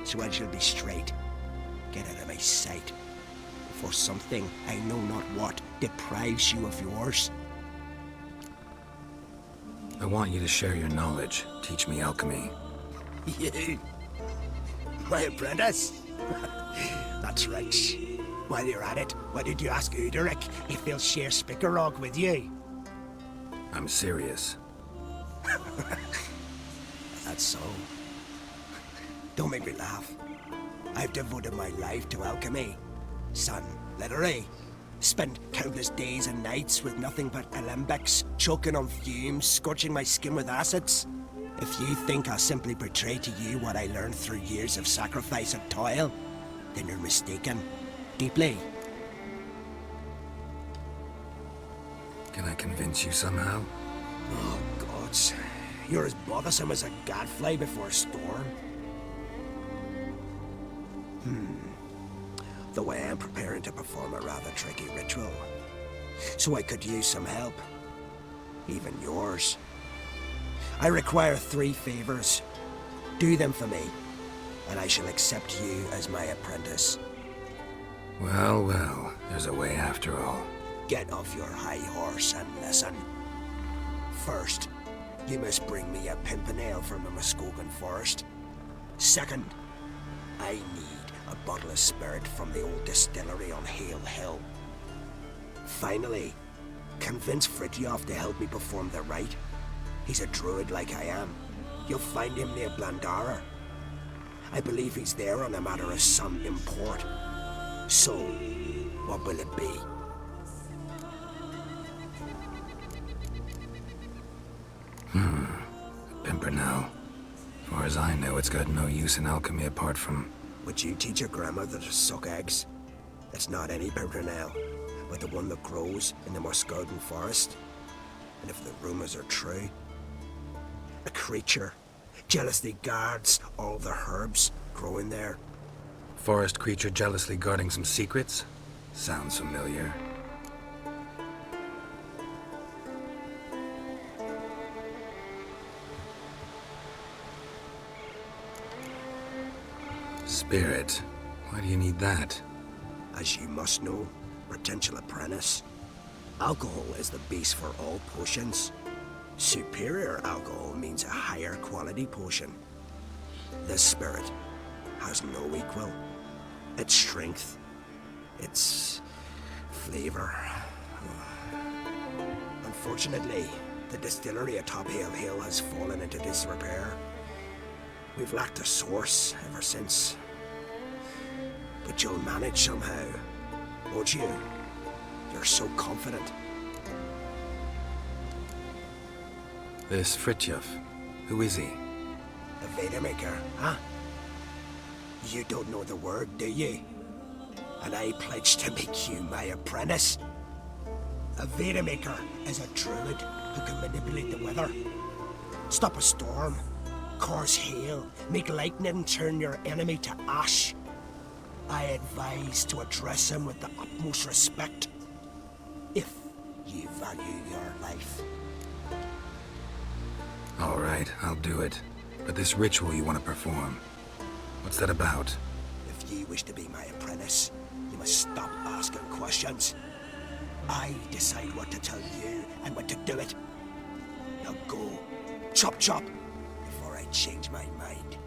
So I shall be straight. Get out of my sight. For something, I know not what, deprives you of yours. I want you to share your knowledge. Teach me alchemy. You? My apprentice? That's right. While you're at it, why did you ask Uderic if he'll share Spikarog with you? I'm serious. That's so. Don't make me laugh. I've devoted my life to alchemy. Son, literally. Spent countless days and nights with nothing but alembics, choking on fumes, scorching my skin with acids. If you think I'll simply portray to you what I learned through years of sacrifice and toil, then you're mistaken. Deeply. Can I convince you somehow? Oh, gods. You're as bothersome as a gadfly before a storm. Though I am preparing to perform a rather tricky ritual. So I could use some help. Even yours. I require 3 favors. Do them for me, and I shall accept you as my apprentice. Well, well, there's a way after all. Get off your high horse and listen. First, you must bring me a pimpernel from the Muskogan forest. Second, I need a bottle of spirit from the old distillery on Hale Hill. Finally, convince Fritjof to help me perform the rite. He's a druid like I am. You'll find him near Blandara. I believe he's there on a matter of some import. So, what will it be? Pimpernel. As far as I know, it's got no use in alchemy apart from... Would you teach your grandmother to suck eggs? It's not any pimpernel, but the one that grows in the Muskogan forest. And if the rumors are true, a creature jealously guards all the herbs growing there. Forest creature jealously guarding some secrets? Sounds familiar. Spirit. Why do you need that? As you must know, potential apprentice, alcohol is the base for all potions. Superior alcohol means a higher quality potion. This spirit has no equal. Its strength, its flavor. Unfortunately, the distillery atop Hale Hill has fallen into disrepair. We've lacked a source ever since. But you'll manage somehow, won't you? You're so confident. This Fritjof, who is he? The Vadermaker, huh? You don't know the word, do you? And I pledge to make you my apprentice. A Vadermaker is a druid who can manipulate the weather, stop a storm, cause hail, make lightning turn your enemy to ash. I advise to address him with the utmost respect, if you value your life. All right, I'll do it. But this ritual you want to perform, what's that about? If you wish to be my apprentice, you must stop asking questions. I decide what to tell you and when to do it. Now go, chop chop, before I change my mind.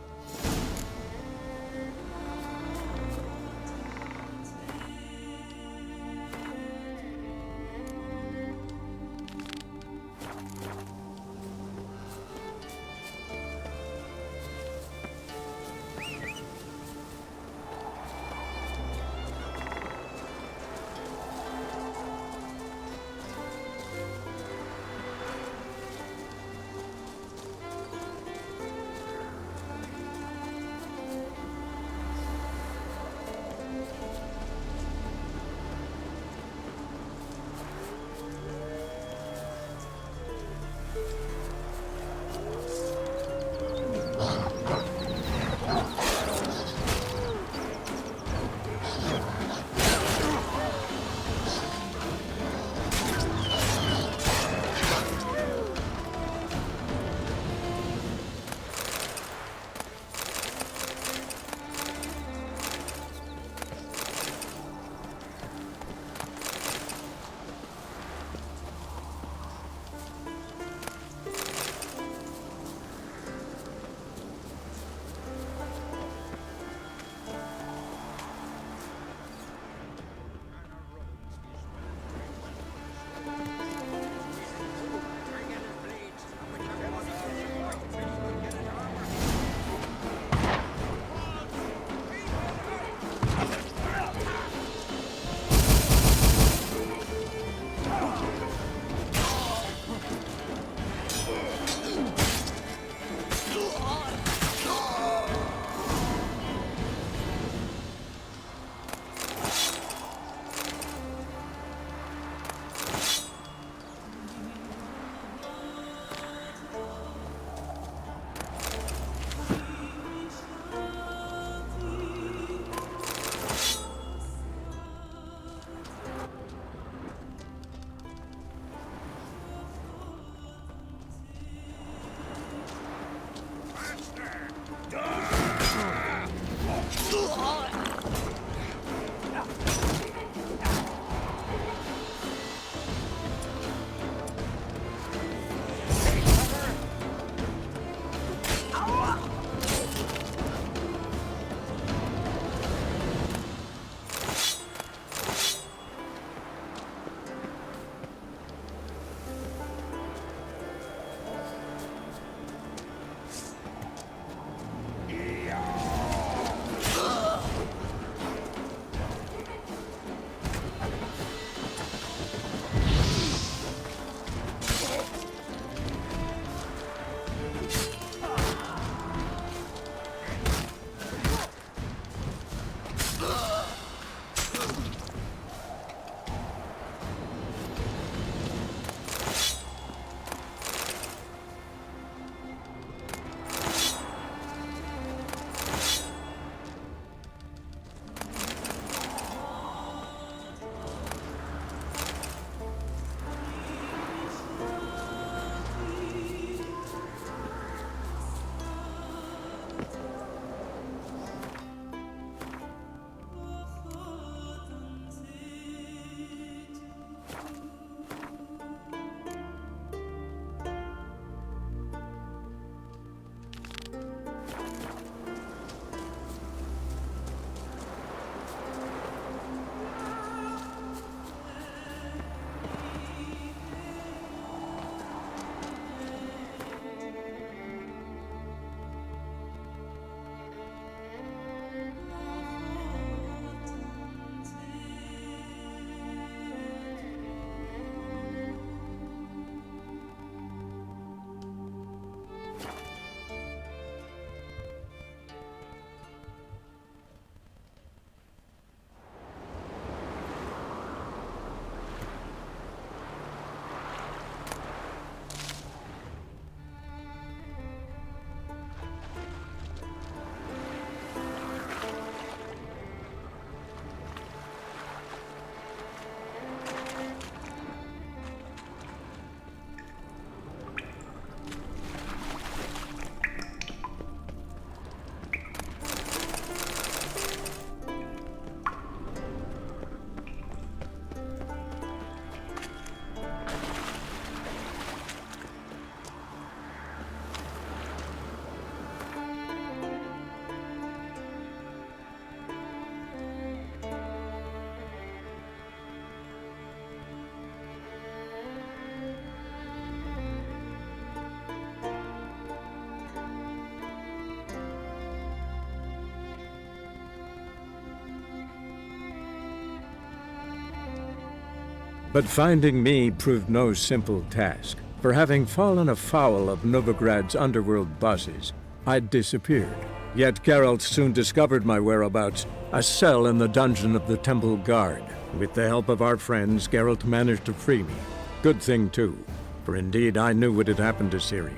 But finding me proved no simple task. For having fallen afoul of Novigrad's underworld bosses, I'd disappeared. Yet Geralt soon discovered my whereabouts, a cell in the dungeon of the Temple Guard. With the help of our friends, Geralt managed to free me. Good thing, too, for indeed I knew what had happened to Ciri.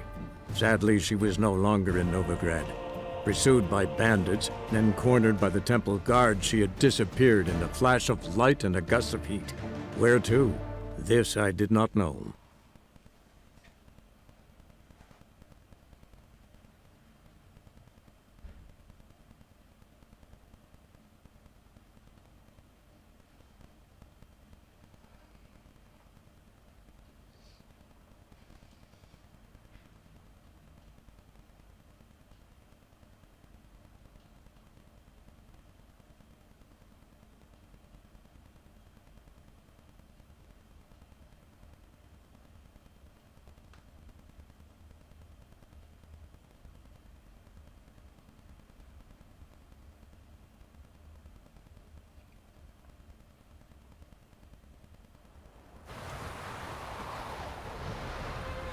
Sadly, she was no longer in Novigrad. Pursued by bandits, then cornered by the Temple Guard, she had disappeared in a flash of light and a gust of heat. Where to? This I did not know.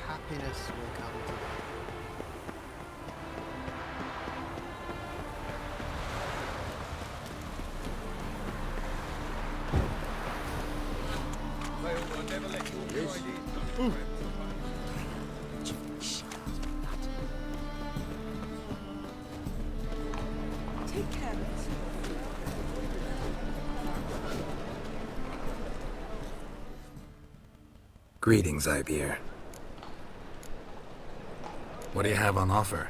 Happiness will come to me. Take care of it. Greetings, Ibeer. What do you have on offer?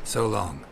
So long.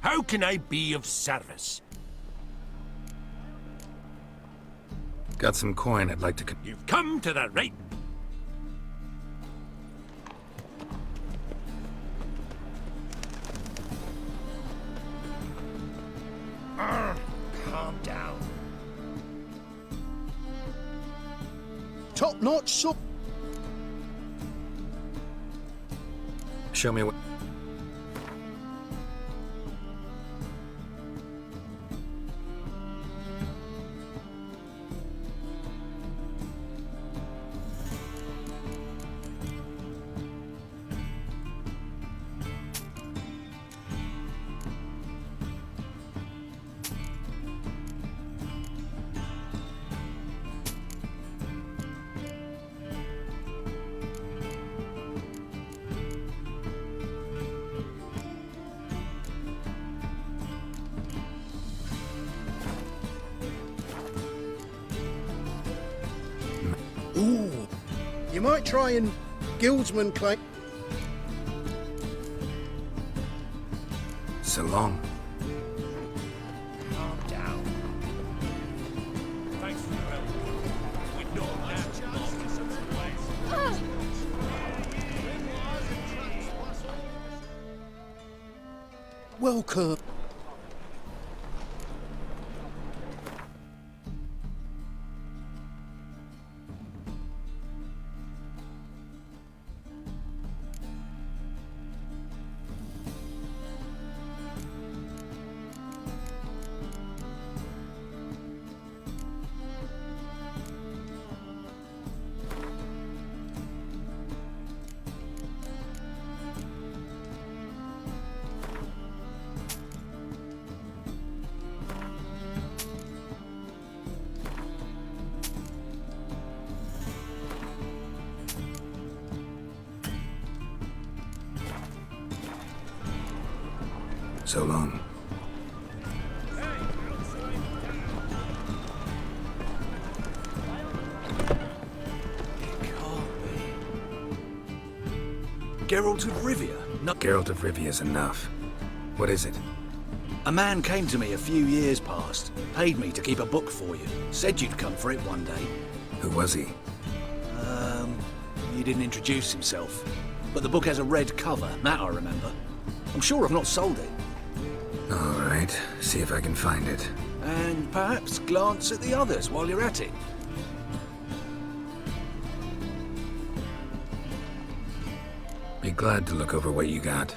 How can I be of service? Got some coin I'd like to... You've come to the right... Calm down. Top-notch soup. Show me what... Ooh. You might try and Guildsman claim. So along. Calm down. Thanks for your help. We know that Welcome. So long. Geralt of Rivia? No. Geralt of Rivia's enough. What is it? A man came to me a few years past, paid me to keep a book for you. Said you'd come for it one day. Who was he? He didn't introduce himself. But the book has a red cover, that I remember. I'm sure I've not sold it. All right, see if I can find it. And perhaps glance at the others while you're at it. Be glad to look over what you got.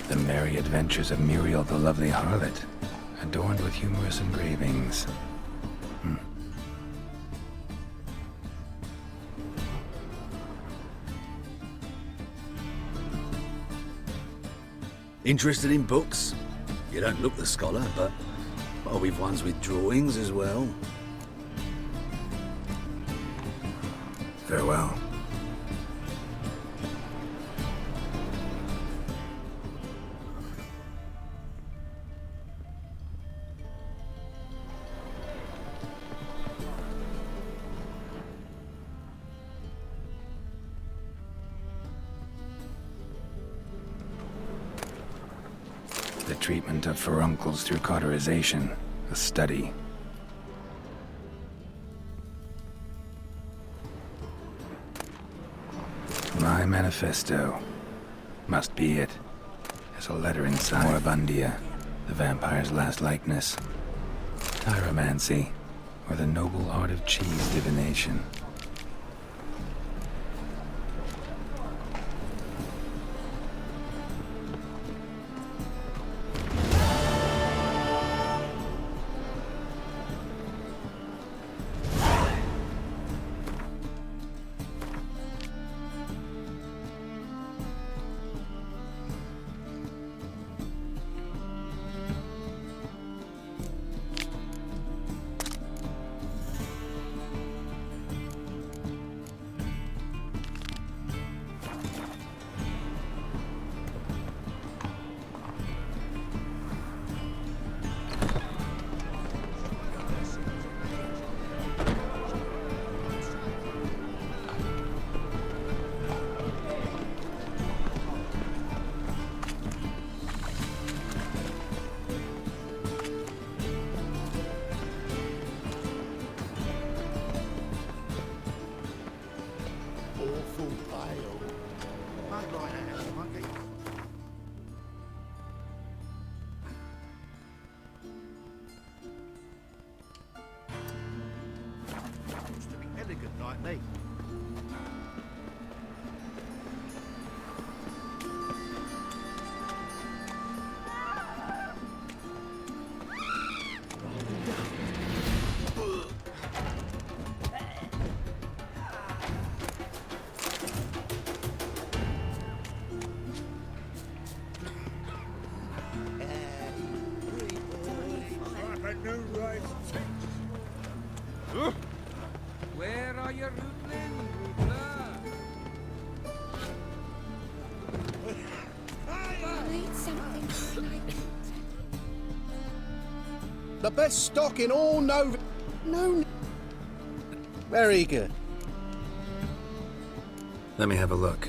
The Merry Adventures of Muriel the Lovely Harlot, adorned with humorous engravings. Interested in books? You don't look the scholar, but we've ones with drawings as well. Farewell. The treatment of furuncles through cauterization, a study. My manifesto. Must be it. There's a letter inside. Moribundia, the vampire's last likeness. Tyromancy, or the noble art of cheese divination. Elegant like me. The best stock in all Nova... No... Very good. Let me have a look.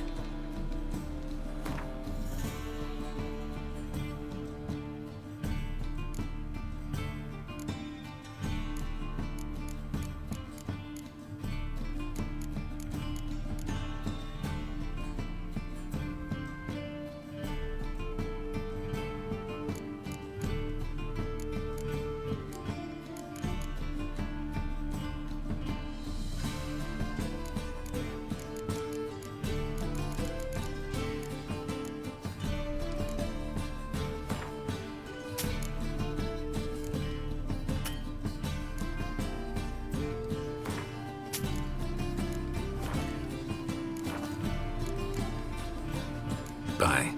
Bye.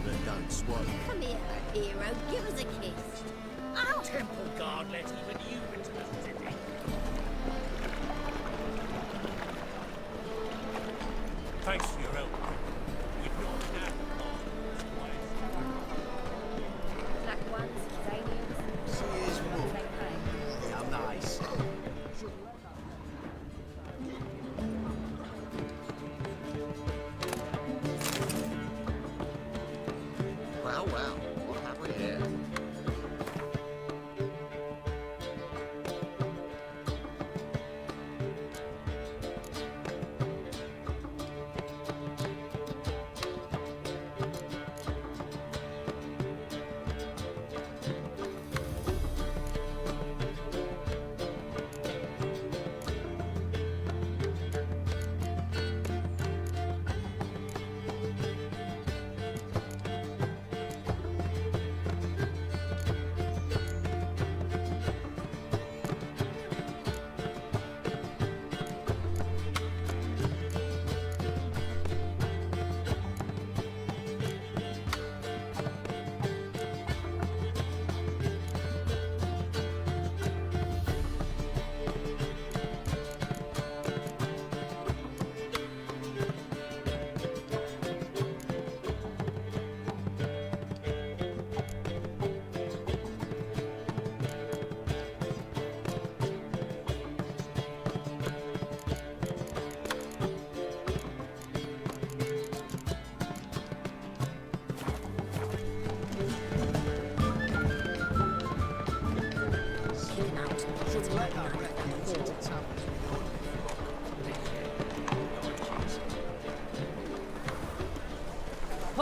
But don't swallow. Come here, hero. Give us a kiss. Ow! Temple guard let even you into the city. Thanks for your help. You've not had Black ones, Daniels. See his move. Yeah, nice. Well, well, what have we here?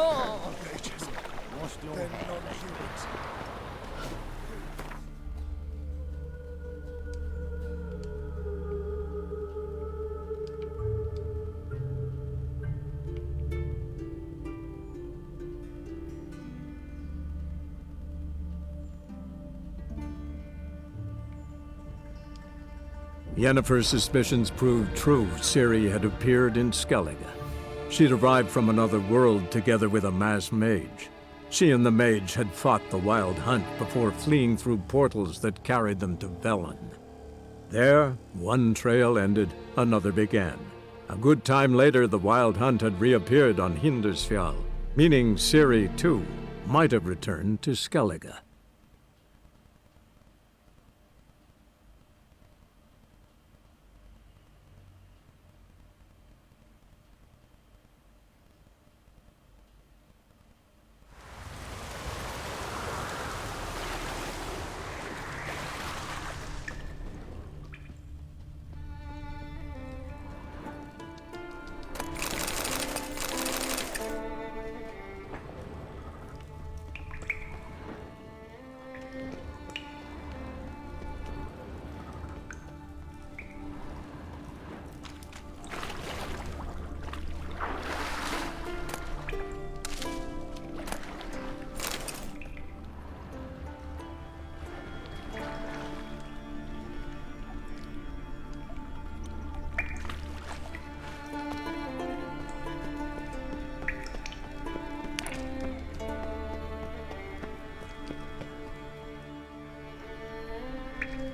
Oh! They're non-humans. Yennefer's suspicions proved true. Ciri had appeared in Skellige. She'd arrived from another world together with a masked mage. She and the mage had fought the Wild Hunt before fleeing through portals that carried them to Velen. There, one trail ended, another began. A good time later, the Wild Hunt had reappeared on Hindarsfjall, meaning Ciri, too, might have returned to Skellige.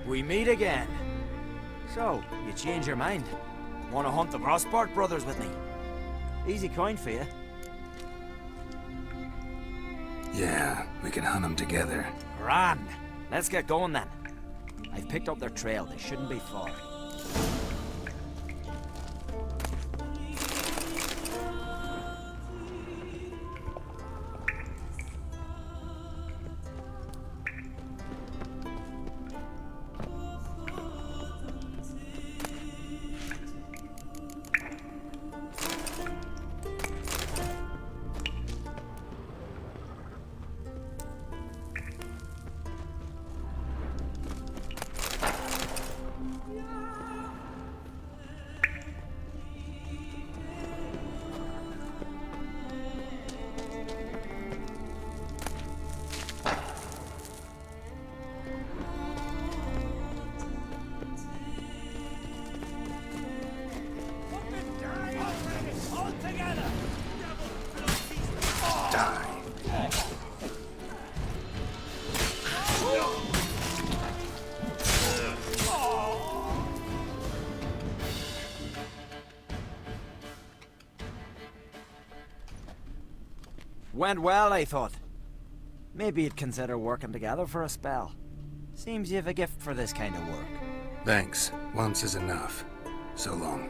We meet again. So, you change your mind? Want to hunt the Crossport brothers with me? Easy coin for you. Yeah, we can hunt them together. Grand. Let's get going then. I've picked up their trail. They shouldn't be far. Went well, I thought. Maybe you'd consider working together for a spell. Seems you have a gift for this kind of work. Thanks. Once is enough. So long.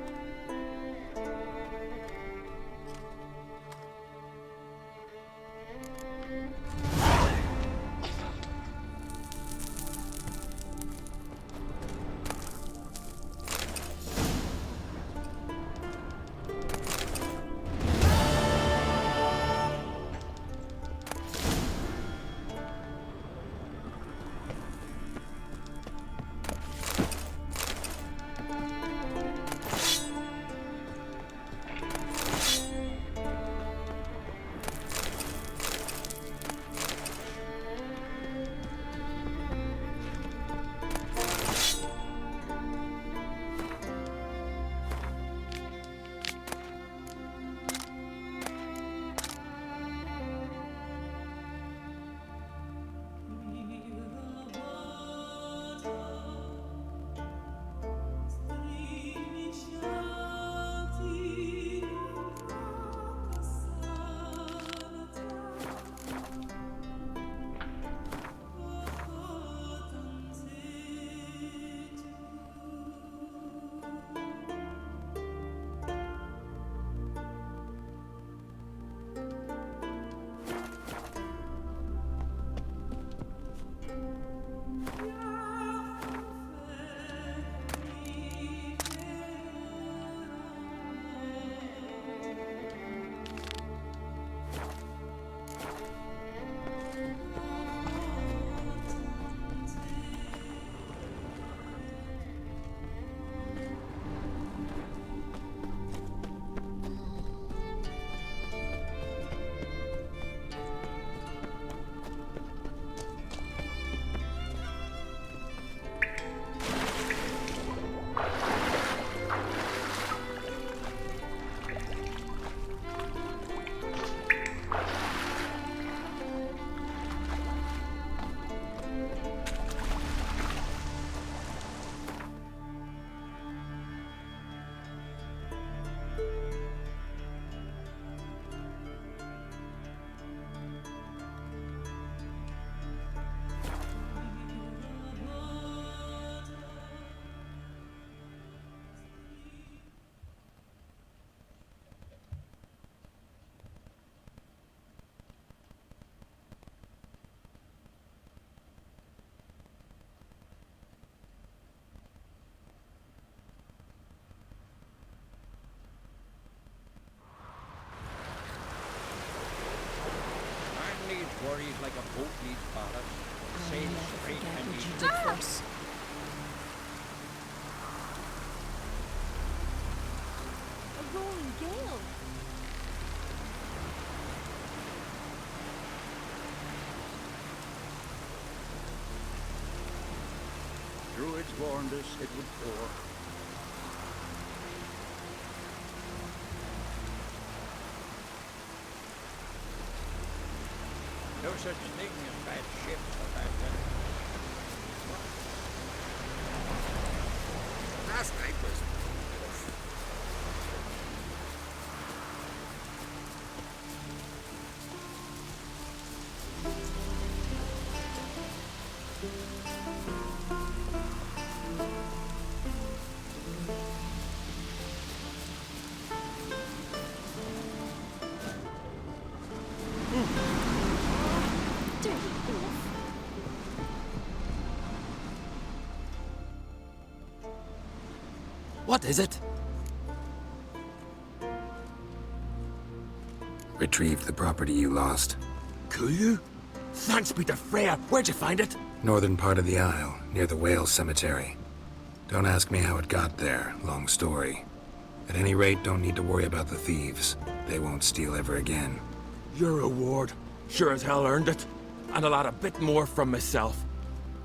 Worries like a boat needs ballast. Sail straight and what you did for us. A rolling gale. Druids warned us it would pour. No such thing as bad ships or bad weather. Last night was... What is it? Retrieved the property you lost. Kulju? Thanks be to Freya. Where'd you find it? Northern part of the Isle, near the whale cemetery. Don't ask me how it got there, long story. At any rate, don't need to worry about the thieves. They won't steal ever again. Your reward. Sure as hell earned it. And I'll add a bit more from myself.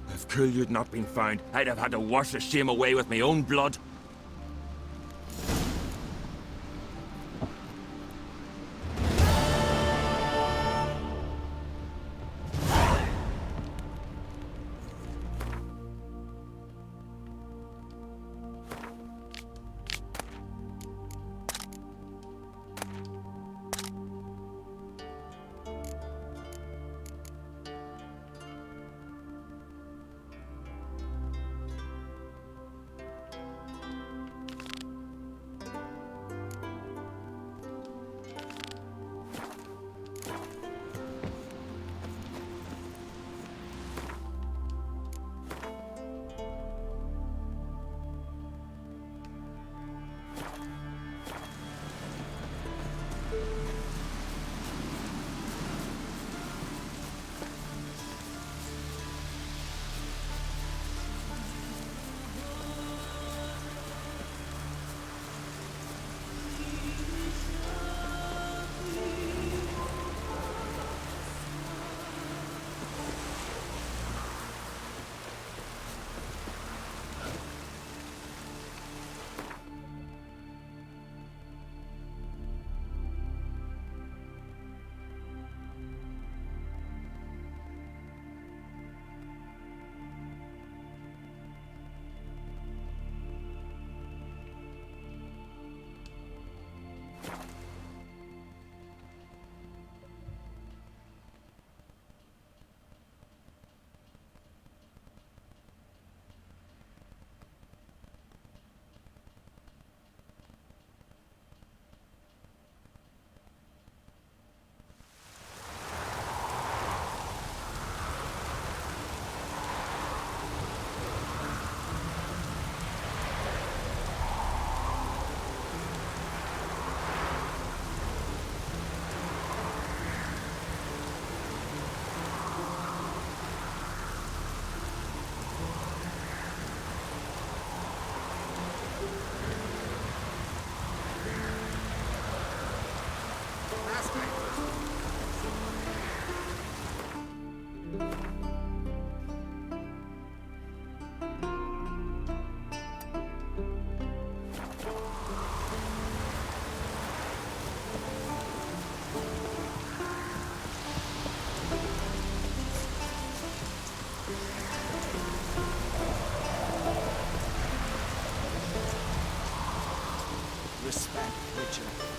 If Kulju'd not been found, I'd have had to wash the shame away with my own blood. Respect, Witcher.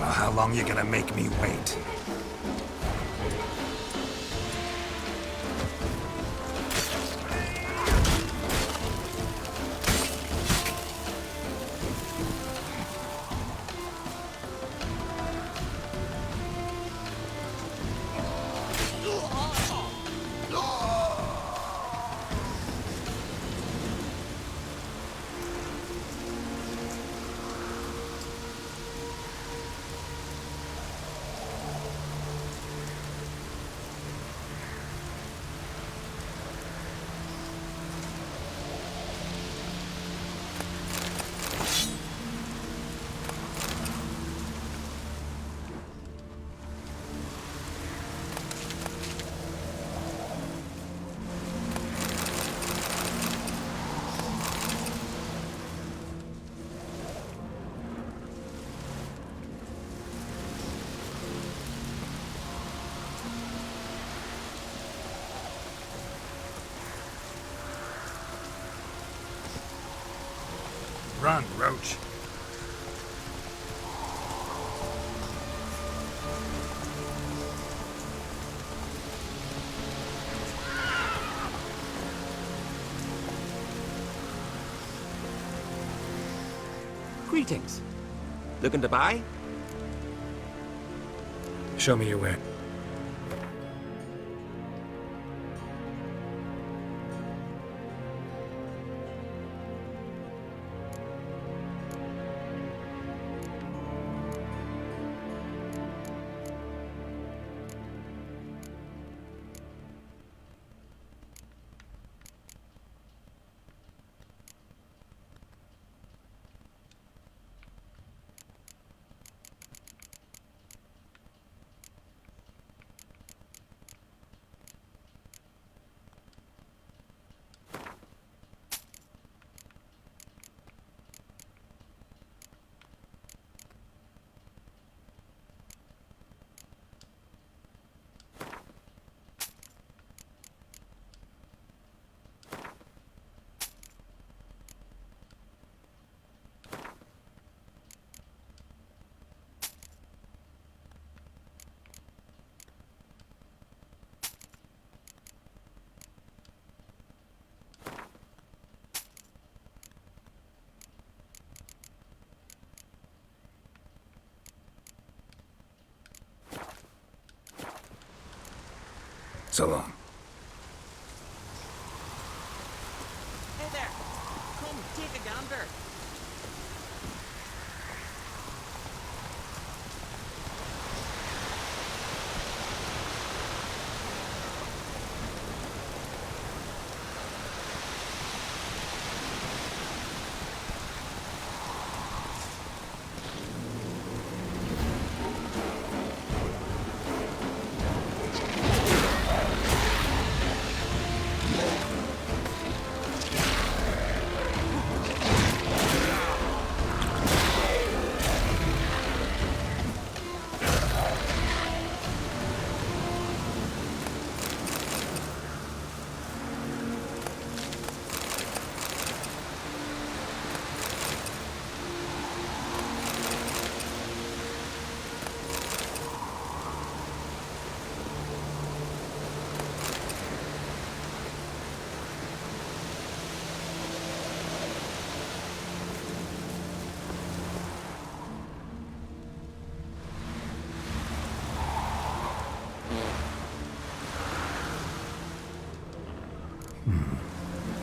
Well, how long you gonna make me wait? Run, Roach. Greetings. Looking to buy? Show me your way. So long. Hey there! Come, take a gander.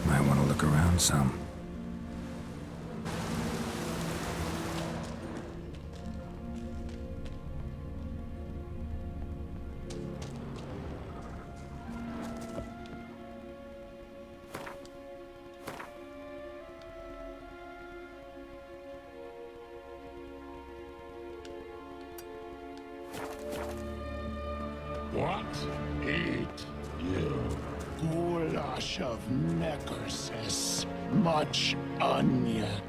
Might want to look around some. Eat, you goulash of necrosis. Much onion.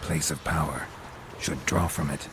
Place of power. Should draw from it.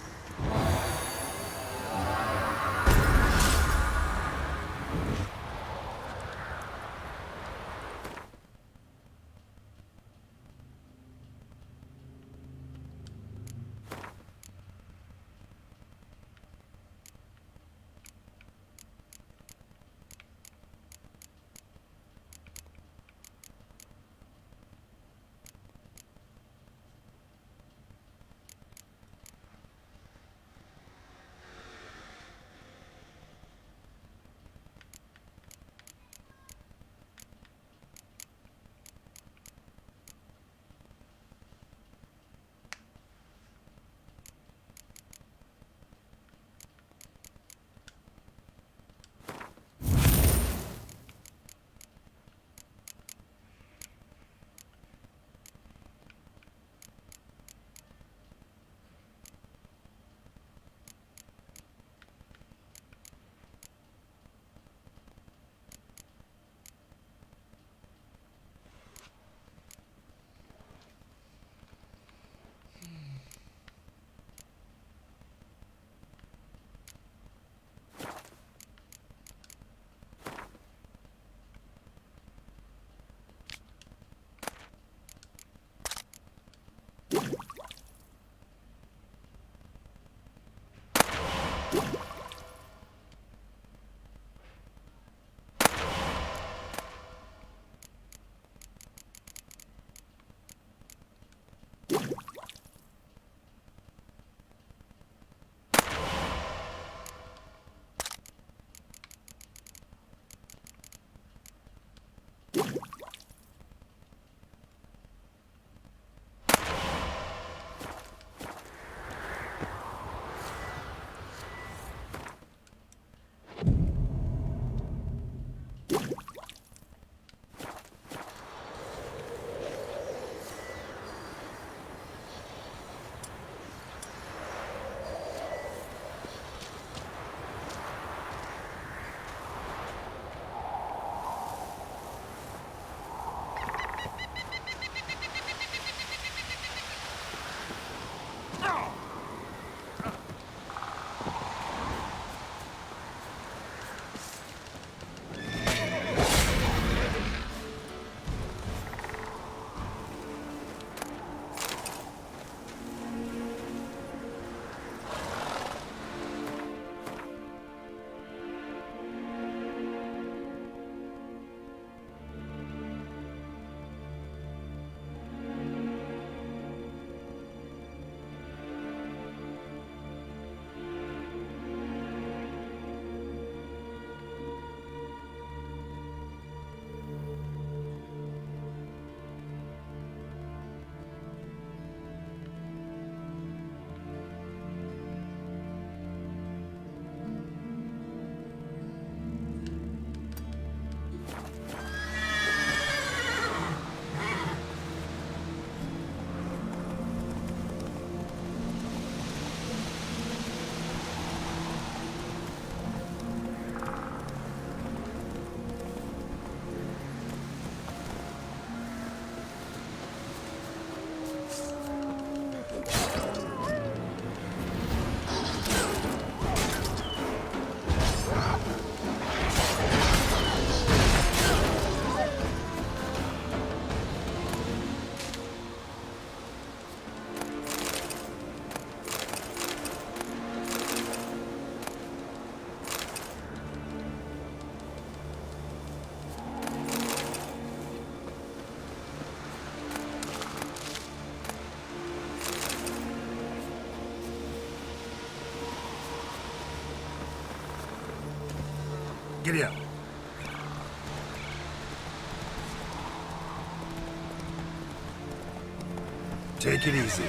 Giddy up. Take it easy.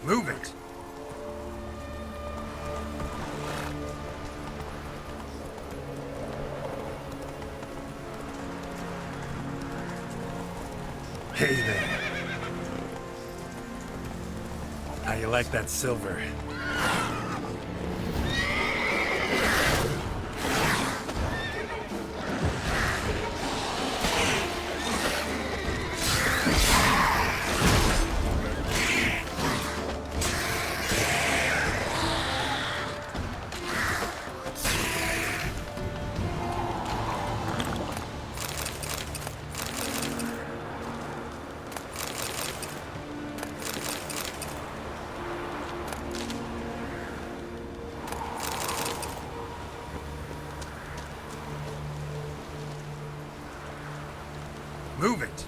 Move it! Hey there. How you like that silver? Move it!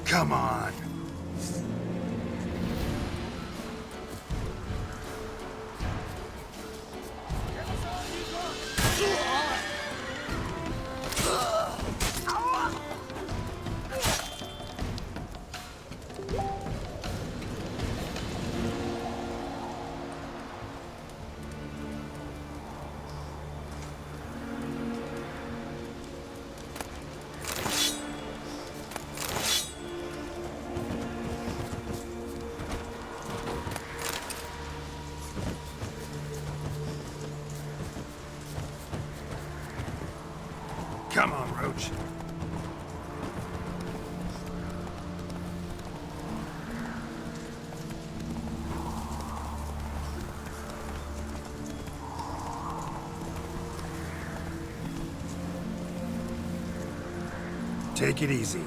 Come on! Come on, Roach. Take it easy.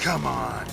Come on.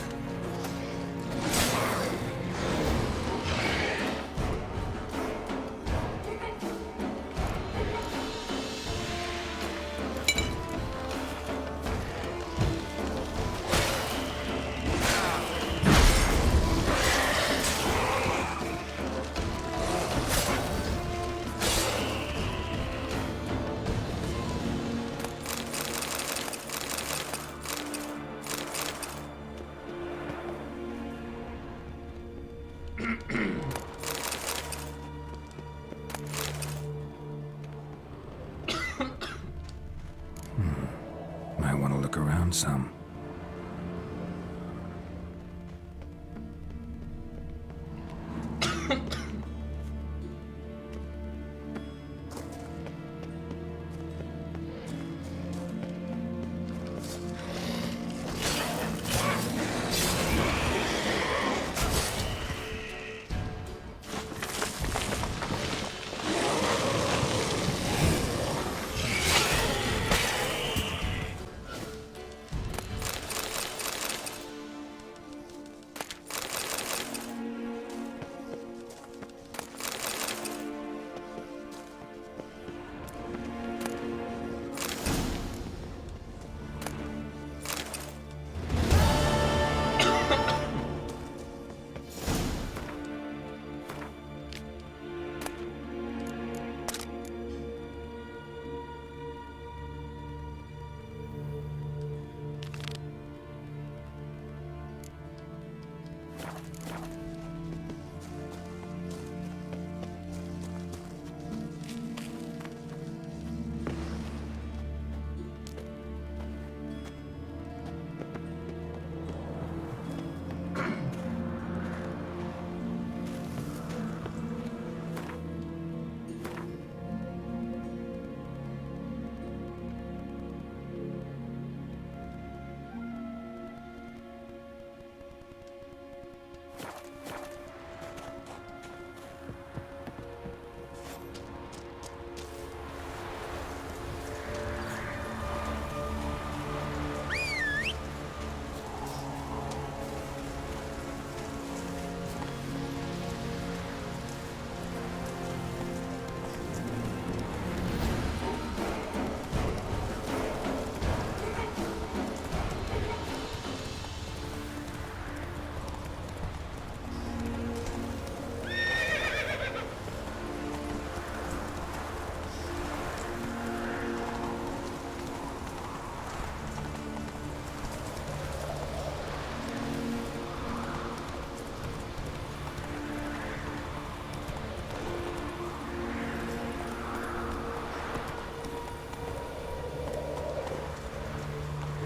Might want to look around some.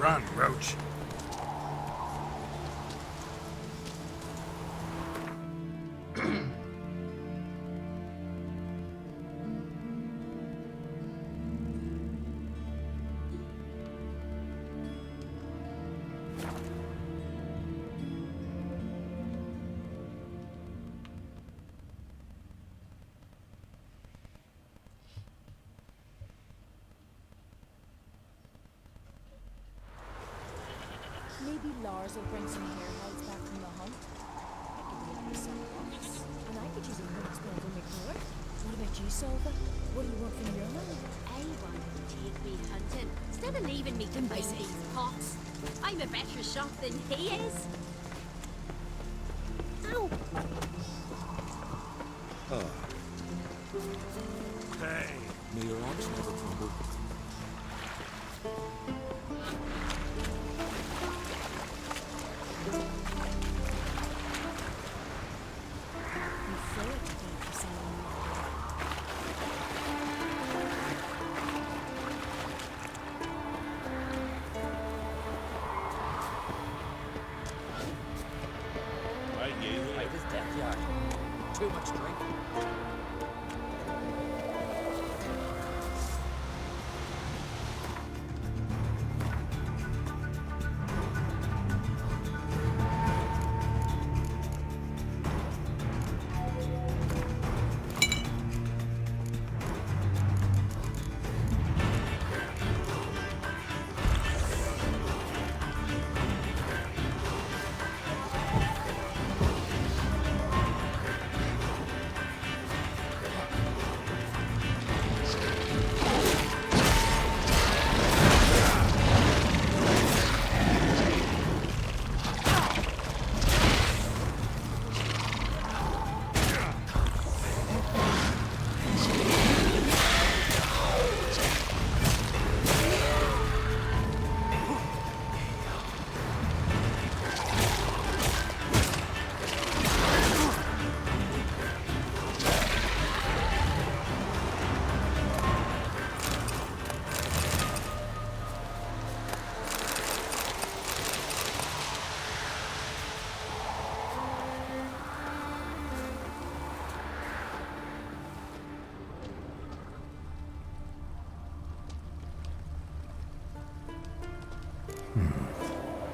Run, Roach. Maybe Lars will bring some hair hides back from the hunt. I could make you some bucks. And I could use a monk's bone for my colour. What about you, Solva? What do you want from your man? I want him to take me hunting instead of leaving me to find these pots. I'm a better shot than he is. Ow! Oh. Hey! May your arms never crumble. Too much drink.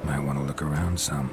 Might want to look around some.